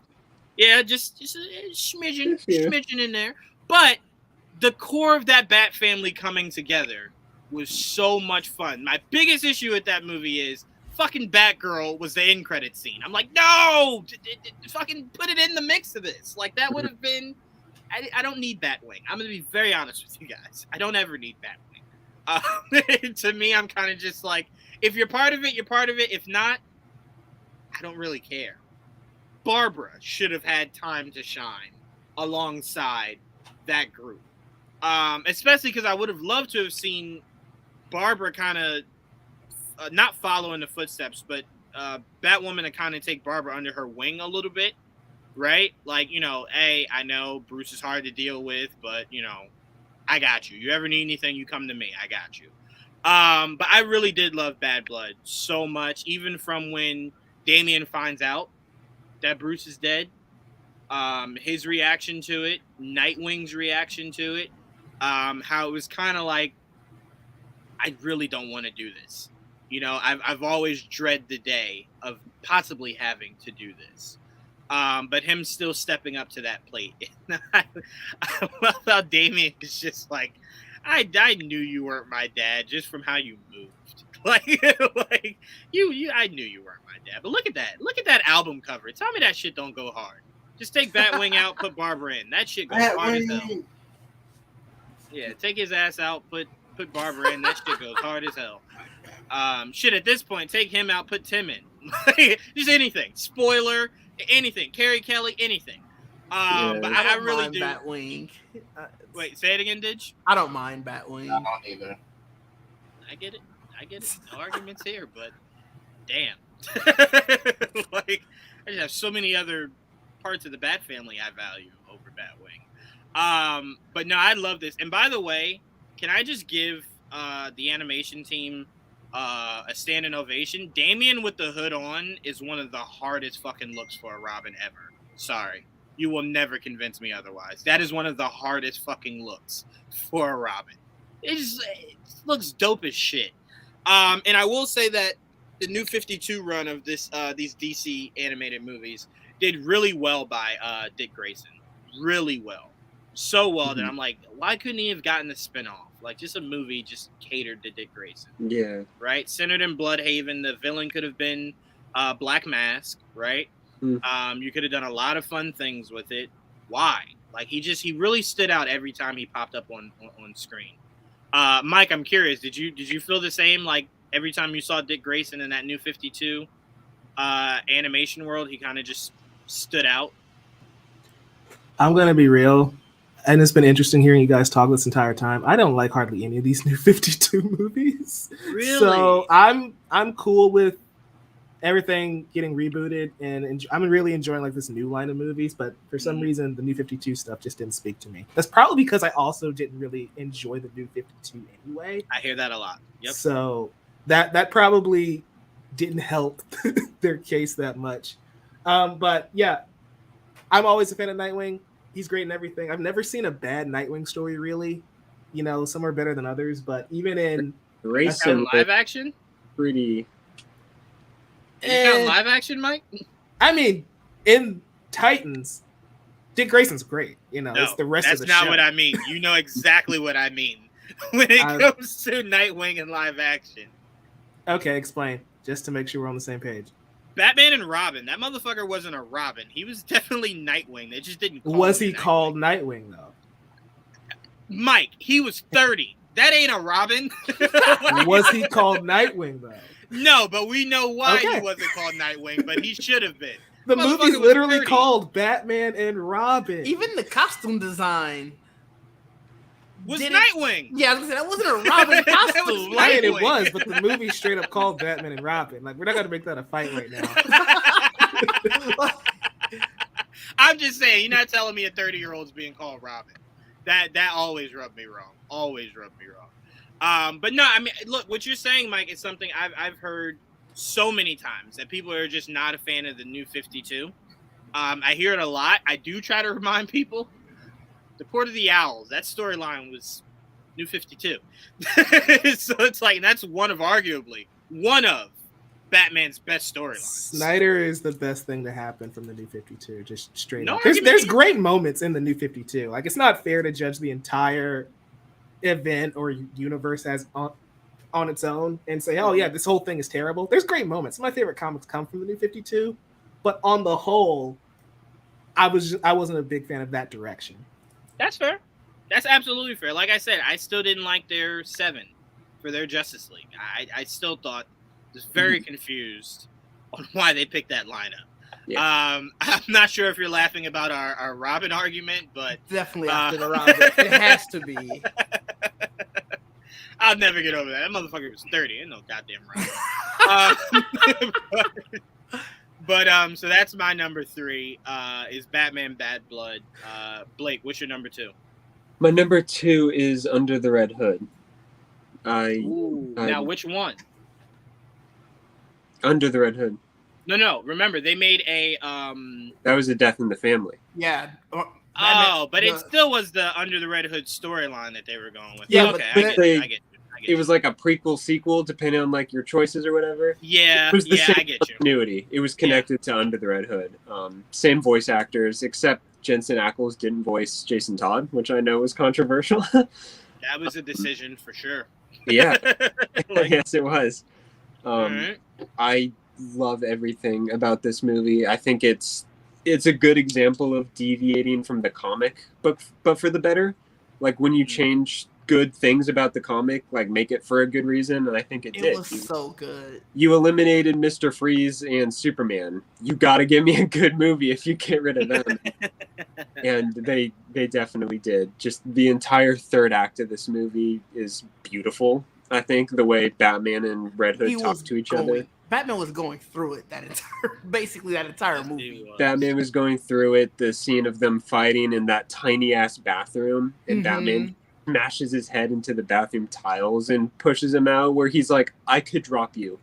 just a smidgen, Just a few. smidgen in there. But the core of that Bat family coming together was so much fun. My biggest issue with that movie is fucking Batgirl was the end credit scene. I'm like, no, fucking put it in the mix of this. Like, that would have been. I don't need Batwing. I'm gonna be very honest with you guys. I don't ever need Batwing. To me, I'm kind of just like, if you're part of it, you're part of it. If not, I don't really care. Barbara should have had time to shine alongside that group, especially because I would have loved to have seen Barbara kind of not follow in the footsteps, but Batwoman to kind of take Barbara under her wing a little bit, right? Like, hey, I know Bruce is hard to deal with, but I got you. You ever need anything, you come to me. I got you. But I really did love Bad Blood so much, even from when Damian finds out that Bruce is dead. His reaction to it, Nightwing's reaction to it, how it was kind of like, I really don't want to do this. I've always dread the day of possibly having to do this. But him still stepping up to that plate. I love how Damian is just like, I knew you weren't my dad just from how you moved. Like you I knew you weren't my dad. But look at that album cover. Tell me that shit don't go hard. Just take Batwing out, put Barbara in. That shit goes hard as hell. Yeah, take his ass out, put Barbara in. That shit goes hard as hell. Shit, at this point, take him out, put Tim in. Just anything. Spoiler, anything. Carrie Kelly, anything. But I don't really mind do. Batwing. Wait, say it again, Didge? I don't mind Batwing. I don't either. I get it. No arguments here, but damn. Like, I just have so many other parts of the Bat family I value over Batwing. But no, I love this. And by the way, can I just give the animation team a standing ovation? Damian with the hood on is one of the hardest fucking looks for a Robin ever. Sorry. You will never convince me otherwise. That is one of the hardest fucking looks for a Robin. It looks dope as shit. And I will say that the new 52 run of these DC animated movies did really well by Dick Grayson. Really well. So well that I'm like, why couldn't he have gotten a spinoff? Like, just a movie just catered to Dick Grayson. Yeah. Right? Centered in Bloodhaven. The villain could have been Black Mask, right? You could have done a lot of fun things with it. Why? Like, he really stood out every time he popped up on screen. Mike, I'm curious, did you feel the same? Like, every time you saw Dick Grayson in that new 52 animation world, he kind of just stood out? I'm gonna be real, and it's been interesting hearing you guys talk this entire time. I don't like hardly any of these new 52 movies. Really? So I'm cool with everything getting rebooted, and I'm really enjoying like this new line of movies. But for some reason, the new 52 stuff just didn't speak to me. That's probably because I also didn't really enjoy the new 52 anyway. I hear that a lot. Yep. So that probably didn't help their case that much. But yeah, I'm always a fan of Nightwing. He's great in everything. I've never seen a bad Nightwing story, really. You know, some are better than others, but even in Grayson live action, pretty. you count live action, Mike? I mean, in Titans, Dick Grayson's great. You know, No, it's the rest of the that's not show. what I mean. You know exactly what I mean when it comes to Nightwing and live action. Okay, explain, just to make sure we're on the same page. Batman and Robin. That motherfucker wasn't a Robin. He was definitely Nightwing. They just didn't call Was him he Nightwing. called Nightwing though? Mike, he was 30. That ain't a Robin. Was he called Nightwing though? No, but we know why Okay. he wasn't called Nightwing, but he should have been. The Motherfucker movie's was literally 30. called Batman and Robin. Even the costume design. Was Did it- Nightwing. Yeah, I was gonna say, that wasn't a Robin That was costume. I mean, it Nightwing. was, but the movie straight up called Batman and Robin. Like, we're not gonna make that a fight right now. I'm just saying, you're not telling me a 30-year-old's being called Robin. That always rubbed me wrong. Always rubbed me wrong. But no, I mean, look, what you're saying, Mike, is something I've heard so many times, that people are just not a fan of the new 52. I hear it a lot. I do try to remind people. The Court of the Owls, that storyline was new 52. So it's like, that's arguably one of Batman's best storylines. Snyder is the best thing to happen from the new 52, just straight No up. There's argument. great moments in the new 52. Like, it's not fair to judge the entire event or universe as on its own and say, oh yeah, this whole thing is terrible. There's great moments. My favorite comics come from the new 52, but on the whole, I wasn't a big fan of that direction. That's fair. That's absolutely fair. Like I said, I still didn't like their 7 for their Justice League. I still thought, was very confused on why they picked that lineup. Yeah. I'm not sure if you're laughing about our Robin argument, but Definitely after the Robin. It has to be. I'll never get over that. That motherfucker was 30. Ain't no goddamn Robin. But so that's my number 3. Is Batman Bad Blood. Blake, what's your number 2? My number 2 is Under the Red Hood. Now, which one? Under the Red Hood. No. Remember, they made a That was a Death in the Family. Yeah. but it still was the Under the Red Hood storyline that they were going with. Yeah, okay, but I get they- you. It was like a prequel sequel, depending on like your choices or whatever. Yeah, It was the same I get you. continuity. It was connected to Under the Red Hood. Same voice actors, except Jensen Ackles didn't voice Jason Todd, which I know was controversial. That was a decision for sure. Yeah, Like, yes, it was. alright. I love everything about this movie. I think it's a good example of deviating from the comic, but for the better. Like when you change good things about the comic, like make it for a good reason, and I think it did. It was so good. You eliminated Mr. Freeze and Superman. You got to give me a good movie if you get rid of them. And they definitely did. Just the entire third act of this movie is beautiful. I think the way Batman and Red Hood talk to each other. Batman was going through it that entire movie. Batman was going through it. The scene of them fighting in that tiny ass bathroom, and Batman smashes his head into the bathroom tiles and pushes him out, where he's like, I could drop you.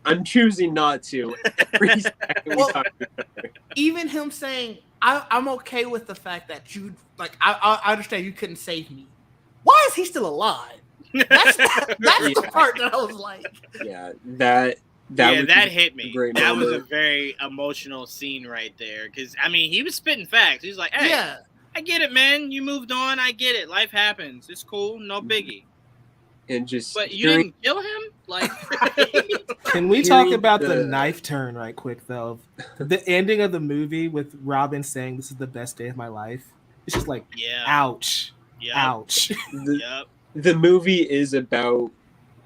I'm choosing not to. Every second we Well, talk to each other. Even him saying, I'm okay with the fact that you, like, I understand you couldn't save me. Why is he still alive? That's the part that I was like. Yeah, that hit me. great That was a moment. very emotional scene right there. Because, I mean, he was spitting facts. He was like, hey, Yeah. I get it, man. You moved on. I get it. Life happens. It's cool. No biggie. And just But you didn't kill him? Like, Can we talk Hearing about the the- knife turn right quick though? The ending of the movie with Robin saying this is the best day of my life. It's just like, yeah. ouch, Yep. ouch. Yep. the movie is about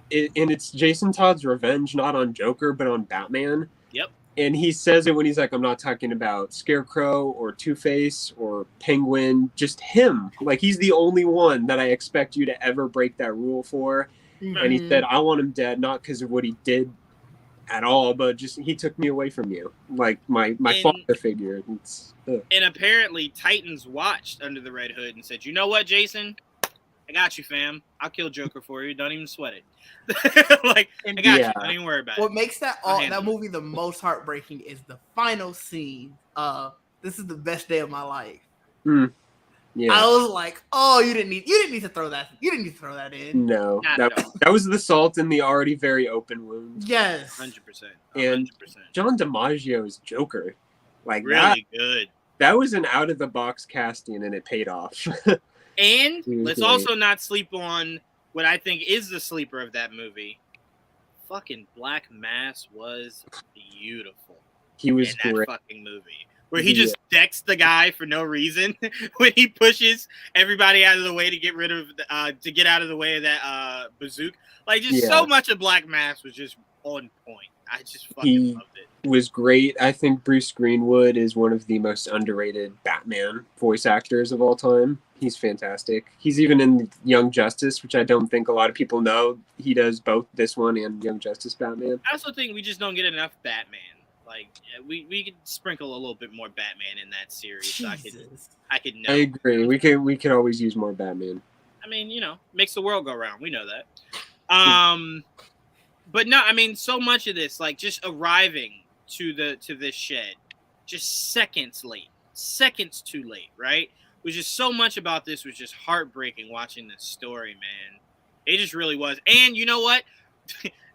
it, and it's Jason Todd's revenge, not on Joker, but on Batman. Yep. And he says it when he's like, I'm not talking about Scarecrow or Two-Face or Penguin, just him. Like, he's the only one that I expect you to ever break that rule for. And he said, I want him dead, not because of what he did at all, but just he took me away from you. Like, my father figure. And apparently Titans watched Under the Red Hood and said, you know what, Jason? I got you, fam. I'll kill Joker for you. Don't even sweat it. Like, I got you. Don't even worry about it. What makes that movie the most heartbreaking is the final scene. This is the best day of my life. Yeah. I was like, oh, you didn't need to throw that. You didn't need to throw that in. No, that was the salt in the already very open wound. Yes, 100%. And John DiMaggio's Joker, like really good. That was an out of the box casting, and it paid off. And let's also not sleep on what I think is the sleeper of that movie. Fucking Black Mass was beautiful. He was in great. That fucking movie. Where he just decks the guy for no reason when he pushes everybody out of the way to get rid of to get out of the way of that bazooka. Like, just so much of Black Mass was just on point. I just fucking loved it. Was great. I think Bruce Greenwood is one of the most underrated Batman voice actors of all time. He's fantastic. He's even in Young Justice, which I don't think a lot of people know. He does both this one and Young Justice Batman. I also think we just don't get enough Batman. Like, we could sprinkle a little bit more Batman in that series. So I could know. I agree. We could always use more Batman. I mean, you know, makes the world go round. We know that. But no, I mean, so much of this, like, just arriving to this shed, just seconds too late, right? Was just so much about this was just heartbreaking watching this story, man. It just really was. And you know what?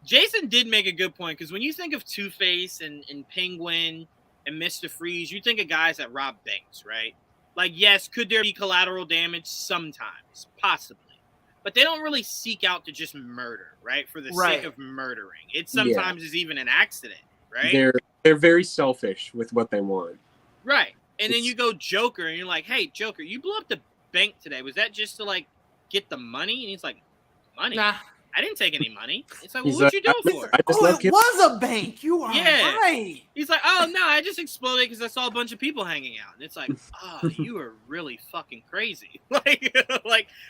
Jason did make a good point, because when you think of Two-Face and Penguin and Mr. Freeze, you think of guys that rob banks, right? Like, yes, could there be collateral damage? Sometimes, possibly. But they don't really seek out to just murder, right? For the sake of murdering. It sometimes is even an accident, right? They're very selfish with what they want. Right. And then you go Joker, and you're like, hey, Joker, you blew up the bank today. Was that just to, like, get the money? And he's like, money? Nah. I didn't take any money. It's like, well, what'd you do it for? It was a bank. You are right. He's like, oh, no, I just exploded because I saw a bunch of people hanging out. And it's like, oh, you are really fucking crazy. Like,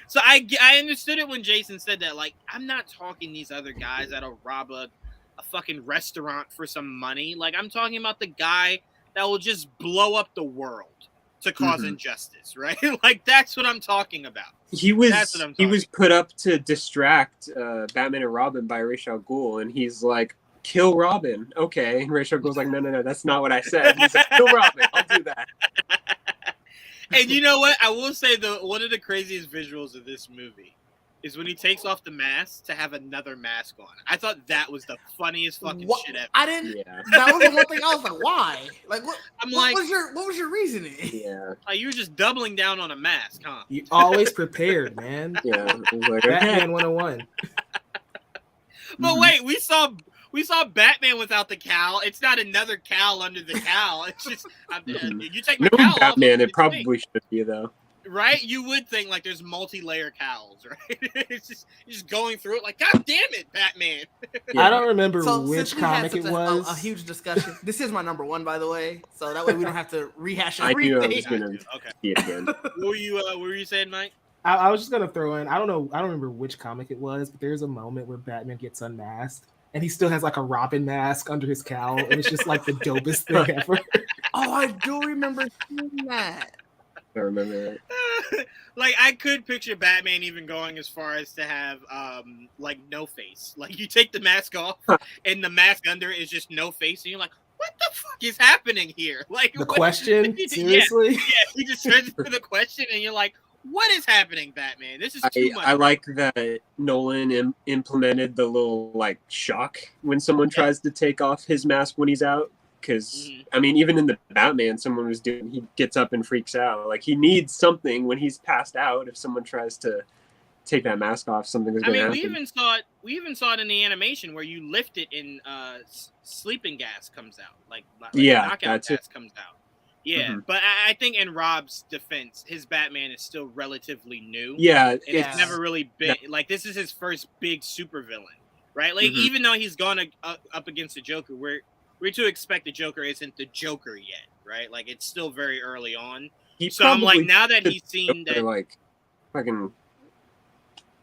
so I understood it when Jason said that. Like, I'm not talking these other guys that'll rob a fucking restaurant for some money. Like, I'm talking about the guy that will just blow up the world to cause injustice, right? Like, that's what I'm talking about. He was put up to distract Batman and Robin by Ra's al Ghul, and he's like, kill Robin. Okay. And Ra's al Ghul's like, no, that's not what I said. He's like, kill Robin. I'll do that. And you know what? I will say, one of the craziest visuals of this movie is when he takes off the mask to have another mask on. I thought that was the funniest fucking shit ever. I didn't. Yeah. That was the one thing I was like, why? Like, what? What was your reasoning? Yeah. Like, you were just doubling down on a mask, huh? You always prepared, man. Yeah. Like, Batman 101. But wait, we saw Batman without the cowl. It's not another cowl under the cowl. It's just you take my cowl Batman. off. It probably should be though. Right? You would think like there's multi-layer cowls, right? It's just going through it like, God damn it, Batman. I don't remember which comic it was. A huge discussion. This is my number one, by the way, so that way we don't have to rehash everything. I knew I was gonna see it again. What were you saying, Mike? I was just gonna throw in. I don't remember which comic it was, but there's a moment where Batman gets unmasked and he still has like a Robin mask under his cowl, and it's just like the dopest thing ever. Oh, I do remember seeing that. I remember that. Like, I could picture Batman even going as far as to have like no face. Like, you take the mask off and the mask under is just no face, and you're like, what the fuck is happening here? Like, the question? Seriously? Yeah, he just turns to the question, and you're like, what is happening, Batman? This is too much. I like that Nolan implemented the little like shock when someone tries to take off his mask when he's out. Because I mean, even in the Batman, he gets up and freaks out. Like, he needs something when he's passed out. If someone tries to take that mask off, something is going to happen. We even saw it in the animation where you lift it and sleeping gas comes out, like knockout gas comes out. Yeah, but I think in Rob's defense, his Batman is still relatively new. Yeah, it's never really been like, this is his first big supervillain, right? Like, even though he's gone up against the Joker, where we're to expect the Joker isn't the Joker yet, right? Like it's still very early on. He So I'm like, probably now that could he's seen Joker, that, like fucking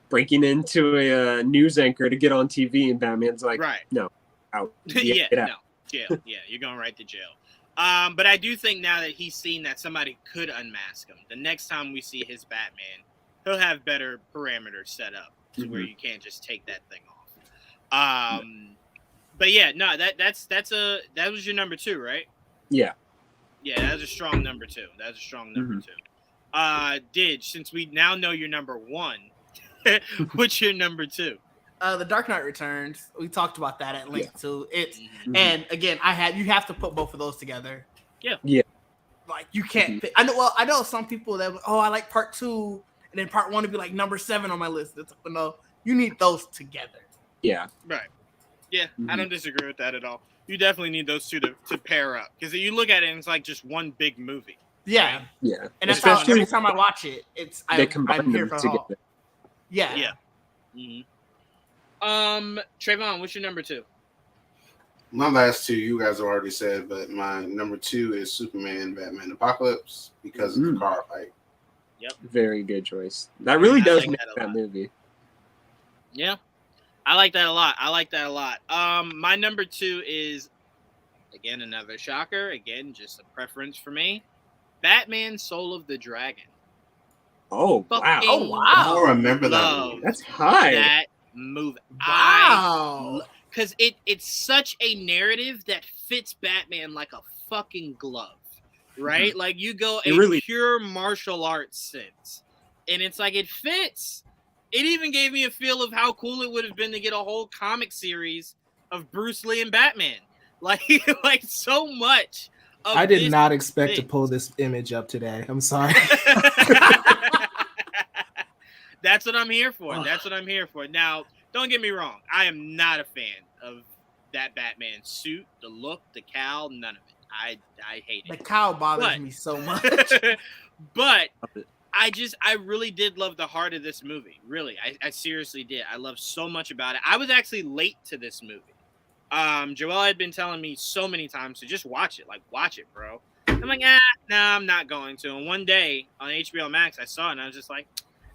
breaking into a news anchor to get on TV, and Batman's like, right? no, out. Yeah, Get out. no, jail. Yeah, you're going right to jail. But I do think now that he's seen that somebody could unmask him, the next time we see his Batman, he'll have better parameters set up to where you can't just take that thing off. But yeah, no, that was your number 2, right? Yeah. Yeah, that's a strong number 2. That's a strong number 2. Didge, since we now know your number 1, what's your number 2? The Dark Knight Returns. We talked about that at length too. It's Mhm. and again, you have to put both of those together. Yeah. Yeah. Like you can't. Pick, I know some people that I like part 2, and then part 1 would be like number 7 on my list. It's like, no, you need those together. Yeah. Right. Yeah, I don't disagree with that at all. You definitely need those two to pair up because you look at it and it's like just one big movie. Yeah. Right? Yeah. And that's how every time I watch it, they combine I'm here them for it all. together. Yeah. Yeah. Trayvon, what's your number 2? My last 2, you guys have already said, but my number 2 is Superman, Batman, Apocalypse because of the car fight. Yep. Very good choice. That really does like make that a that lot. movie. Yeah. I like that a lot. My number 2 is, again, another shocker. Again, just a preference for me. Batman Soul of the Dragon. Oh, wow. Fucking Oh, wow. I don't remember that love movie. That's high. that movie. Wow. Because it's such a narrative that fits Batman like a fucking glove, right? Like you go It a really- pure martial arts sense, and it's like it fits. It even gave me a feel of how cool it would have been to get a whole comic series of Bruce Lee and Batman, like so much. Of I did this not expect to thing. pull this image up today. I'm sorry. That's what I'm here for. That's what I'm here for. Now, don't get me wrong. I am not a fan of that Batman suit, the look, the cowl, none of it. I hate The it. cow bothers But- me so much. But I really did love the heart of this movie. Really, I seriously did. I loved so much about it. I was actually late to this movie. Joel had been telling me so many times to just watch it. Like, watch it, bro. I'm like, nah, I'm not going to. And one day on HBO Max, I saw it and I was just like,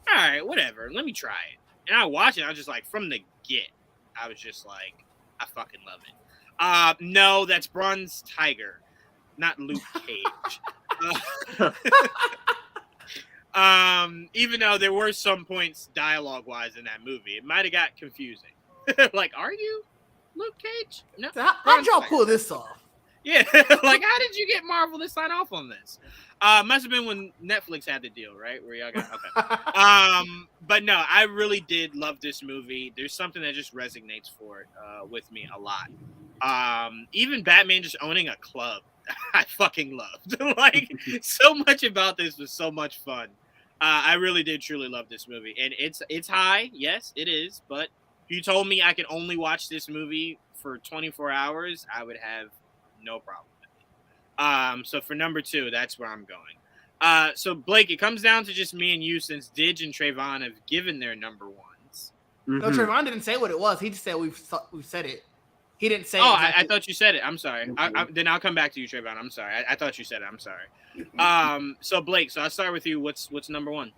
all right, whatever. Let me try it. And I watched it. And I was just like, from the get, I was just like, I fucking love it. No, that's Bronze Tiger, not Luke Cage. Even though there were some points dialogue-wise in that movie, it might have got confusing. Like, are you Luke Cage? No. How'd y'all pull this off? Yeah, like how did you get Marvel to sign off on this? Must have been when Netflix had the deal, right? Where y'all got okay. But no, I really did love this movie. There's something that just resonates for it with me a lot. Even Batman just owning a club, I fucking loved. Like so much about this was so much fun. I really did truly love this movie, and it's high, yes, it is. But if you told me I could only watch this movie for 24 hours, I would have no problem with it. So for number 2, that's where I'm going. So Blake, it comes down to just me and you since Didge and Trayvon have given their number 1s. No, Trayvon didn't say what it was. He just said we've said it. He didn't say. Oh, exactly. I thought you said it. I'm sorry. Then I'll come back to you, Trayvon. I'm sorry. I thought you said it. I'm sorry. So Blake, so I'll start with you. What's number 1?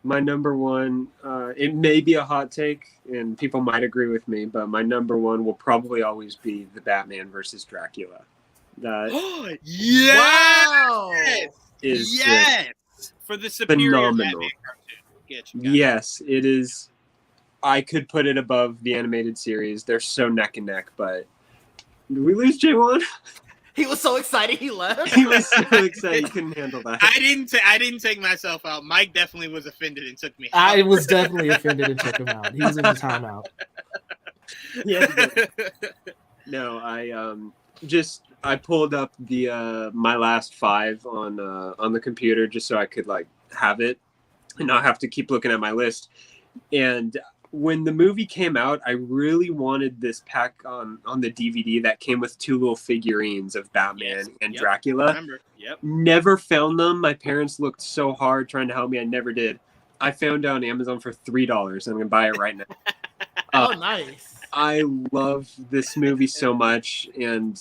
My number 1, it may be a hot take, and people might agree with me, but my number 1 will probably always be the Batman versus Dracula. That Yeah. Wow. is Yes. For the superior phenomenal. Batman cartoon. Get you. Yes, it is. I could put it above the animated series. They're so neck and neck, but did we lose J1? He was so excited he left. He was so excited he couldn't handle that. I didn't take myself out. Mike definitely was offended and took me out. I was definitely offended and took him out. He was in the timeout. Yeah, no, I pulled up the my last 5 on the computer just so I could like have it and not have to keep looking at my list. And when the movie came out, I really wanted this pack on the DVD that came with 2 little figurines of Batman and Dracula. Remember? Yep. Never found them. My parents looked so hard trying to help me. I never did. I found it on Amazon for $3. I'm gonna buy it right now. Oh, nice. I love this movie so much, and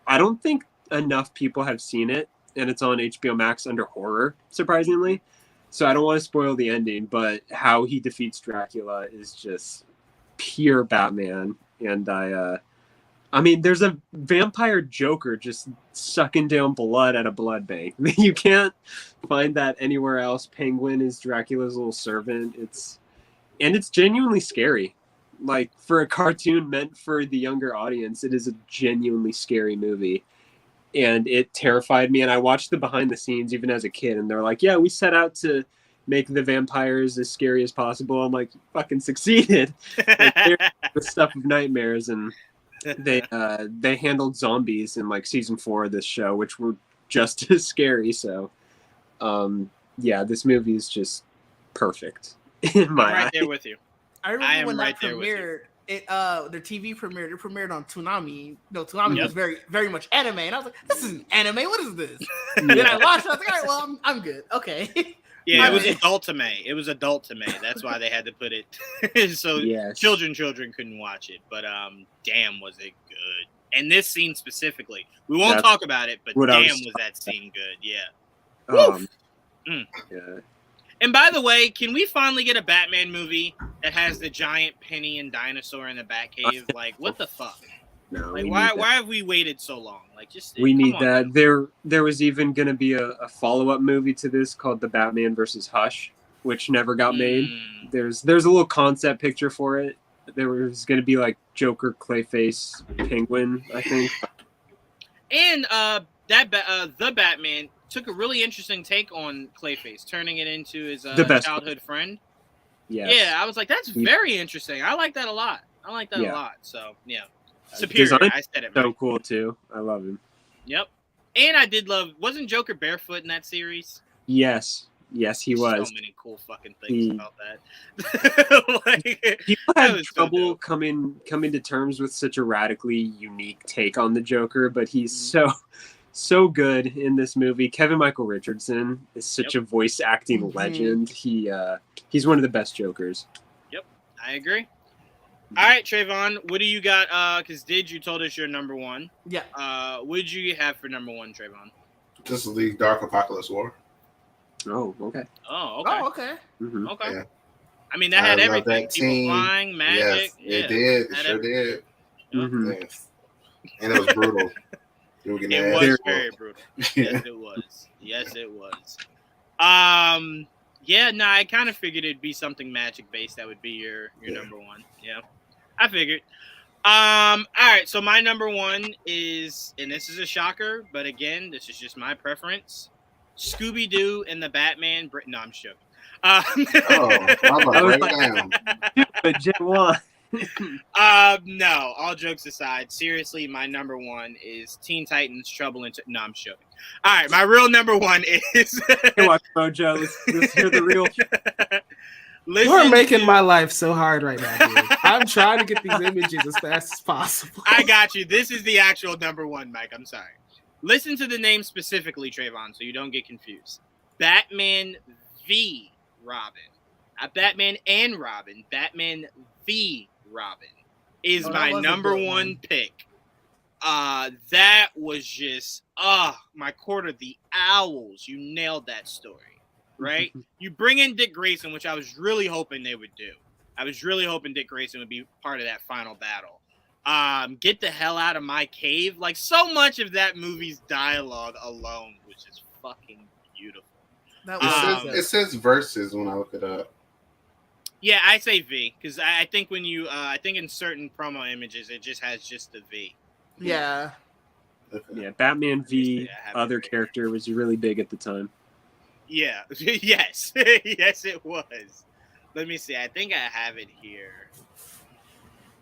I don't think enough people have seen it, and it's on HBO Max under horror, surprisingly. So I don't want to spoil the ending, but how he defeats Dracula is just pure Batman. And I mean, there's a vampire Joker just sucking down blood at a blood bank. You can't find that anywhere else. Penguin is Dracula's little servant. It's genuinely scary. Like, for a cartoon meant for the younger audience, it is a genuinely scary movie. And it terrified me. And I watched the behind the scenes even as a kid, and they're like, yeah, we set out to make the vampires as scary as possible. I'm like, fucking succeeded. Like, they're the stuff of nightmares. And they handled zombies in like season 4 of this show, which were just as scary. So yeah, this movie is just perfect in my I'm right eye. there with you. I remember when right that there with you. premiered. The TV premiered. It premiered on Toonami. No, Toonami was very, very much anime, and I was like, "This isn't anime. What is this?" Then I watched it. I was like, "All right, well, I'm good. Okay." Yeah, it was adultime. It was adultime. That's why they had to put it so Yes. children couldn't watch it. But damn, was it good? And this scene specifically, we won't talk about it, but damn, was that scene good? Yeah. Yeah. And by the way, can we finally get a Batman movie that has the giant penny and dinosaur in the Batcave? Like, what the fuck? No, Like, why have we waited so long? Like, just we need on, that. man. There was even going to be a follow-up movie to this called The Batman versus Hush, which never got made. There's a little concept picture for it. There was going to be like Joker, Clayface, Penguin, I think. And the Batman took a really interesting take on Clayface, turning it into his childhood friend. Yes. Yeah, I was like, that's very interesting. I like that a lot. A lot. So yeah, superior. Design I said it. So right. cool too. I love him. Yep. And I did love. Wasn't Joker barefoot in that series? Yes, he was. So many cool fucking things about that. Like, people had trouble coming to terms with such a radically unique take on the Joker, but he's so good in this movie. Kevin Michael Richardson is such a voice acting legend. He's one of the best Jokers. Yep, I agree. All right, Trayvon, what do you got? Because you told us you're number one. Yeah. What did you have for number one, Trayvon? Justice League Dark Apocalypse War. Oh, okay. Oh, okay. Okay. Mm-hmm. Okay. Yeah. I mean, that had everything. That People flying, magic. Yes, it did. It sure did. Mm-hmm. Yes. And it was brutal. It was very brutal. Yes, it was. Yes, it was. Yeah, no, I kind of figured it'd be something magic based that would be your number one. Yeah, I figured. All right, so my number one is, and this is a shocker, but again, this is just my preference. Scooby-Doo and the Batman. No, I'm joking. I'm down. But Gen 1. No, all jokes aside, seriously, my number one is Teen Titans Trouble in... No, I'm joking. All right, my real number one is... Hey, watch Mojo. Let's hear the real... You are making my life so hard right now, dude. I'm trying to get these images as fast as possible. I got you. This is the actual number one, Mike. I'm sorry. Listen to the name specifically, Trayvon, so you don't get confused. Batman v. Robin. Not Batman and Robin. Batman v. Robin is my number one pick. That was just my Court of the Owls. You nailed that story, right? You bring in Dick Grayson, which I was really hoping they would do. I was really hoping Dick Grayson would be part of that final battle. Get the hell out of my cave. Like, so much of that movie's dialogue alone was just fucking beautiful. It says verses when I look it up. Yeah, I say V because I think when you, I think in certain promo images, it just has just the V. Yeah. Yeah, Batman v. other character was really big at the time. Yeah. Yes. Yes, it was. Let me see. I think I have it here.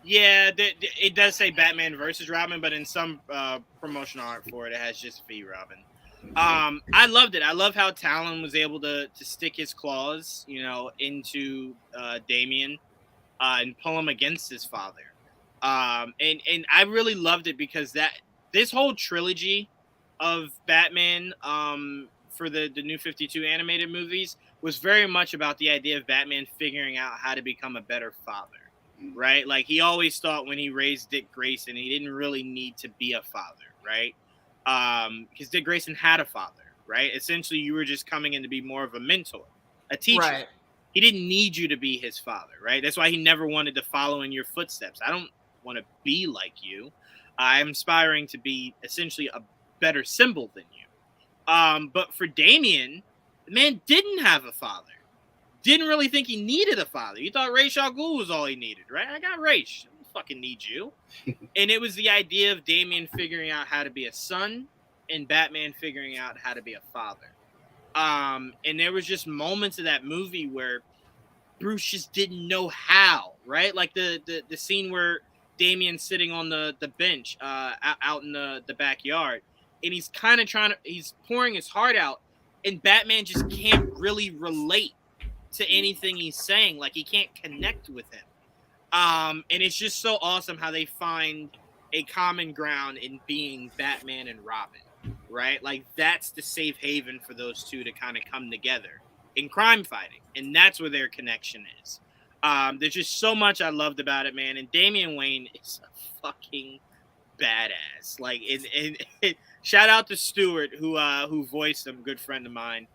Yeah, it does say Batman versus Robin, but in some promotional art for it, it has just V Robin. I loved it. I love how Talon was able to stick his claws, into Damian and pull him against his father. And I really loved it because this whole trilogy of Batman for the New 52 animated movies was very much about the idea of Batman figuring out how to become a better father, right? Like, he always thought when he raised Dick Grayson, he didn't really need to be a father. right? Because Dick Grayson had a father, right? Essentially, you were just coming in to be more of a mentor, a teacher. Right. He didn't need you to be his father, right? That's why he never wanted to follow in your footsteps. I don't want to be like you. I'm aspiring to be essentially a better symbol than you. But for Damien, the man didn't have a father. Didn't really think he needed a father. He thought Ra's al Ghul was all he needed, right? I got Ra's. I don't fucking need you. And it was the idea of Damien figuring out how to be a son and Batman figuring out how to be a father. And there was just moments of that movie where Bruce just didn't know how, right? Like the scene where Damien's sitting on the bench out in the backyard, and he's kind of he's pouring his heart out, and Batman just can't really relate to anything he's saying. Like, he can't connect with him. And it's just so awesome how they find a common ground in being Batman and Robin, right? Like, that's the safe haven for those two to kind of come together in crime fighting, and that's where their connection is. There's just so much I loved about it, man. And Damian Wayne is a fucking badass. Like, and shout out to Stewart who voiced him, good friend of mine.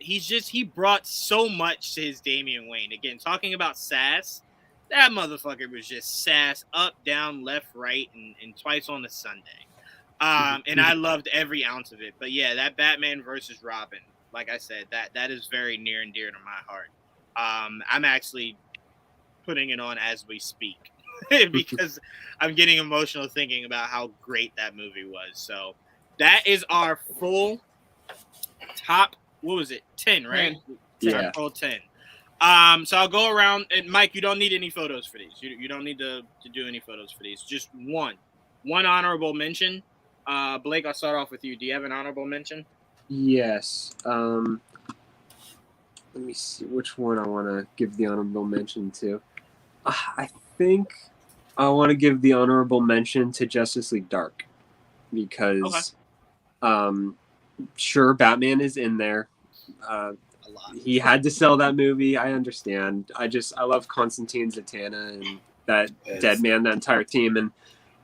He brought so much to his Damian Wayne. Again, talking about sass, that motherfucker was just sass up, down, left, right, and twice on the Sunday. And I loved every ounce of it. But yeah, that Batman versus Robin, like I said, that is very near and dear to my heart. I'm actually putting it on as we speak because I'm getting emotional thinking about how great that movie was. So that is our full top, what was it? 10, right? 10. Our full 10. So I'll go around, and Mike, you don't need any photos for these. You don't need to do any photos for these. Just one honorable mention. Blake, I'll start off with you. Do you have an honorable mention? Yes. Let me see which one I want to give the honorable mention to. I think I want to give the honorable mention to Justice League Dark because, sure, Batman is in there. A lot. He had to sell that movie. I understand. I love Constantine, Zatanna, and that Deadman, that entire team. And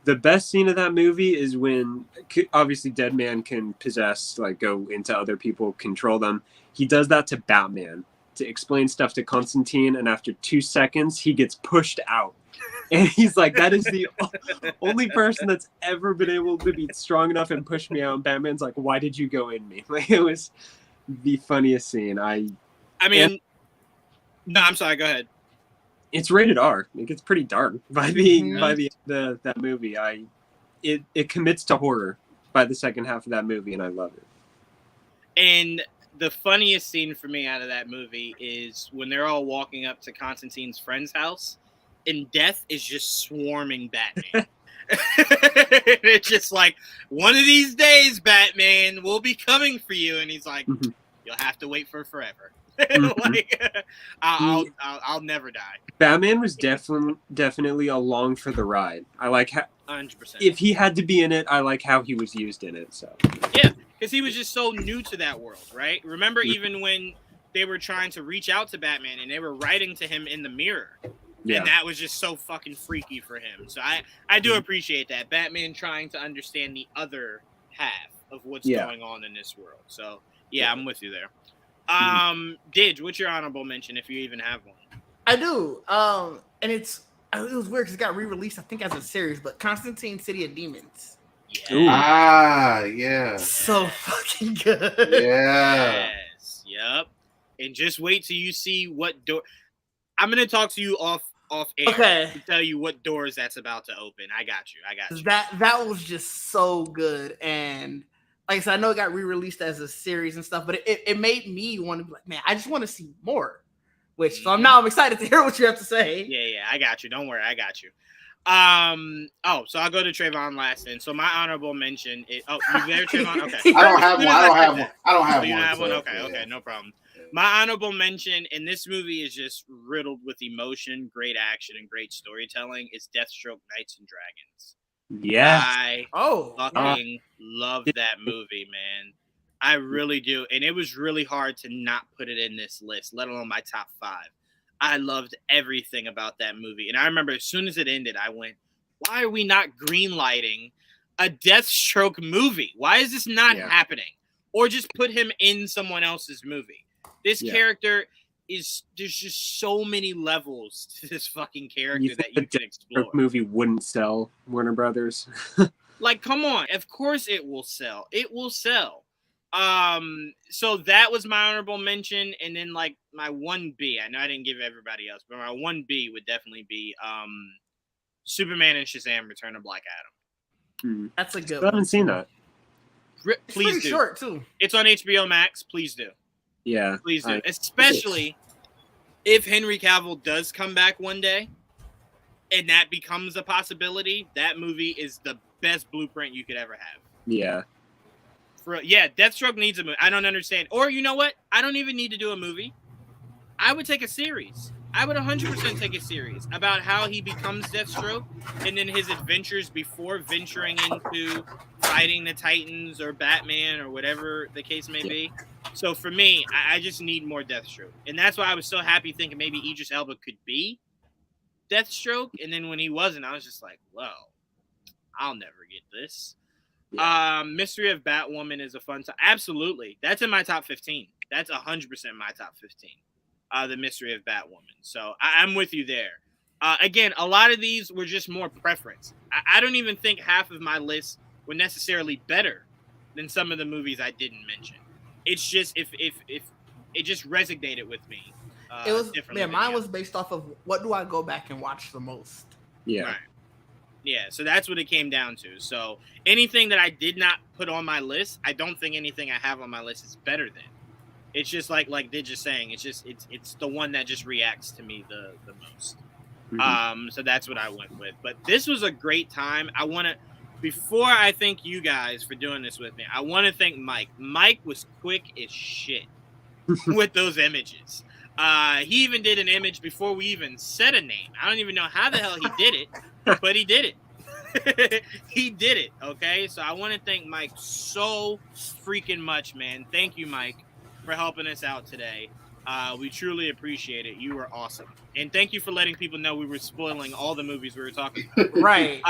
the best scene of that movie is when, obviously, Deadman can possess, like, go into other people, control them. He does that to Batman to explain stuff to Constantine, and after 2 seconds, he gets pushed out. And he's like, that is the only person that's ever been able to be strong enough and push me out. And Batman's like, why did you go in me? Like, it was the funniest scene. No, I'm sorry, go ahead. It's rated R. It gets pretty dark by the end of that movie. It commits to horror by the second half of that movie, and I love it. And the funniest scene for me out of that movie is when they're all walking up to Constantine's friend's house, and Death is just swarming Batman. It's just like, one of these days, Batman, we'll be coming for you. And he's like, you'll have to wait for forever. Like, I'll never die. Batman was definitely along for the ride. I like how 100%. If he had to be in it, I like how he was used in it. So yeah, because he was just so new to that world, right? Remember, even when they were trying to reach out to Batman and they were writing to him in the mirror, and that was just so fucking freaky for him. So I do appreciate that, Batman trying to understand the other half of what's going on in this world. So yeah, I'm with you there. Didge, what's your honorable mention if you even have one? I do. And it was weird because it got re-released, I think, as a series, but Constantine City of Demons. Yeah. Yeah. So fucking good. Yeah. Yes. Yep. And just wait till you see what door. I'm gonna talk to you off air. Okay. To tell you what doors that's about to open. I got you. That was just so good. And like I said, I know it got re-released as a series and stuff, but it made me want to be like, man, I just want to see more. So I'm excited to hear what you have to say. Yeah, I got you. Don't worry, I got you. So I'll go to Trayvon last then. So my honorable mention is you there, Trayvon? Okay. I don't have one. I don't have you one. Have one? Okay, no problem. My honorable mention, and this movie is just riddled with emotion, great action, and great storytelling, is Deathstroke Knights and Dragons. Yeah. I fucking love that movie, man. I really do. And it was really hard to not put it in this list, let alone my top 5. I loved everything about that movie. And I remember as soon as it ended, I went, why are we not greenlighting a Deathstroke movie. Why is this not happening? Or just put him in someone else's movie. This character there's just so many levels to this fucking character that you can explore. Movie wouldn't sell Warner Brothers. Like, come on. Of course it will sell. It will sell. So that was my honorable mention, and then like my 1B. I know I didn't give everybody else, but my 1B would definitely be Superman and Shazam: Return of Black Adam. That's a good one. I haven't seen that. Please it's do. Short too. It's on HBO Max. Please do. Yeah. Please do. Especially if Henry Cavill does come back one day and that becomes a possibility, that movie is the best blueprint you could ever have. Yeah. Deathstroke needs a movie. I don't understand. Or you know what? I don't even need to do a movie. I would take a series. I would 100% take a series about how he becomes Deathstroke and then his adventures before venturing into fighting the Titans or Batman or whatever the case may be. So for me, I just need more Deathstroke. And that's why I was so happy thinking maybe Idris Elba could be Deathstroke. And then when he wasn't, I was just like, well, I'll never get this. Yeah. Mystery of Batwoman is a fun time. Absolutely. That's in my top 15. That's 100% my top 15. The Mystery of Batwoman. So I'm with you there. Again, a lot of these were just more preference. I don't even think half of my list were necessarily better than some of the movies I didn't mention. It's just if it just resonated with me. It was mine was based off of what do I go back and watch the most. Yeah. Right. Yeah, so that's what it came down to. So anything that I did not put on my list, I don't think anything I have on my list is better than. It's just like they're just saying, it's the one that just reacts to me the most. Mm-hmm. So that's what I went with. But this was a great time. Before I thank you guys for doing this with me, I want to thank Mike. Mike was quick as shit with those images. He even did an image before we even said a name. I don't even know how the hell he did it, but he did it. He did it, okay? So I want to thank Mike so freaking much, man. Thank you, Mike, for helping us out today. We truly appreciate it. You were awesome. And thank you for letting people know we were spoiling all the movies we were talking about. Right.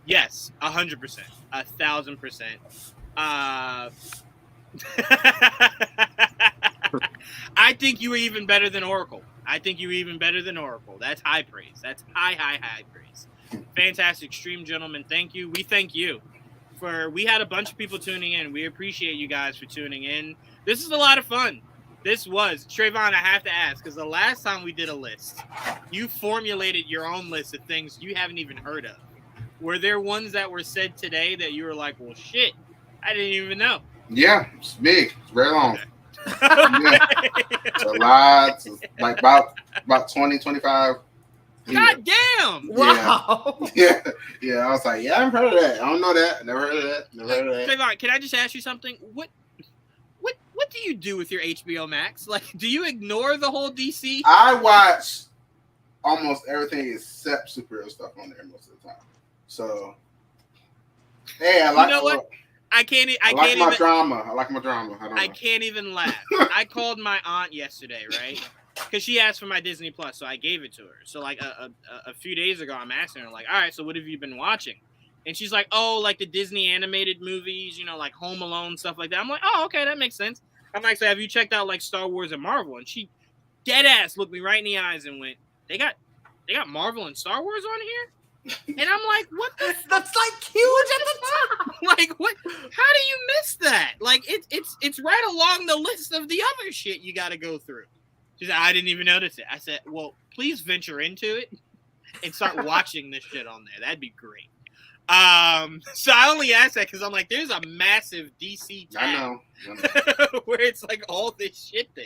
Yes, 100%, 1,000%. I think you were even better than Oracle. That's high praise. That's high praise. Fantastic stream, gentlemen. Thank you. We thank you. We had a bunch of people tuning in. We appreciate you guys for tuning in. This is a lot of fun. This was. Trayvon, I have to ask, because the last time we did a list, you formulated your own list of things you haven't even heard of. Were there ones that were said today that you were like, well, shit, I didn't even know? Yeah, it's big. It's very long. Okay. Yeah. It's a lot. It's like about 20, 25. God damn! Wow. Yeah. I was like, yeah, I've heard of that. I don't know that. Never heard of that. Trayvon, can I just ask you something? What do you do with your HBO Max? Like, do you ignore the whole DC? I watch almost everything except superhero stuff on there most of the time. So, hey, I like. You know what? I like my drama. I can't even laugh. I called my aunt yesterday, right? Because she asked for my Disney Plus, so I gave it to her. So like a few days ago, I'm asking her like, all right, so what have you been watching? And she's like, oh, like the Disney animated movies, like Home Alone, stuff like that. I'm like, oh, okay, that makes sense. I'm like, so have you checked out like Star Wars and Marvel? And she dead ass looked me right in the eyes and went, they got Marvel and Star Wars on here? And I'm like, what the That's like huge at the top. Like, what? How do you miss that? Like, it's right along the list of the other shit you got to go through. She said, I didn't even notice it. I said, well, please venture into it and start watching this shit on there. That'd be great. So I only asked that because I'm like, there's a massive DC tab. I know. Where it's like all this shit there.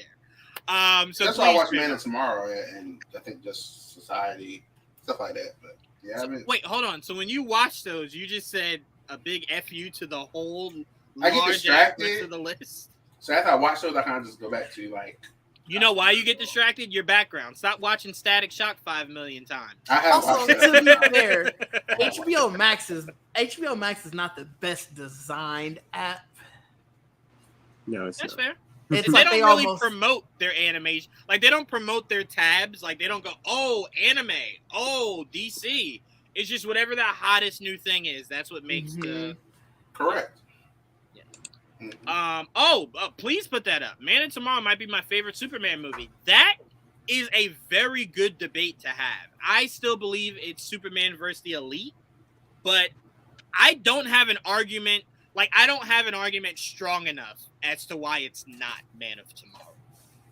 So that's why I watch Man of Tomorrow and I think just Society, stuff like that. But yeah, wait, hold on. So when you watch those, you just said a big FU to the whole I get distracted to the list. So after I watch those, I kind of just go back to like. You know why you get distracted? Your background. Stop watching Static Shock 5 million times. I have also, to be fair, HBO Max is not the best designed app. No, it's That's not. fair. It's they like don't they really almost promote their animation. Like they don't promote their tabs. Like they don't go, oh, anime, oh, DC. It's just whatever the hottest new thing is. That's what makes the correct. Please put that up. Man of Tomorrow might be my favorite Superman movie. That is a very good debate to have. I still believe it's Superman versus the Elite, but I don't have an argument. Like, I don't have an argument strong enough as to why it's not Man of Tomorrow.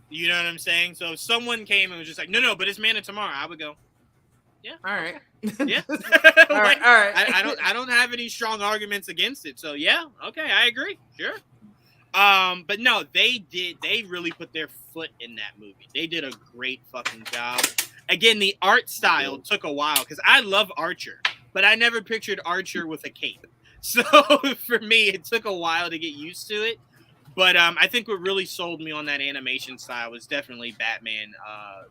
You know what I'm saying? So if someone came and was just like, no, but it's Man of Tomorrow, I would go, yeah. all right. Yeah. all right. All right. I don't have any strong arguments against it. So yeah, okay, I agree. Sure. But no, they really put their foot in that movie. They did a great fucking job. Again, the art style took a while because I love Archer, but I never pictured Archer with a cape. So for me, it took a while to get used to it. But I think what really sold me on that animation style was definitely Batman,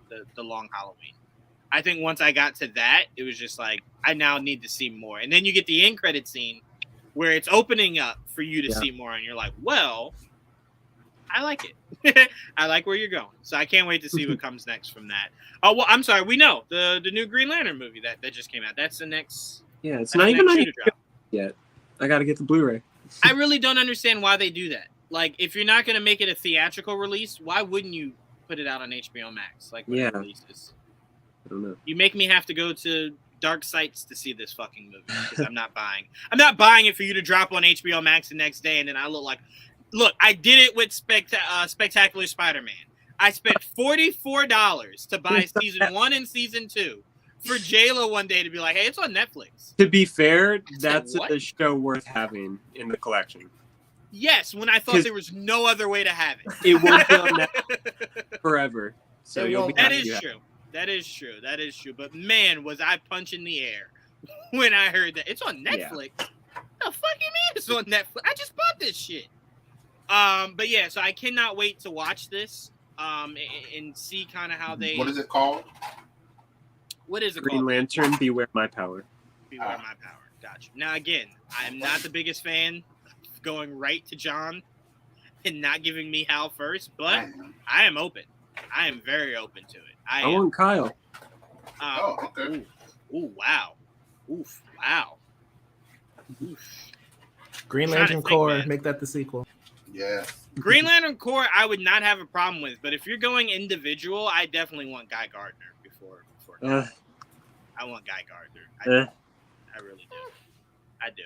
the Long Halloween. I think once I got to that, it was just like, I now need to see more. And then you get the end credit scene where it's opening up for you to see more. And you're like, well, I like it. I like where you're going. So I can't wait to see what comes next from that. Oh, well, I'm sorry. We know the new Green Lantern movie that just came out. That's the next. Yeah, it's not even on yet. I got to get the Blu-ray. I really don't understand why they do that. Like, if you're not going to make it a theatrical release, why wouldn't you put it out on HBO Max? Like, when it releases? I don't know. You make me have to go to dark sites to see this fucking movie because I'm not buying. I'm not buying it for you to drop on HBO Max the next day and then I look, I did it with Spectacular Spider-Man. I spent $44 to buy season 1 and season 2 for J-Lo one day to be like, hey, it's on Netflix. To be fair, that's a show worth having in the collection. Yes, when I thought there was no other way to have it. It won't be on Netflix forever. So you'll be That is true. That is true. That is true. But man, was I punching the air when I heard that it's on Netflix. Yeah. The fuck you mean it's on Netflix? I just bought this shit. But yeah, so I cannot wait to watch this. And see kind of how they. What is it called? What is it Green called? Green Lantern, Beware My Power. Beware My Power. Gotcha. Now again, I am not the biggest fan of going right to John and not giving me Hal first, but I am open. I am very open to it. I want Kyle. Okay. Ooh, wow. Oof, wow. Oof. Green Lantern Corps, make that the sequel. Yeah. Green Lantern Corps, I would not have a problem with, but if you're going individual, I definitely want Guy Gardner before I want Guy Gardner. I really do. I do.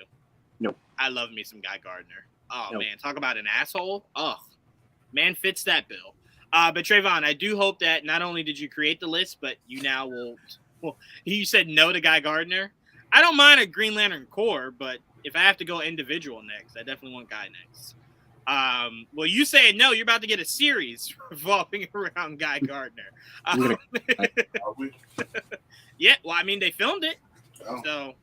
Nope. I love me some Guy Gardner. Oh, nope. Man, talk about an asshole. Oh, man fits that bill. But Trayvon, I do hope that not only did you create the list, but you now will. Well, you said no to Guy Gardner. I don't mind a Green Lantern Corps, but if I have to go individual next, I definitely want Guy next. Well, you saying no, you're about to get a series revolving around Guy Gardner. Yeah, well, I mean, they filmed it, so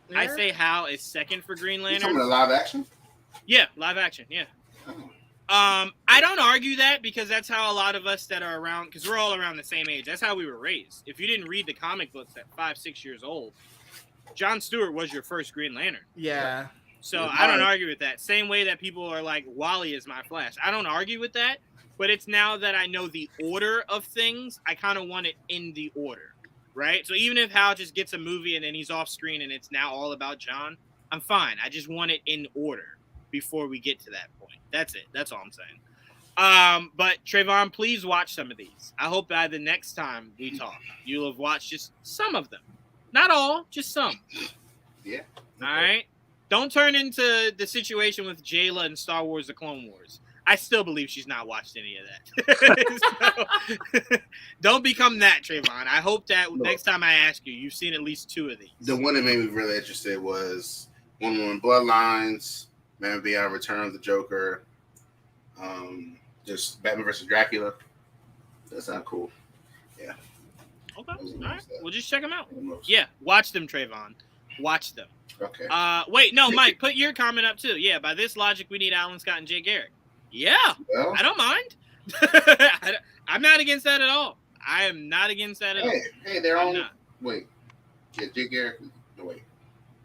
yeah. I say Hal is second for Green Lantern. You talking about live action? Yeah, live action. Yeah. I don't argue that because that's how a lot of us that are around, because we're all around the same age. That's how we were raised. If you didn't read the comic books at 5-6 years old, John Stewart was your first Green Lantern. Yeah. So I don't argue with that. Same way that people are like, Wally is my Flash. I don't argue with that, but it's now that I know the order of things, I kind of want it in the order, right? So even if Hal just gets a movie and then he's off screen and it's now all about John, I'm fine. I just want it in order before we get to that point. That's it. That's all I'm saying. But Trayvon, please watch some of these. I hope by the next time we talk, you'll have watched just some of them. Not all, just some. Yeah. All right? Don't turn into the situation with Jayla in Star Wars The Clone Wars. I still believe she's not watched any of that. So, don't become that, Trayvon. I hope that next time I ask you, you've seen at least 2 of these. The one that made me really interested was Wonder Woman Bloodlines, Man Beyond Return of the Joker, just Batman vs. Dracula. That sounds cool. Yeah. Okay. All right. We'll just check them out. Yeah. Watch them, Trayvon. Watch them. Okay. Wait, no, Mike, put your comment up too. Yeah, by this logic, we need Alan Scott and Jay Garrick. Yeah, well, I don't mind. I'm not against that at all. I am not against that at all. Hey, they're on. Wait. Yeah, Jay Garrick. No, wait.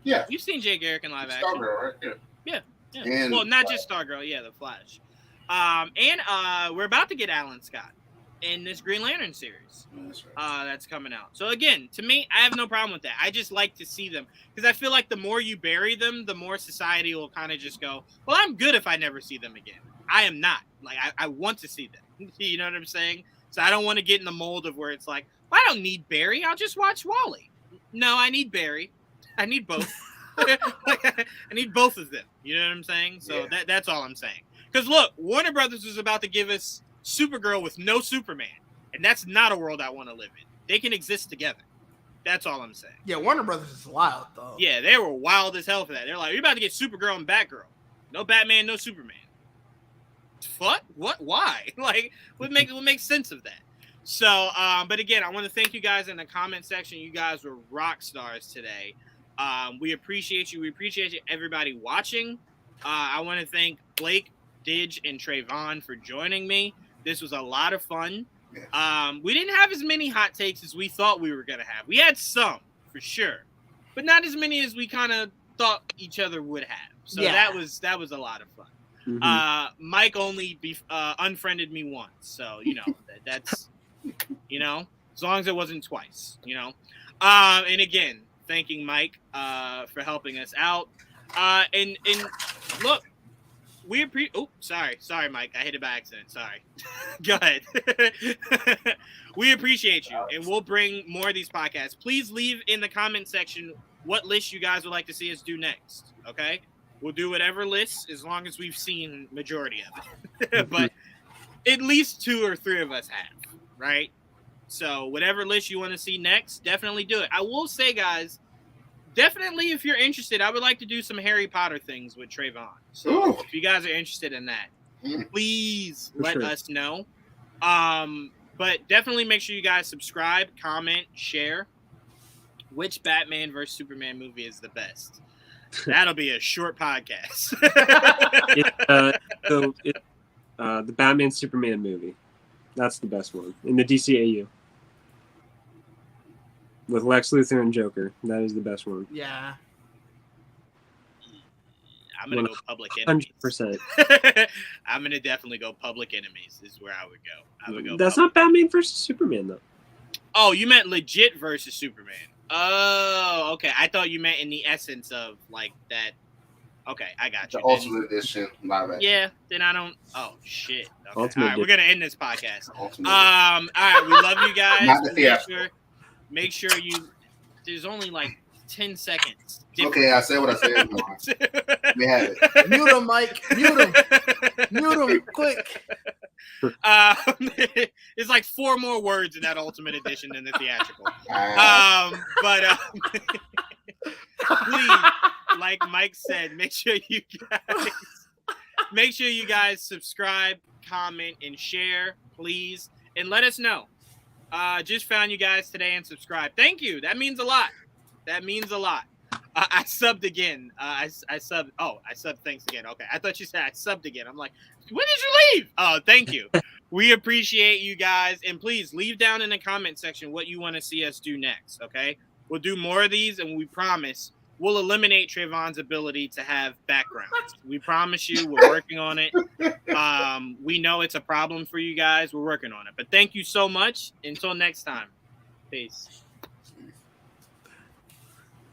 Yeah. You've seen Jay Garrick in live action. Stargirl, right? Yeah. And well, not just Stargirl. Yeah, The Flash. And we're about to get Alan Scott in this Green Lantern series. That's right. That's coming out. So again, to me, I have no problem with that. I just like to see them because I feel like the more you bury them, the more society will kind of just go, well, I'm good if I never see them again. I am not. Like, I want to see them. You know what I'm saying? So I don't want to get in the mold of where it's like, well, I don't need Barry. I'll just watch Wally. No, I need Barry. I need both. I need both of them. You know what I'm saying? So that's all I'm saying. Because look, Warner Brothers is about to give us Supergirl with no Superman. And that's not a world I want to live in. They can exist together. That's all I'm saying. Yeah, Warner Brothers is wild, though. Yeah, they were wild as hell for that. They're like, you're about to get Supergirl and Batgirl. No Batman, no Superman. What? What? Why? Like, what makes sense of that? So, but again, I want to thank you guys in the comment section. You guys were rock stars today. We appreciate you. We appreciate you, everybody watching. I want to thank Blake, Didge, and Trayvon for joining me. This was a lot of fun. We didn't have as many hot takes as we thought we were going to have. We had some, for sure, but not as many as we kind of thought each other would have. So that was a lot of fun. Mm-hmm. Mike only unfriended me once. So, that's, as long as it wasn't twice, and again, thanking Mike for helping us out. And look, we appreciate. Oh, sorry, Mike. I hit it by accident. Sorry. Go ahead. We appreciate you, and we'll bring more of these podcasts. Please leave in the comment section what list you guys would like to see us do next. Okay, we'll do whatever list as long as we've seen majority of it. But at least 2 or 3 of us have, right? So whatever list you want to see next, definitely do it. I will say, guys, definitely if you're interested, I would like to do some Harry Potter things with Trayvon. So if you guys are interested in that, please let us know. But definitely make sure you guys subscribe, comment, share. Which Batman versus Superman movie is the best? That'll be a short podcast. The Batman Superman movie. That's the best one in the DCAU. With Lex Luthor and Joker. That is the best one. Yeah. I'm going to go Public Enemies. 100%. I'm going to definitely go Public Enemies is where I would go. That's not Batman versus Superman, though. Oh, you meant legit versus Superman. Oh, okay. I thought you meant in the essence of, like, that. Okay, I got you. The Ultimate Edition. My bad. Yeah, then I don't. Oh, shit. Okay. Ultimate all right, we're going to end this podcast. All Ultimate right, we love you guys. Not the Make sure you. There's only like 10 seconds. Okay, I said what I said. We had it. Mute him, Mike. Mute him. Mute him, quick. There's like 4 more words in that Ultimate Edition than the theatrical. Please, like Mike said, make sure you guys subscribe, comment, and share, please, and let us know. Just found you guys today and subscribed. Thank you. That means a lot. I subbed again. I subbed. Oh, I subbed. Thanks again. Okay. I thought you said I subbed again. I'm like, when did you leave? Oh, thank you. We appreciate you guys. And please leave down in the comment section what you want to see us do next. Okay. We'll do more of these, and we promise we'll eliminate Trayvon's ability to have backgrounds. We promise you we're working on it. We know it's a problem for you guys. We're working on it. But thank you so much. Until next time. Peace.